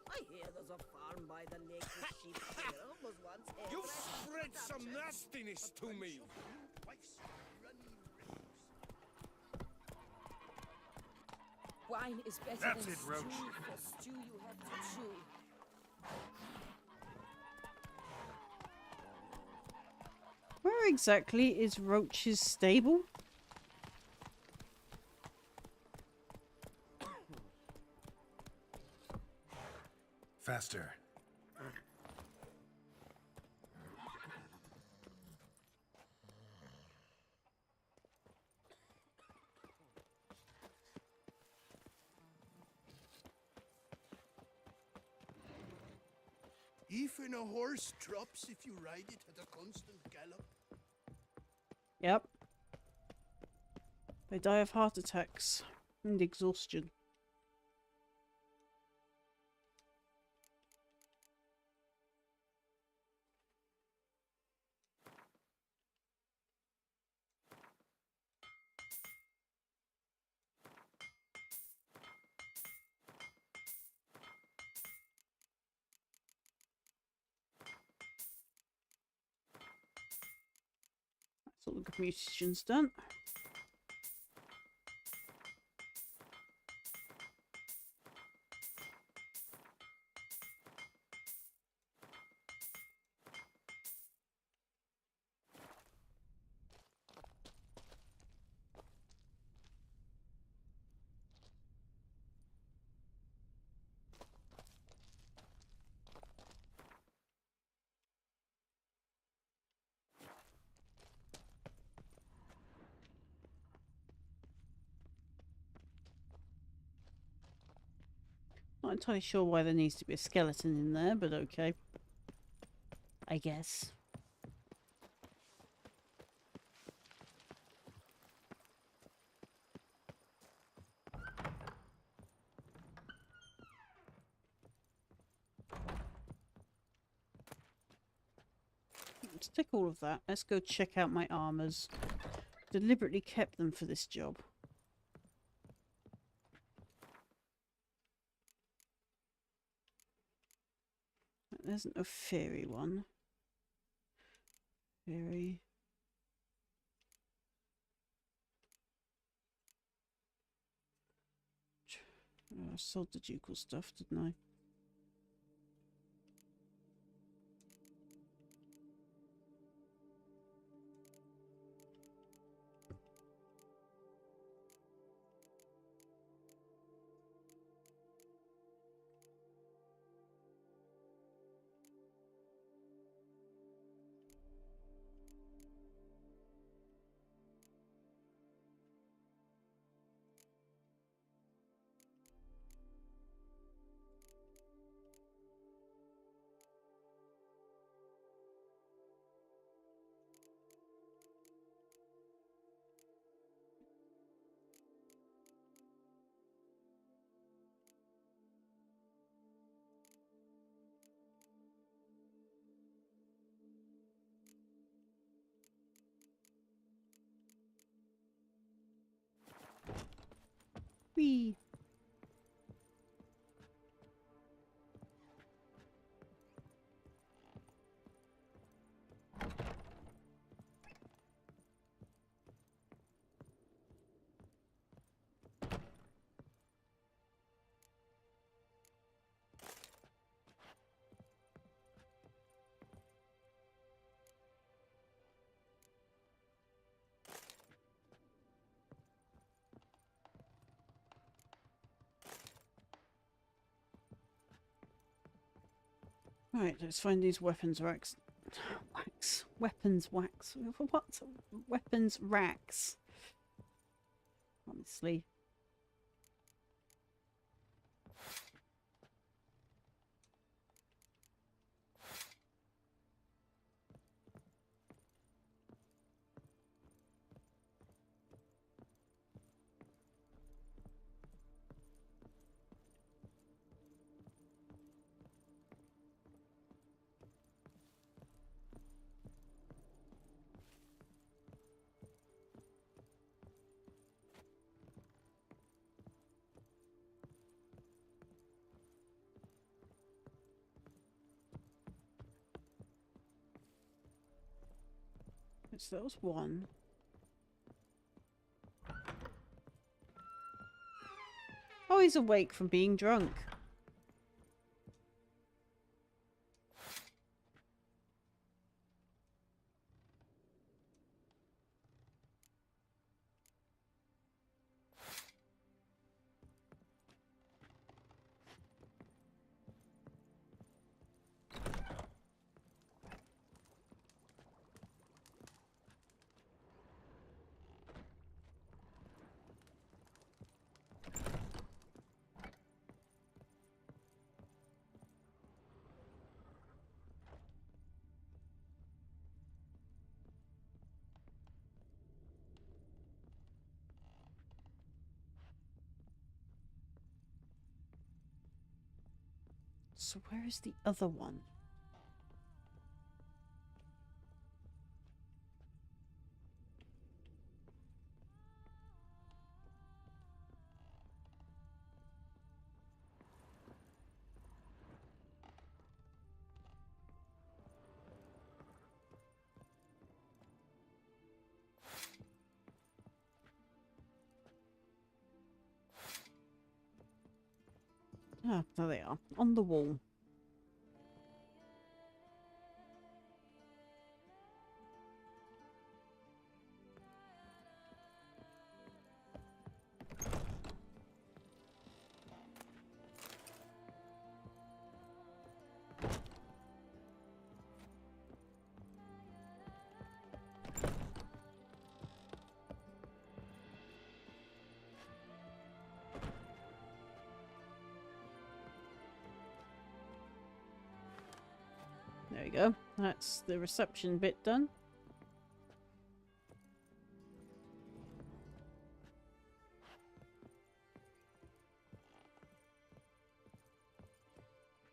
[SPEAKER 6] I hear there's a farm by the lake with sheep here. Was once here.
[SPEAKER 19] You've spread some nastiness to me.
[SPEAKER 6] Wine is better
[SPEAKER 19] That's
[SPEAKER 6] than
[SPEAKER 19] it, Roach.
[SPEAKER 6] stew. For stew you have to chew.
[SPEAKER 1] Where exactly is Roach's stable?
[SPEAKER 3] Faster.
[SPEAKER 13] Even a horse drops if you ride it at a constant gallop.
[SPEAKER 1] Yep. They die of heart attacks and exhaustion. That's all the good musicians done. Not entirely sure why there needs to be a skeleton in there, but okay. I guess. Let's take all of that. Let's go check out my armors. Deliberately kept them for this job. There's a fairy one. Fairy. Oh, I sold the ducal stuff, didn't I? Whee! Right, let's find these weapons racks. Wax. Weapons wax. What? Weapons racks. Honestly. So that was one. Oh, he's awake from being drunk. So where is the other one? Ah, there they are. On the wall. There we go. That's the reception bit done.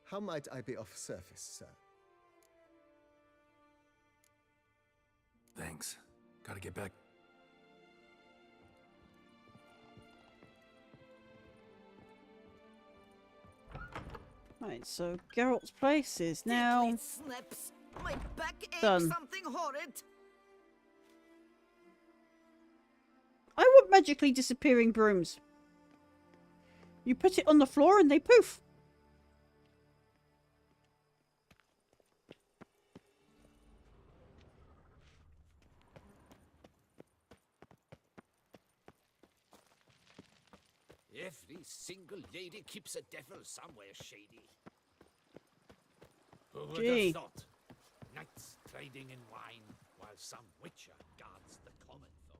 [SPEAKER 15] How might I be of service, sir?
[SPEAKER 3] Thanks. Gotta get back.
[SPEAKER 1] Right, so Geralt's place is now
[SPEAKER 6] Snaps. My back aches
[SPEAKER 1] done.
[SPEAKER 6] something horrid.
[SPEAKER 1] I want magically disappearing brooms. You put it on the floor and they poof.
[SPEAKER 17] Every single lady keeps a devil somewhere shady. Who would
[SPEAKER 1] Gee.
[SPEAKER 17] have thought? Knights trading in wine while some witcher guards the common folk.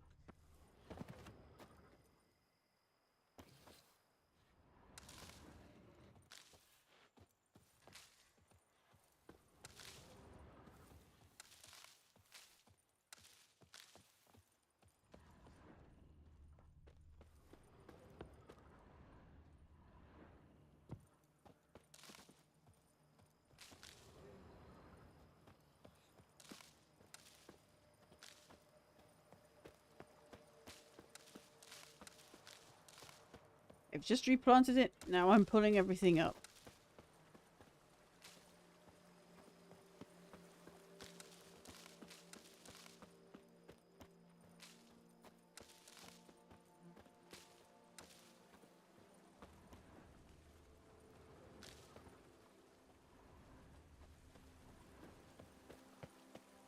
[SPEAKER 1] I've just replanted it. Now I'm pulling everything up.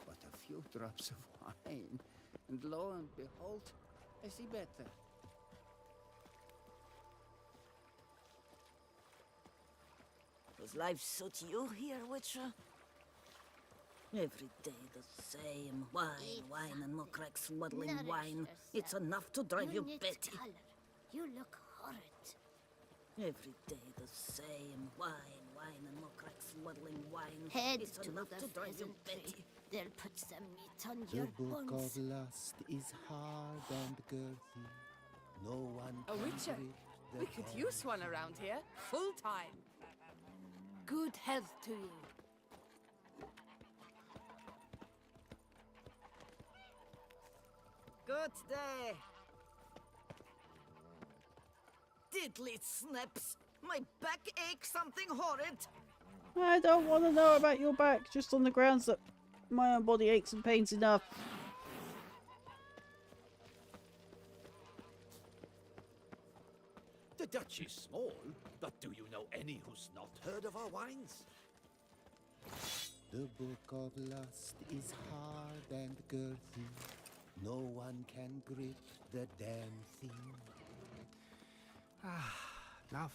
[SPEAKER 21] But a few drops of wine, and lo and behold, I see better.
[SPEAKER 6] Does life suit you here, Witcher? Every day the same. Wine, and more cracks swaddling wine. It's enough to drive you batty.
[SPEAKER 4] You look horrid.
[SPEAKER 6] Every day the same. Wine, and more cracks swaddling wine.
[SPEAKER 4] Head
[SPEAKER 6] it's
[SPEAKER 4] to
[SPEAKER 6] enough
[SPEAKER 4] the
[SPEAKER 6] to drive you
[SPEAKER 4] pheasantry.
[SPEAKER 6] batty.
[SPEAKER 4] They'll put some meat on
[SPEAKER 22] The
[SPEAKER 4] your
[SPEAKER 22] book
[SPEAKER 4] bones.
[SPEAKER 22] of lust is hard and girthy. No one
[SPEAKER 20] A
[SPEAKER 22] can
[SPEAKER 20] witcher.
[SPEAKER 22] grip the
[SPEAKER 20] We could use one around here. Full time. Good health to you.
[SPEAKER 6] Good day. Diddly snaps. My back aches something horrid.
[SPEAKER 1] I don't want to know about your back, just on the grounds that my own body aches and pains enough.
[SPEAKER 17] The Dutch is small, but do you know any who's not heard of our wines?
[SPEAKER 22] The book of lust is hard and girthy. No one can grip the damn thing.
[SPEAKER 17] Love,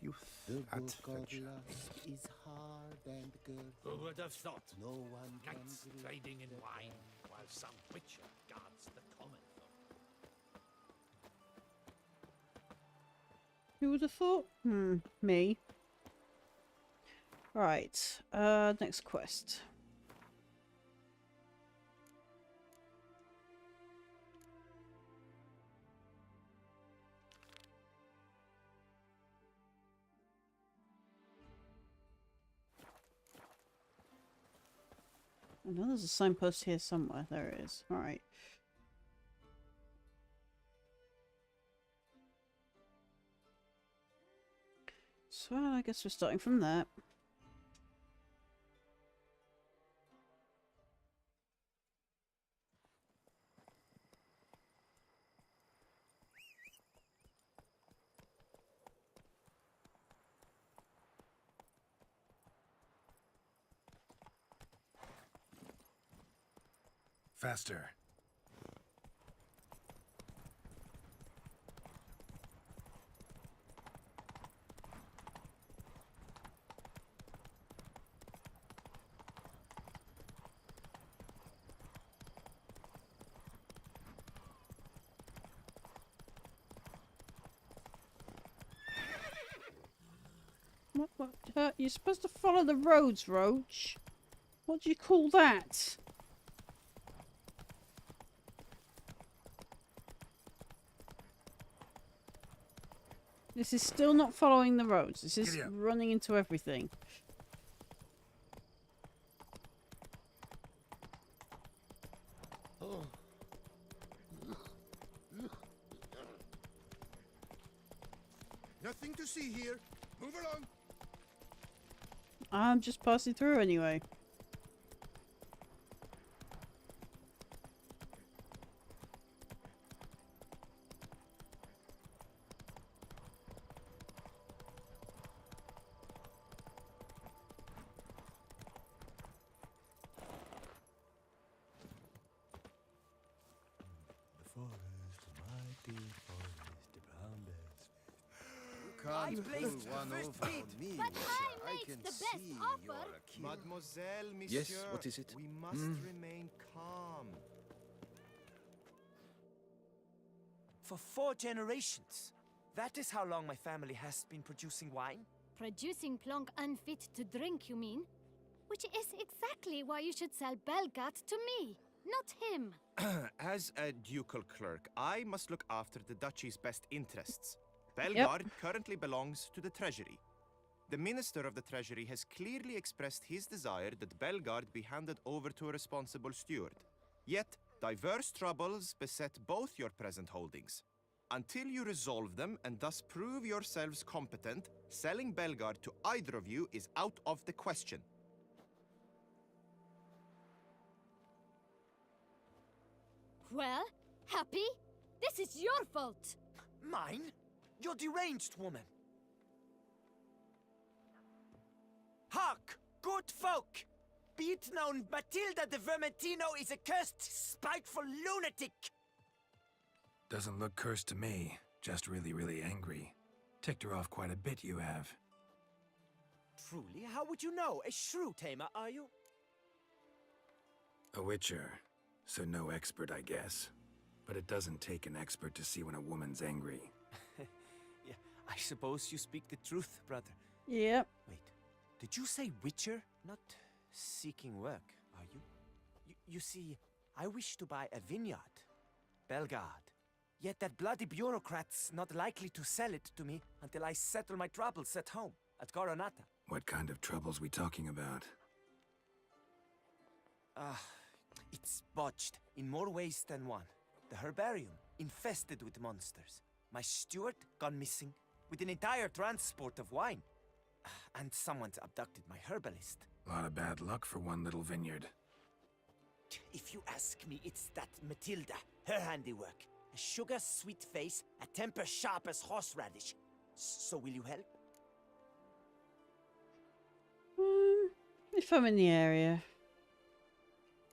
[SPEAKER 17] youth,
[SPEAKER 22] The book of lust is hard and girthy.
[SPEAKER 17] Who would have thought?
[SPEAKER 22] No one can
[SPEAKER 17] Knights
[SPEAKER 22] grip
[SPEAKER 17] trading in wine while some witcher guards the common folk.
[SPEAKER 1] Who would have thought? Me. Right, next quest. I know there's a signpost here somewhere. There it is. Alright. So I guess we're starting from that.
[SPEAKER 3] Faster.
[SPEAKER 1] What? You're supposed to follow the roads, Roach. What do you call that? This is still not following the roads. This is running into everything.
[SPEAKER 13] Nothing to see here. Move along.
[SPEAKER 1] I'm just passing through anyway.
[SPEAKER 10] Can't pull one over on me, Witcher. I can see you're a kid.
[SPEAKER 5] Mademoiselle, monsieur.
[SPEAKER 11] Yes, what is it?
[SPEAKER 5] We must remain calm.
[SPEAKER 9] For 4 generations. That is how long my family has been producing wine.
[SPEAKER 4] Producing plonk unfit to drink, you mean? Which is exactly why you should sell Belgat to me, not him.
[SPEAKER 5] As a ducal clerk, I must look after the duchy's best interests. Belgard currently belongs to the treasury. The minister of the treasury has clearly expressed his desire that Belgard be handed over to a responsible steward. Yet, diverse troubles beset both your present holdings. Until you resolve them and thus prove yourselves competent, selling Belgard to either of you is out of the question.
[SPEAKER 4] Well, Happy? This is your fault!
[SPEAKER 9] Mine? You're deranged, woman. Hark, good folk! Be it known, Matilda de Vermentino is a cursed, spiteful lunatic!
[SPEAKER 3] Doesn't look cursed to me. Just really, really angry. Ticked her off quite a bit, you have.
[SPEAKER 9] Truly? How would you know? A shrew tamer, are you?
[SPEAKER 3] A witcher. So no expert, I guess. But it doesn't take an expert to see when a woman's angry.
[SPEAKER 9] Yeah, I suppose you speak the truth, brother.
[SPEAKER 1] Yep.
[SPEAKER 9] Wait, did you say witcher? Not seeking work, are you? You see, I wish to buy a vineyard. Belgard. Yet that bloody bureaucrat's not likely to sell it to me until I settle my troubles at home, at Coronata.
[SPEAKER 3] What kind of troubles we talking about?
[SPEAKER 9] It's botched in more ways than one. The herbarium, infested with monsters. My steward gone missing, with an entire transport of wine. And someone's abducted my herbalist.
[SPEAKER 3] A lot of bad luck for one little vineyard.
[SPEAKER 9] If you ask me, it's that Matilda, her handiwork. A sugar-sweet face, a temper sharp as horseradish. So will you help?
[SPEAKER 1] If I'm in the area.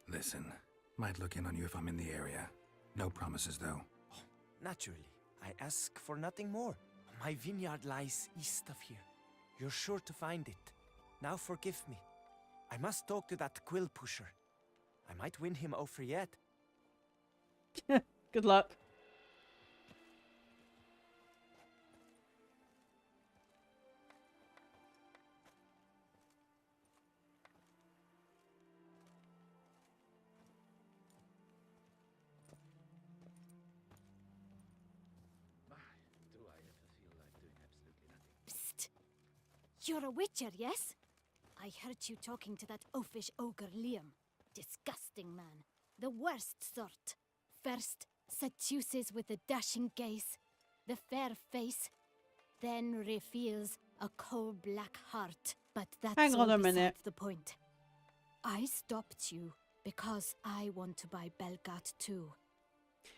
[SPEAKER 3] Listen, might look in on you if I'm in the area. No promises, though.
[SPEAKER 9] Oh, naturally. I ask for nothing more. My vineyard lies east of here. You're sure to find it. Now forgive me. I must talk to that quill pusher. I might win him over yet.
[SPEAKER 1] Good luck.
[SPEAKER 4] You're a witcher, yes? I heard you talking to that oafish ogre Liam. Disgusting man. The worst sort. First, seduces with a dashing gaze, the fair face, then reveals a coal-black heart. But that's
[SPEAKER 1] Hang on
[SPEAKER 4] all
[SPEAKER 1] a minute.
[SPEAKER 4] besides the point. I stopped you because I want to buy Belgat too.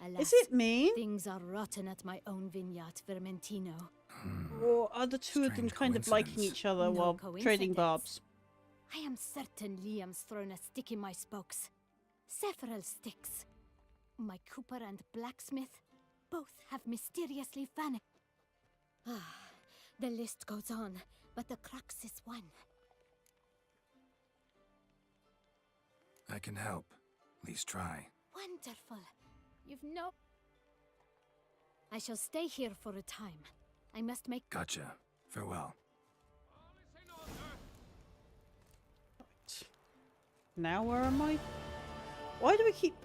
[SPEAKER 4] Alas,
[SPEAKER 1] Is it me?
[SPEAKER 4] Things are rotten at my own vineyard, Vermentino.
[SPEAKER 1] Or are the two of them kind of liking each other while trading barbs?
[SPEAKER 4] I am certain Liam's thrown a stick in my spokes. Several sticks. My cooper and blacksmith both have mysteriously vanished. The list goes on, but the crux is one.
[SPEAKER 3] I can help. At least try.
[SPEAKER 4] Wonderful. You've no... I shall stay here for a time. I must make...
[SPEAKER 3] Gotcha. Farewell.
[SPEAKER 1] Now where am I? Why do we keep...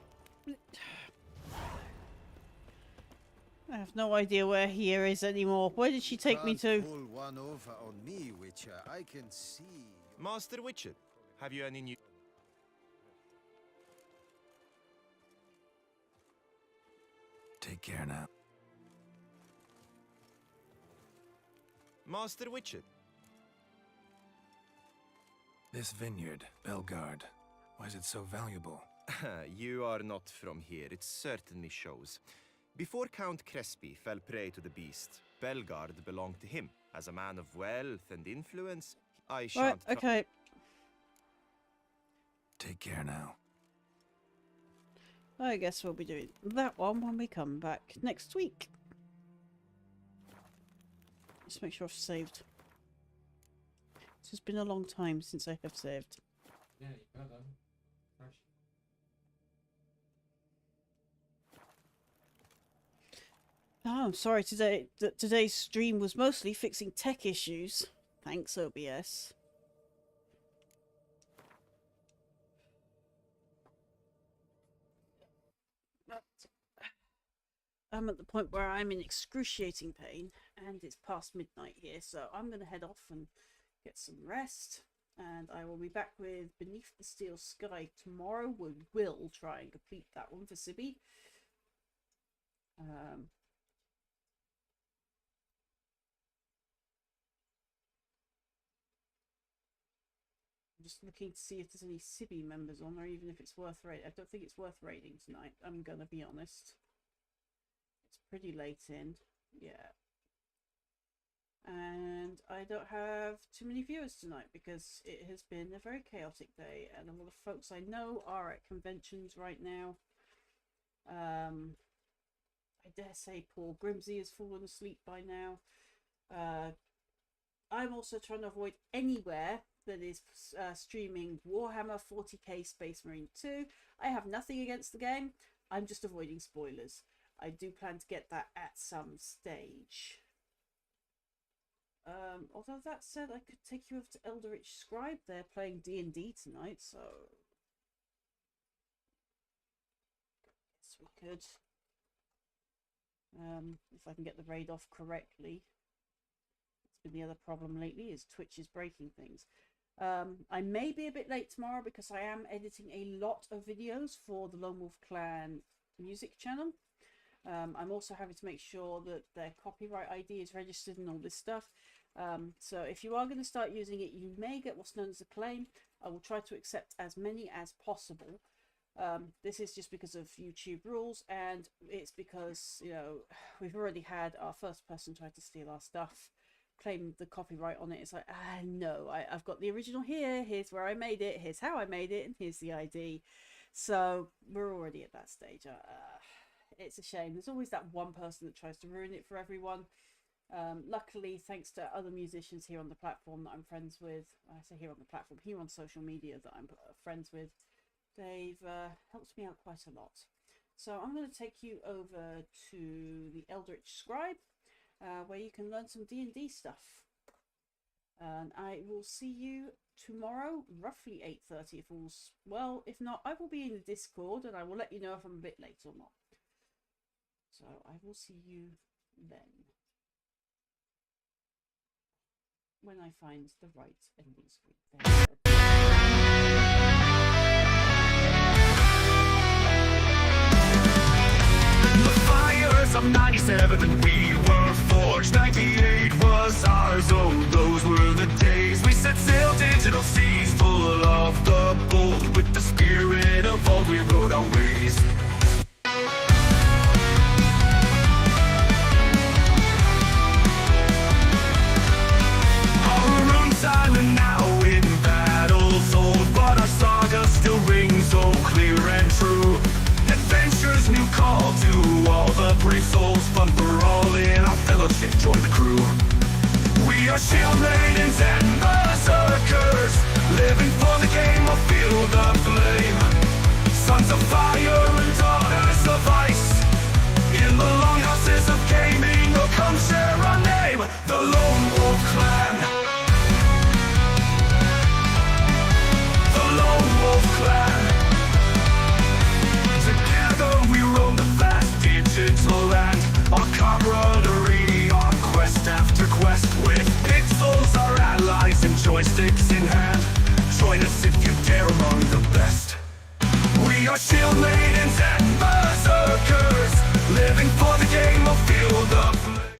[SPEAKER 1] I have no idea where here is anymore. Where did she take me to?
[SPEAKER 10] Pull one over on me, Witcher. I can see.
[SPEAKER 5] Master Witcher, have you any new...
[SPEAKER 3] Take care now.
[SPEAKER 5] Master Witcher.
[SPEAKER 3] This vineyard, Belgard, why is it so valuable?
[SPEAKER 5] You are not from here, it certainly shows. Before Count Crespi fell prey to the beast, Belgard belonged to him. As a man of wealth and influence, I shan't...
[SPEAKER 1] Right, okay.
[SPEAKER 3] Take care now.
[SPEAKER 1] I guess we'll be doing that one when we come back next week. Just make sure I've saved. It's been a long time since I have saved.
[SPEAKER 2] Yeah, you got them. Fresh.
[SPEAKER 1] Oh, I'm sorry that today's stream was mostly fixing tech issues. Thanks, OBS. But I'm at the point where I'm in excruciating pain, and it's past midnight here, so I'm going to head off and get some rest. And I will be back with Beneath the Steel Sky tomorrow. We will try and complete that one for Sibby. I'm just looking to see if there's any Sibby members on, or even if it's worth raiding. I don't think it's worth raiding tonight, I'm gonna be honest. It's pretty late in, yeah. And I don't have too many viewers tonight because it has been a very chaotic day, and a lot of folks I know are at conventions right now. I dare say poor Grimsy has fallen asleep by now. I'm also trying to avoid anywhere that is streaming Warhammer 40k Space Marine 2. I have nothing against the game, I'm just avoiding spoilers. I do plan to get that at some stage. Although that said, I could take you over to Eldritch Scribe. They're playing D&D tonight, so guess we could. If I can get the raid off correctly. It's been the other problem lately, is Twitch is breaking things. I may be a bit late tomorrow because I am editing a lot of videos for the Lonewolf Clan music channel. I'm also having to make sure that their copyright ID is registered and all this stuff. So if you are going to start using it, you may get what's known as a claim. I will try to accept as many as possible. This is just because of YouTube rules, and it's because, you know, we've already had our first person try to steal our stuff, claim the copyright on it. It's like, no, I've got the original here, here's where I made it, here's how I made it, and here's the ID. So we're already at that stage. It's a shame. There's always that one person that tries to ruin it for everyone. Luckily, thanks to other musicians here on the platform that I'm friends with, I say here on the platform, here on social media that I'm friends with, they've helped me out quite a lot. So I'm going to take you over to the Eldritch Scribe, where you can learn some D&D stuff. And I will see you tomorrow, roughly 8:30 if all's well. If not, I will be in the Discord, and I will let you know if I'm a bit late or not. So I will see you then, when I find the right ending screen. There you go.
[SPEAKER 7] The fires of 97 and we were forged. 98 was ours, oh those were the days. We set sail digital seas full of the bold. With the spirit of old we rode our ways. Silent now in battles old, but our saga still rings so clear and true. Adventure's new call to all the brave souls, fun for all in our fellowship, join the crew. We are shield maidens and berserkers, living for the game or feel the flame. Sons of fire and daughters of ice, in the longhouses of gaming, oh come share our name, the Lone Wolf Clan. Lonewolf Clan. maidens and berserkers.